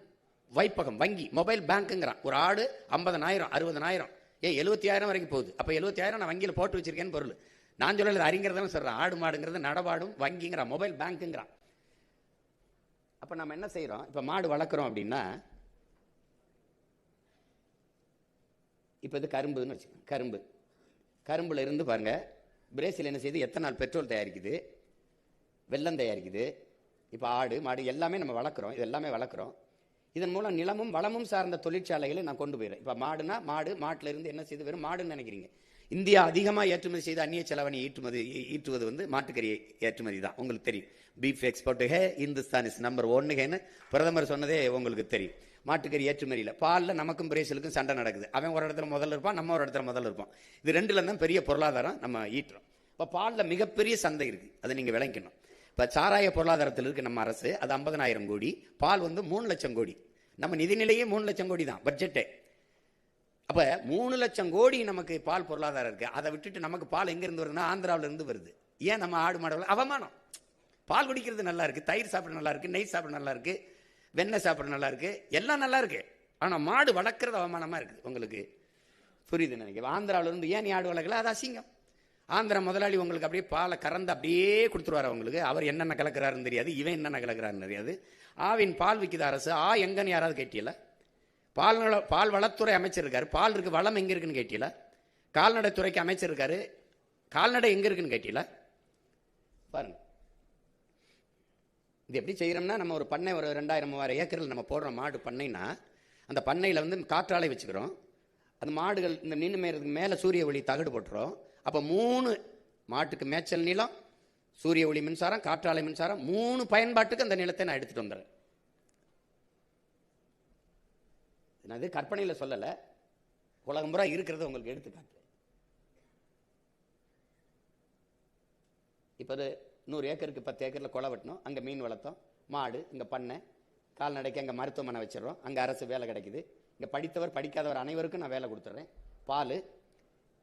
வைப்பகம், வங்கி, மொபைல் பேங்க்குங்கிறான். ஒரு ஆடு 50,000 60,000 70,000 வரைக்கும் போகுது. அப்போ 70,000 நான் வங்கியில் போட்டு வச்சிருக்கேன்னு பொருள். நான் சொல்லல, அறிஞர்தான் சொல்றேன். ஆடு மாடுங்கிறது நடமாடும் வங்கிங்கிறான், மொபைல் பேங்க்குங்கிறான். அப்ப நம்ம என்ன செய்யறோம், இப்ப மாடு வளர்க்குறோம் அப்படின்னா, இப்ப இது கரும்புன்னு வச்சுக்கோங்க. கரும்புல இருந்து பாருங்க, பிரேசில் என்ன செய்யுது, எத்தனை நாள் பெட்ரோல் தயாரிக்குது, வெல்லம் தயாரிக்குது. இப்ப ஆடு மாடு எல்லாமே நம்ம வளர்க்குறோம், இது எல்லாமே வளர்க்குறோம். இதன் மூலம் நிலமும் வளமும் சார்ந்த தொழிற்சாலைகளை நான் கொண்டு போயிடுறேன். இப்ப மாடுனா மாட்டுல இருந்து என்ன செய்து, வெறும் மாடுன்னு நினைக்கிறீங்க. இந்தியா அதிகமா ஏற்றுமதி செய்த அந்நிய செலவணி ஈட்டுவது மாட்டுக்கறி ஏற்றுமதி தான். உங்களுக்கு தெரியும், beef export Hindustan is number 1 பிரதமர் சொன்னதே உங்களுக்கு தெரியும். மாட்டுக்கறி ஏற்றுமதியில் பால்ல நமக்கும் பிரேசிலுக்கும் சண்டை நடக்குது. அவன் ஒரு இடத்துல முதல்ல இருப்பான், நம்ம ஒரு இடத்துல முதல்ல இருப்போம். இது ரெண்டுல தான் பெரிய பொருளாதாரம் நம்ம ஈட்டுறோம். இப்ப பால்ல மிகப்பெரிய சந்தை இருக்கு, அதை நீங்க விளங்கணும். இப்ப சாராய பொருளாதாரத்தில் இருக்கு நம்ம அரசு, அது 50,000 கோடி. பால் 3 லட்சம் கோடி. நம்ம நிதிநிலையே 3 லட்சம் கோடி தான் பட்ஜெட்டே. அப்ப 3 லட்சம் கோடி நமக்கு பால் பொருளாதாரம் இருக்கு. அதை விட்டுட்டு நமக்கு பால் எங்க இருந்து வருதுன்னா ஆந்திராவில இருந்து வருது. ஏன் நம்ம ஆடு மாடு அவமானம். பால் குடிக்கிறது நல்லா இருக்கு, தயிர் சாப்பிட நல்லா இருக்கு, நெய் சாப்பிட நல்லா இருக்கு, வெண்ணெய் சாப்பிட நல்லா இருக்கு, எல்லாம் நல்லா இருக்கு. ஆனா மாடு வளர்க்கறது அவமானமா இருக்குது. உங்களுக்கு புரியுது நினைக்கிறேன். ஆந்திராவில இருந்து ஏன் நீ ஆடு வளர்க்கல, அது அசிங்கம். ஆந்திரா முதலாளி உங்களுக்கு அப்படியே பாலை கறந்து அப்படியே கொடுத்துருவாரு. உங்களுக்கு அவர் என்னென்ன கலக்கிறாருன்னு தெரியாது, இவன் என்னென்ன கலக்கிறாருன்னு தெரியாது. ஆவின் பால் விற்கிது அரசு, எங்கன்னு யாராவது கேட்டியல? பால் வளத்துறை அமைச்சர் இருக்காரு, பால் இருக்கு, வளம் எங்க இருக்குன்னு கேட்டியல? கால்நடைத்துறைக்கு அமைச்சர் இருக்காரு, கால்நடை எங்க இருக்குன்னு கேட்டியல? பாருங்க, இது எப்படி செய்யறோம்னா, நம்ம ஒரு பண்ணை ஒரு 2000-3000 ஏக்கரில் நம்ம போடுற மாடு பண்ணைன்னா, அந்த பண்ணையில் காற்றாலை வச்சுக்கிறோம். அந்த மாடுகள் இந்த நின்று மேறதுக்கு மேலே சூரிய ஒளி தகடு போட்டுறோம். அப்போ 3 மாட்டுக்கு மேய்ச்சல் நிலம், சூரிய ஒளி மின்சாரம், காற்றாலை மின்சாரம், 3 பயன்பாட்டுக்கு அந்த நிலத்தை நான் எடுத்துட்டு வந்துடுறேன். நான் இது கற்பனையில் சொல்லலை, உலகம் பூரா இருக்கிறத உங்களுக்கு எடுத்துக்காட்டு. இப்போ 100 ஏக்கருக்கு 10 ஏக்கரில் கொலை வெட்டணும், அங்கே மீன் வளர்த்தோம், மாடு இங்கே பண்ணை, கால்நடைக்கு அங்கே மருத்துவமனை வச்சிடறோம், அங்கே அரசு வேலை கிடைக்குது. இங்கே படித்தவர் படிக்காதவர் அனைவருக்கும் நான் வேலை கொடுத்துட்றேன்.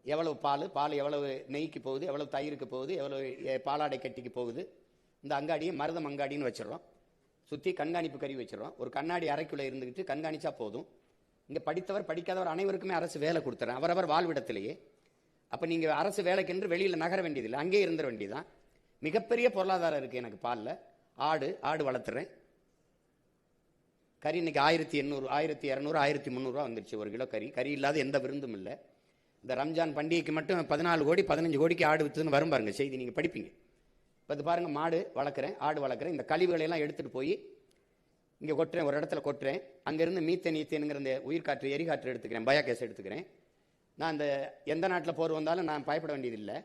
எவ்வளவு பால் எவ்வளவு நெய்க்கு போகுது, எவ்வளவு தயிருக்கு போகுது, எவ்வளவு பாலாடை கட்டிக்கு போகுது. இந்த அங்காடியை மருதம் அங்காடின்னு வச்சிடறோம். சுற்றி கண்காணிப்பு கருவி வச்சிடறோம். ஒரு கண்ணாடி அறைக்குள்ளே இருந்துக்கிட்டு கண்காணிச்சா போதும். இங்கே படித்தவர் படிக்காதவர் அனைவருக்குமே அரசு வேலை கொடுத்துறேன், அவரவர் வாழ்விடத்திலேயே. அப்போ நீங்கள் அரசு வேலைக்கென்று வெளியில் நகர வேண்டியதில்லை, அங்கேயே இருந்துட வேண்டியதான். மிகப்பெரிய பொருளாதாரம் இருக்குது எனக்கு பாலில். ஆடு வளர்த்துறேன். கறி இன்னைக்கு 1800 1200 1300 வந்துருச்சு ஒரு கிலோ கறி இல்லாத எந்த விருந்தும் இல்லை. இந்த ரம்ஜான் பண்டிகைக்கு மட்டும் 14 கோடி 15 கோடிக்கு ஆடு விற்றுன்னு வரும் பாருங்க, செய்தி நீங்கள் படிப்பீங்க. இப்போ இது பாருங்க, மாடு வளர்க்குறேன், ஆடு வளர்க்குறேன். இந்த கழிவுகளையெல்லாம் எடுத்துகிட்டு போய் இங்கே கொட்டுறேன், ஒரு இடத்துல கொட்டுறேன். அங்கேருந்து ஈத்தேனுங்கிற இந்த உயிர்காற்று எரிகாற்று எடுத்துக்கிறேன், பயோகேஸ் எடுத்துக்கிறேன். நான் இந்த எந்த நாட்டில் போர் வந்தாலும் நான் பயப்பட வேண்டியதில்லை.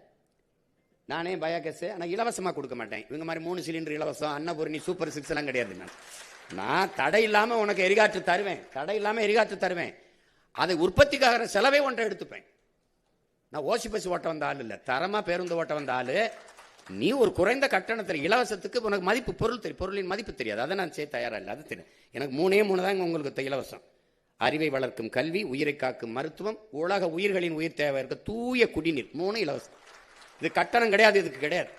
நானே பயோகேஸ், ஆனால் இலவசமாக கொடுக்க மாட்டேன். இவங்க மாதிரி 3 சிலிண்டர் இலவசம், அன்னபூரணி, சூப்பர் 6 எல்லாம் கிடையாது. நான் தடை இல்லாமல் உனக்கு எரிகாற்று தருவேன், தடை இல்லாமல் எரிகாற்று தருவேன். அதை உற்பத்திக்காக செலவே ஒன்றை எடுத்துப்பேன். நான் ஓசி பஸ் ஓட்ட வந்த ஆள் இல்லை, தரமாக பேருந்து ஓட்ட வந்த ஆள். நீ ஒரு குறைந்த கட்டணத்தில் இலவசத்துக்கு உனக்கு மதிப்பு, பொருள் தெரியும், பொருளின் மதிப்பு தெரியாது, அதை நான் செய்ய தயாராக இல்லை. அது தெரியும். எனக்கு 3 தான் உங்களுக்கு இலவசம். அறிவை வளர்க்கும் கல்வி, உயிரை காக்கும் மருத்துவம், உலக உயிர்களின் உயிர் தேவை இருக்க தூய குடிநீர், 3 இலவசம். இது கட்டணம் கிடையாது, இதுக்கு கிடையாது.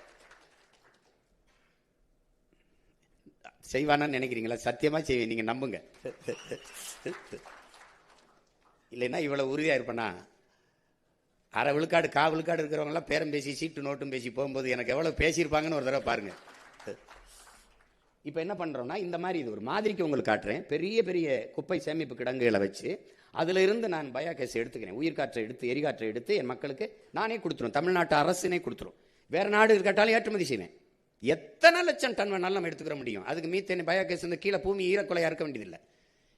செய்வானான்னு நினைக்கிறீங்களா? சத்தியமா செய்வேன், நீங்க நம்புங்க. இல்லைன்னா இவ்வளவு உறுதியா இருப்பேனா? அரை விழுக்காடு, விழுக்காடு இருக்கிறவங்க எல்லாம் பேரம் பேசி, சீட்டு நோட்டும் பேசி போகும்போது எனக்கு எவ்வளவு பேசியிருப்பாங்கன்னு ஒரு தடவை பாருங்க. இப்ப என்ன பண்றோம்னா, இந்த மாதிரி இது ஒரு மாதிரிக்கு உங்களுக்கு காட்டுறேன். பெரிய பெரிய குப்பை சேமிப்பு கிடங்குகளை வச்சு அதுல இருந்து நான் பயோகேஸ் எடுத்துக்கிறேன். உயிர்காற்றை எடுத்து, எரிகாற்றை எடுத்து என் மக்களுக்கு நானே கொடுத்துரும். தமிழ்நாட்டு அரசுனே கொடுத்துரும். வேற நாடு இருக்கட்டாலும் ஏற்றுமதி செய்வேன். எத்தனை லட்சம் டன் வேணாலும் நம்ம எடுத்துக்கிற முடியும். அதுக்கு மீத்தேன் பயோகேஸ் இந்த கீழே பூமி ஈரக்குலையா இருக்க வேண்டியதில்லை,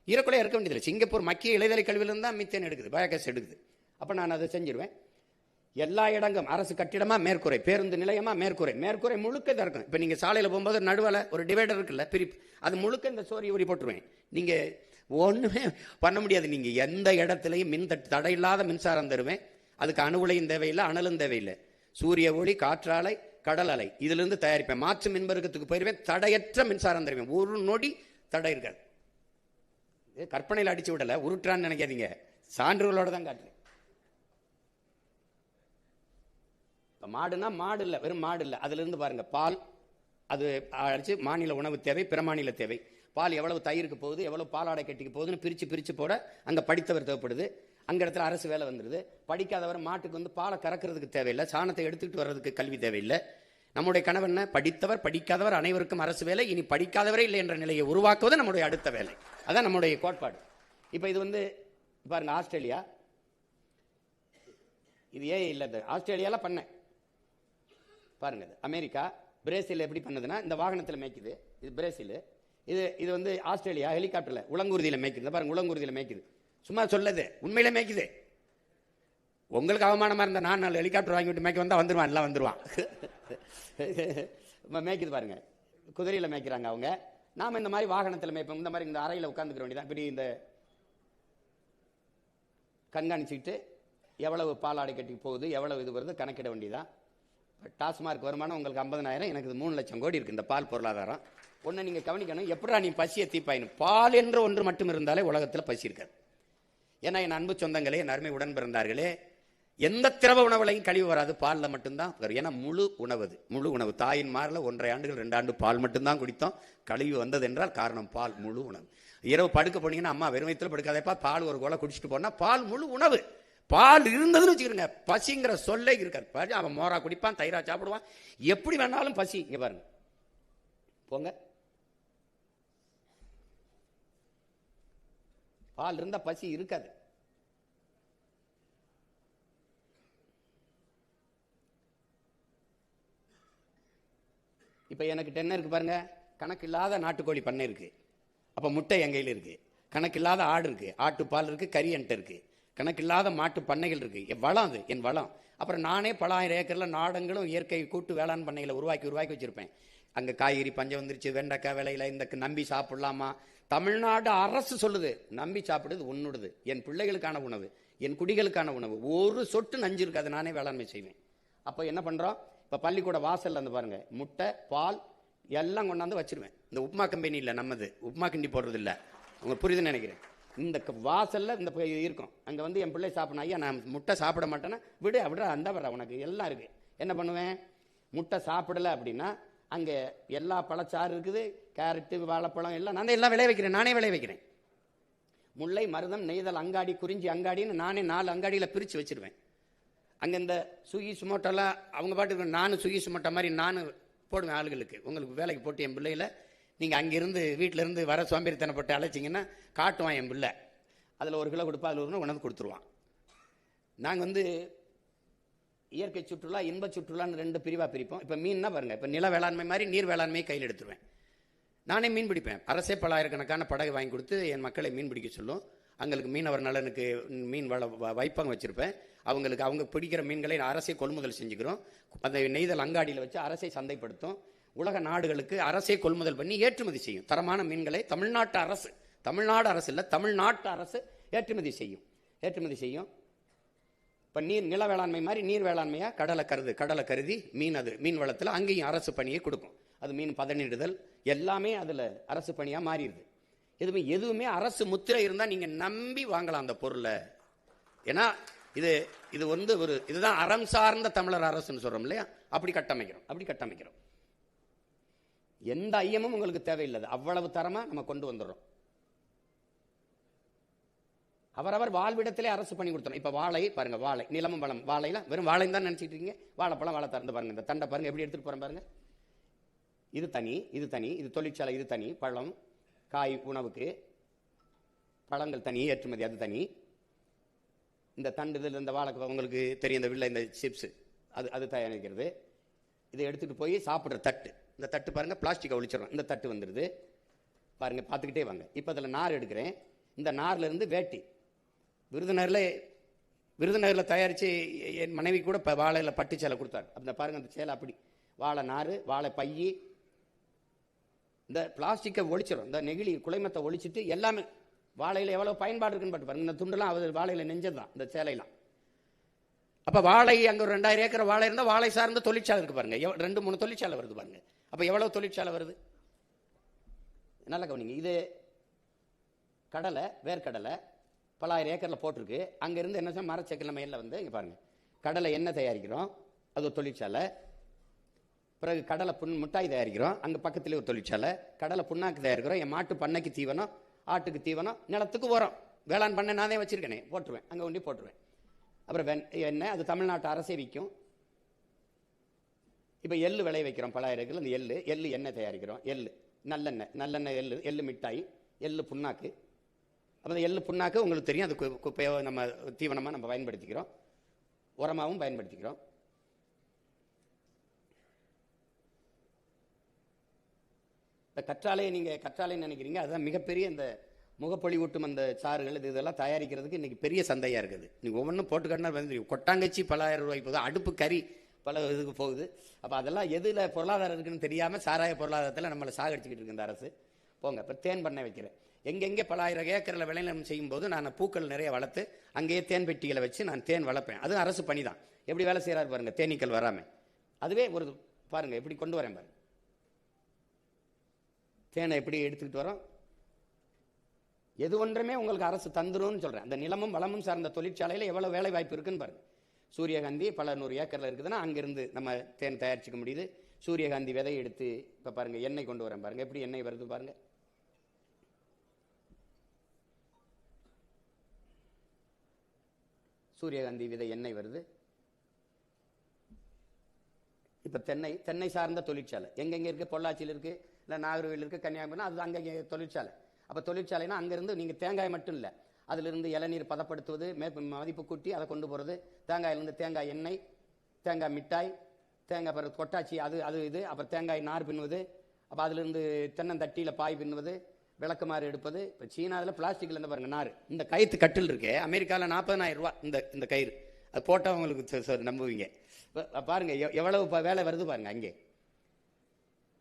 ஈரக்குலையா இருக்க வேண்டியதில்லை. சிங்கப்பூர் மக்கிய இலைதலை கழிவிலிருந்து தான் மீத்தேன் எடுக்குது, பயோகேஸ் எடுக்குது. அப்போ நான் அதை செஞ்சிருவேன். எல்லா இடங்களும் அரசு கட்டிடமா மேற்கூரை, பேருந்து நிலையமா மேற்கூரை, மேற்கூரை முழுக்க தான் இருக்கும். இப்போ நீங்கள் சாலையில் போகும்போது நடுவில் ஒரு டிவைடர் இருக்குல்ல, பிரிப்பு, அது முழுக்க இந்த சோரி ஊறி போட்டுருவேன். நீங்கள் ஒன்றுமே பண்ண முடியாது. நீங்கள் எந்த இடத்துலையும் மின் தடை இல்லாத மின்சாரம் தருவேன். அதுக்கு அணுகுலையும் தேவையில்லை, அனலும் தேவையில்லை. சூரிய ஒளி, காற்றாலை, கடல் அலை, இதிலிருந்து தயாரிப்பேன். மாற்று மின்பருக்கத்துக்கு போயிருவேன். தடையற்ற மின்சாரம் தருவேன். ஒரு நொடி தடை இருக்காது. கற்பனையில் அடிச்சு விடலை, உருட்டுறான்னு நினைக்காதீங்க, சான்றுகளோட தான் காட்டுறேன். மாடுனா மாடு இல்லை, வெறும் மாடு இல்லை. அதுல இருந்து பாருங்க, பால் அது அடிச்சு மாநில உணவு தேவை, பிற மாநில தேவை. பால் எவ்வளவு தயிருக்கு போகுது, எவ்வளவு பாலாடை கட்டிக்கு போகுதுன்னு பிரிச்சு போட அங்க படித்தவர் தேவைப்படுது. அங்க இடத்துல அரசு வேலை வந்துடுது. படிக்காதவர் மாட்டுக்கு வந்து பாலை கறக்கிறதுக்கு தேவையில்லை, சாணத்தை எடுத்துக்கிட்டு வர்றதுக்கு கல்வி தேவையில்லை. நம்முடைய கனவு என்ன? படித்தவர் படிக்காதவர் அனைவருக்கும் அரசு வேலை. இனி படிக்காதவரே இல்லை என்ற நிலையை உருவாக்குவது நம்முடைய அடுத்த வேலை. அதான் நம்முடைய கோட்பாடு. இப்போ இது வந்து பாருங்க, ஆஸ்திரேலியா, இது ஏன் இல்லை, ஆஸ்திரேலியால பண்ணேன் பாருங்க. அமெரிக்கா, பிரேசில் எப்படி பண்ணுதுன்னா, இந்த வாகனத்தில் மேய்க்குது. இது பிரேசில். இது வந்து ஆஸ்திரேலியா ஹெலிகாப்டர்ல உலங்குருதியில் மேய்க்குது. பாருங்க, உலங்குருதியில் மேய்க்குது. சும்மா சொல்லது, உண்மையிலே மேய்க்குது. உங்களுக்கு அவமானமா இருந்தா நான் 4 ஹெலிகாப்டர் வாங்கிட்டு மேய்க்க வந்தா வந்துருவான், எல்லாம் வந்துருவான். மேய்க்குது பாருங்க, குதிரையில மேய்க்கிறாங்க அவங்க. நாம இந்த மாதிரி வாகனத்தில் மேய்ப்போம். இந்த மாதிரி இந்த அறையில் உட்காந்துக்கிற வேண்டியதான். இப்படி இந்த கண்காணிச்சுக்கிட்டு எவ்வளவு பாலாடை கட்டி போகுது, எவ்வளவு இது வருது கணக்கிட வேண்டியதான். டாஸ்மார்க் வருமானம் உங்களுக்கு 50,000, எனக்கு 3 லட்சம் கோடி இருக்கு இந்த பால் பொருளாதாரம். ஒன்று நீங்கள் கவனிக்கணும், எப்படா நீ பசியை தீப்பாயினும். பால் என்ற ஒன்று மட்டும் இருந்தாலே உலகத்தில் பசி இருக்காது. ஏன்னா என் அன்பு சொந்தங்களே, என் அருமை உடன் பிறந்தார்களே, எந்த திரவ உணவுலையும் கழிவு வராது, பாலில் மட்டும்தான் வரும். ஏன்னா முழு உணவு, முழு உணவு. தாயின் மாரில் 1.5 ஆண்டுகள் 2 ஆண்டு பால் மட்டும்தான் குடித்தோம். கழிவு வந்தது என்றால் காரணம் பால், முழு உணவு. இரவு படுக்க போனீங்கன்னா, அம்மா வெறும் வயிற்றுல படுக்காதேப்பா, பால் ஒரு கோலை குடிச்சிட்டு போனா, பால் முழு உணவு. பால் இருந்ததுன்னு வச்சுக்கிறங்க, பசிங்கிற சொல்லே இருக்காது. அவன் மோரா குடிப்பான், தயிரா சாப்பிடுவான், எப்படி வேணாலும் பசி. இங்க பாருங்க, போங்க, பால் இருந்தா பசி இருக்காது. இப்ப எனக்கு என்ன இருக்கு பாருங்க, கணக்கு இல்லாத நாட்டுக்கோழி பண்ணை இருக்கு. அப்ப முட்டை என் கையில் இருக்கு. கணக்கு இல்லாத ஆடு இருக்கு, ஆட்டு பால் இருக்கு, கறி என்கிட்ட இருக்கு. கணக்கில்லாத மாட்டு பண்ணைகள் இருக்கு. என் வளம் அது, என் வளம். அப்புறம் நானே பல 1000 ஏக்கர்ல நாடங்களும் இயற்கை கூட்டு வேளாண் பண்ணைகளை உருவாக்கி வச்சிருப்பேன். அங்க காய்கறி பஞ்சம் வந்துருச்சு, வெண்டைக்காய் விலையில இந்த நம்பி சாப்பிடலாமா? தமிழ்நாடு அரசு சொல்லுது, நம்பி சாப்பிடுது உன்னுடுது. என் பிள்ளைகளுக்கான உணவு, என் குடிகளுக்கான உணவு, ஒரு சொட்டு நஞ்சு இருக்காது. நானே வேளாண்மை செய்வேன். அப்ப என்ன பண்றோம்? இப்ப பள்ளிக்கூட வாசல்ல வந்து பாருங்க, முட்டை, பால் எல்லாம் கொண்டாந்து வச்சிருவேன். இந்த உப்மா கம்பெனி இல்ல நம்மது, உப்மா கிண்டி போடுறது இல்ல. உங்களுக்கு புரியுதுன்னு நினைக்கிறேன். இந்த வாசல்ல இந்த இருக்கும். அங்க வந்து என் பிள்ளை சாப்பிடணும். ஐயா நான் முட்டை சாப்பிட மாட்டேன்னா, விடு அப்படியே அந்த வர உனக்கு எல்லாம் இருக்கு. என்ன பண்ணுவேன்? முட்டை சாப்பிடல அப்படின்னா அங்க எல்லா பழச்சாறு இருக்குது, கேரட்டு, வாழைப்பழம் எல்லாம் நான் எல்லாம் விளைய வைக்கிறேன். நானே விளைய வைக்கிறேன். முல்லை, மருதம், நெய்தல் அங்காடி, குறிஞ்சி அங்காடின்னு நானே 4 அங்காடியில பிரிச்சு வச்சிருவேன். அங்க இந்த சுகி சுமோட்டெல்லாம் அவங்க பாட்டுக்கு, நானும் சுகி சுமோட்டோ மாதிரி நானும் போடுவேன் ஆளுகளுக்கு. உங்களுக்கு வேலைக்கு போட்டு என் பிள்ளையில நீங்கள் அங்கிருந்து வீட்டில இருந்து வர சோம்பேறித்தனப்பட்டு அழைச்சிங்கன்னா காட்டுவான் என் பிள்ளை. அதில் 1 கிலோ கொடுப்பா, அதில் 1 உணவு கொடுத்துருவான். நாங்கள் வந்து இயற்கை சுற்றுலா, இன்ப சுற்றுலான்னு 2 பிரிவாக பிரிப்போம். இப்போ மீன்னா பாருங்க, இப்போ நில வேளாண்மை மாதிரி நீர் வேளாண்மையை கையில் எடுத்துருவேன். நானே மீன் பிடிப்பேன். அரசே பல ஆயிரக்கணக்கான படகு வாங்கி கொடுத்து என் மக்களை மீன் பிடிக்க சொல்லும். அங்களுக்கு மீனவர் நலனுக்கு மீன் வைப்பகம் வச்சிருப்பேன். அவங்களுக்கு அவங்க பிடிக்கிற மீன்களை அரசே கொள்முதல் செஞ்சுக்கிறோம். அந்த நெய்தல் அங்காடியில் வச்சு அரசை சந்தைப்படுத்தும். உலக நாடுகளுக்கு அரசே கொள்முதல் பண்ணி ஏற்றுமதி செய்யும். தரமான மீன்களை தமிழ்நாட்டு அரசு, தமிழ்நாடு அரசு இல்லை, தமிழ்நாட்டு அரசு ஏற்றுமதி செய்யும். இப்போ நில வேளாண்மை மாதிரி நீர் வேளாண்மையா கடலை கருதி மீன் வளத்தில் அங்கேயும் அரசு பணியை கொடுக்கும். அது மீன் பதனிடுதல் எல்லாமே அதில் அரசு பணியாக மாறிடுது. எதுவுமே அரசு முத்திரை இருந்தால் நீங்கள் நம்பி வாங்கலாம் அந்த பொருளை. ஏன்னா இது இதுதான் அறம் சார்ந்த தமிழர் அரசுன்னு சொல்கிறோம் இல்லையா, அப்படி கட்டமைக்கிறோம். எந்த ஐயமும் உங்களுக்கு தேவையில்லை, அவ்வளவு தரமாக நம்ம கொண்டு வந்துடுறோம். அவரவர் வாழ்விடத்திலே அரசு பண்ணி கொடுத்தோம். இப்போ வாழை பாருங்க, வாழை நிலமும் வளம், வாழைலாம் வெறும் வாழைன்னு தான் நினச்சிட்டு இருக்கீங்க. வாழைப்பழம் வாழை திறந்து பாருங்க, இந்த தண்டை பாருங்க எப்படி எடுத்துகிட்டு போகிறேன் பாருங்க. இது தனி, இது தொழிற்சாலை, இது தனி. பழம் காய் உணவுக்கு பழங்கள் தனி, ஏற்றுமதி அது தனி. இந்த தண்டு இதில் இந்த வாழை உங்களுக்கு தெரியும், இந்த வில்லை, இந்த சிப்ஸ் அது தயாரிக்கிறது. இதை எடுத்துகிட்டு போய் சாப்பிட்ற தட்டு, இந்த தட்டு பாருங்கள் பிளாஸ்டிக்கை ஒழிச்சிடறோம். இந்த தட்டு வந்துடுது பாருங்கள், பார்த்துக்கிட்டே வாங்க. இப்போ அதில் நார் எடுக்கிறேன். இந்த நார்லேருந்து வேட்டி விருதுநகரில் தயாரித்து என் மனைவி கூட இப்போ வாழையில் பட்டு சேலை கொடுத்தாரு. அந்த பாருங்கள் அந்த சேலை அப்படி வாழை நார், வாழை பையி, இந்த பிளாஸ்டிக்கை ஒழிச்சிடும். இந்த நெகிழி குலைமத்தை ஒழிச்சிட்டு எல்லாமே வாழையில் எவ்வளோ பயன்பாடு இருக்குன்னு பாட்டு பாருங்க. இந்த துண்டுலாம் அவர் வாழையில் நெஞ்சது தான் இந்த சேலையெல்லாம். அப்போ வாழை அங்கே ஒரு 2000 ஏக்கர் வாழை இருந்தால் வாழை சார்ந்த தொழிற்சாலை இருக்கு பாருங்க, 2-3 தொழிற்சாலை வருது பாருங்க. அப்போ எவ்வளோ தொழிற்சாலை வருது நல்லா கவனிங்க. இது கடலை, வேர்க்கடலை பல 1000 ஏக்கரில் போட்டிருக்கு. அங்கேருந்து என்ன மரச்சக்கில் நம்ம எல்லாம் வந்து இங்கே பாருங்கள், கடலை எண்ணெய் தயாரிக்கிறோம், அது ஒரு தொழிற்சாலை. பிறகு கடலை மிட்டாய் தயாரிக்கிறோம், அங்கே பக்கத்துலேயே ஒரு தொழிற்சாலை. கடலை புண்ணாக்கு தயாரிக்கிறோம். என் மாட்டு பண்ணைக்கு தீவனம், ஆட்டுக்கு தீவனம், நிலத்துக்கு உரம். வேளாண் பண்ணை நானே வச்சுருக்கேனே, போட்டுருவேன், அங்கே ஒண்டி போட்டுருவேன். அப்புறம் எண்ணெய் அது தமிழ்நாட்டு அரசே விற்கும். இப்போ எள்ளு விளைய வைக்கிறோம் பல 1000 ஏக்கரில். இந்த எள்ளு எண்ணெய் தயாரிக்கிறோம். நல்லெண்ணெய், எள்ளு மிட்டாய், எள்ளு புண்ணாக்கு. அப்போ எள்ளு புண்ணாக்கு உங்களுக்கு தெரியும், அது குப்பையோ நம்ம தீவனமாக நம்ம பயன்படுத்திக்கிறோம், உரமாகவும் பயன்படுத்திக்கிறோம். இந்த கற்றாழையை நீங்கள் கற்றாழைன்னு நினைக்கிறீங்க, அதுதான் மிகப்பெரிய இந்த முகப்பொழிவூட்டும் அந்த சாறுகள் இதெல்லாம் தயாரிக்கிறதுக்கு இன்றைக்கி பெரிய சந்தையாக இருக்குது. நீங்கள் ஒவ்வொன்றும் போட்டு காட்டினா வந்து கொட்டாங்கச்சி பல 1000 ரூபாய்க்கு போகுது, அடுப்பு கறி பல இதுக்கு போகுது. அப்போ அதெல்லாம் எதில் பொருளாதாரம் இருக்குன்னு தெரியாமல் சாராய பொருளாதாரத்தில் நம்மளை சாகடிச்சிக்கிட்டு இருக்கு இந்த அரசு. போங்க, இப்போ தேன் பண்ணை வைக்கிறேன். எங்கெங்கே பல 1000 ஏக்கரில் விளைநிலம் செய்யும்போது நான் பூக்கள் நிறைய வளர்த்து அங்கேயே தேன் பெட்டிகளை வச்சு நான் தேன் வளர்ப்பேன். அதுவும் அரசு பணி தான். எப்படி வேலை செய்கிறாரு பாருங்கள், தேனீக்கள் வராமல். அதுவே ஒரு பாருங்கள் எப்படி கொண்டு வரேன் பாருங்கள், தேனை எப்படி எடுத்துக்கிட்டு வரோம். எது ஒன்றுமே உங்களுக்கு அரசு தந்துரும்னு சொல்கிறேன். அந்த நிலமும் வளமும் சார்ந்த தொழிற்சாலையில் எவ்வளோ வேலை வாய்ப்பு இருக்குன்னு பாருங்கள். சூரியகாந்தி பல 100 ஏக்கரில் இருக்குதுன்னா அங்கேருந்து நம்ம தேன் தயாரிச்சிக்க முடியுது. சூரியகாந்தி விதை எடுத்து இப்போ பாருங்கள் எண்ணெய் கொண்டு வரேன் பாருங்கள், எப்படி எண்ணெய் வருது பாருங்கள். சூரியகாந்தி விதை எண்ணெய் வருது. இப்போ தென்னை சார்ந்த தொழிற்சாலை எங்கெங்கே இருக்குது, பொள்ளாச்சியில் இருக்குது, இல்லை நாகர்கோவில் இருக்குது, கன்னியாகுமரி, அது அங்கே தொழிற்சாலை. அப்போ தொழிற்சாலைனா அங்கேருந்து நீங்கள் தேங்காய் மட்டும் இல்லை, அதிலிருந்து இளநீர் பதப்படுத்துவது, மதிப்பு கூட்டி அதை கொண்டு போகிறது. தேங்காயிலேருந்து தேங்காய் எண்ணெய், தேங்காய் மிட்டாய், தேங்காய் பிறகு கொட்டாச்சி, அது இது. அப்புறம் தேங்காய் நார் பின்னுவது, அப்போ அதிலிருந்து தென்னந்தட்டியில் பாய் பின்னுவது, விளக்குமாறு எடுப்பது. இப்போ சீனாவில் பிளாஸ்டிக்கில் இருந்து பாருங்கள் நார். இந்த கயிற்று கட்டில் இருக்கே, அமெரிக்காவில் 40,000 ரூபா இந்த கயிறு. அது போட்டால் உங்களுக்கு நம்புவீங்க. பாருங்கள் எவ்வளவு வேலை வருது பாருங்கள் அங்கே.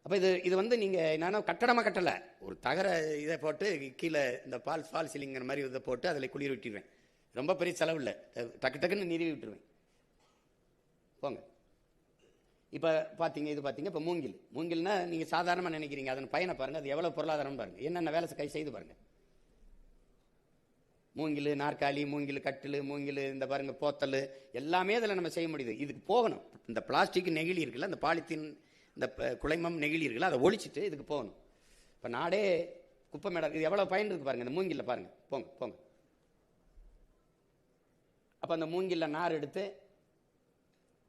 அப்போ இது வந்து நீங்கள் என்னன்னா கட்டடமாக கட்டலை, ஒரு தகர இதை போட்டு கீழே இந்த ஃபால் சீலிங்கிற மாதிரி இதை போட்டு அதில் குளிர் விட்டுருவேன். ரொம்ப பெரிய செலவு இல்லை, டக்குன்னு நிறுவி விட்டுருவேன். போங்க. இப்போ பார்த்தீங்க, இது பார்த்தீங்க. இப்போ மூங்கில்னா நீங்கள் சாதாரணமாக நினைக்கிறீங்க, அதன் பயனை பாருங்கள், அது எவ்வளோ பொருளாதாரம் பாருங்கள், என்னென்ன வேலை கை செய்து பாருங்கள். மூங்கில் நாற்காலி, மூங்கில் கட்டில், மூங்கில் இந்த பாருங்கள் போத்தல், எல்லாமே அதில் நம்ம செய்ய முடியுது. இதுக்கு போகணும். இந்த பிளாஸ்டிக் நெகிழி இருக்குல்ல, இந்த பாலித்தீன், இந்த குலைமம் நெகிழி இருக்குல்ல, அதை ஒழிச்சிட்டு இதுக்கு போகணும். இப்போ நாடே குப்பை மேடம், இது எவ்வளோ பயன் இருக்குது பாருங்கள். இந்த மூங்கிலில் பாருங்கள், போங்க. அப்போ அந்த மூங்கிலில் நார் எடுத்து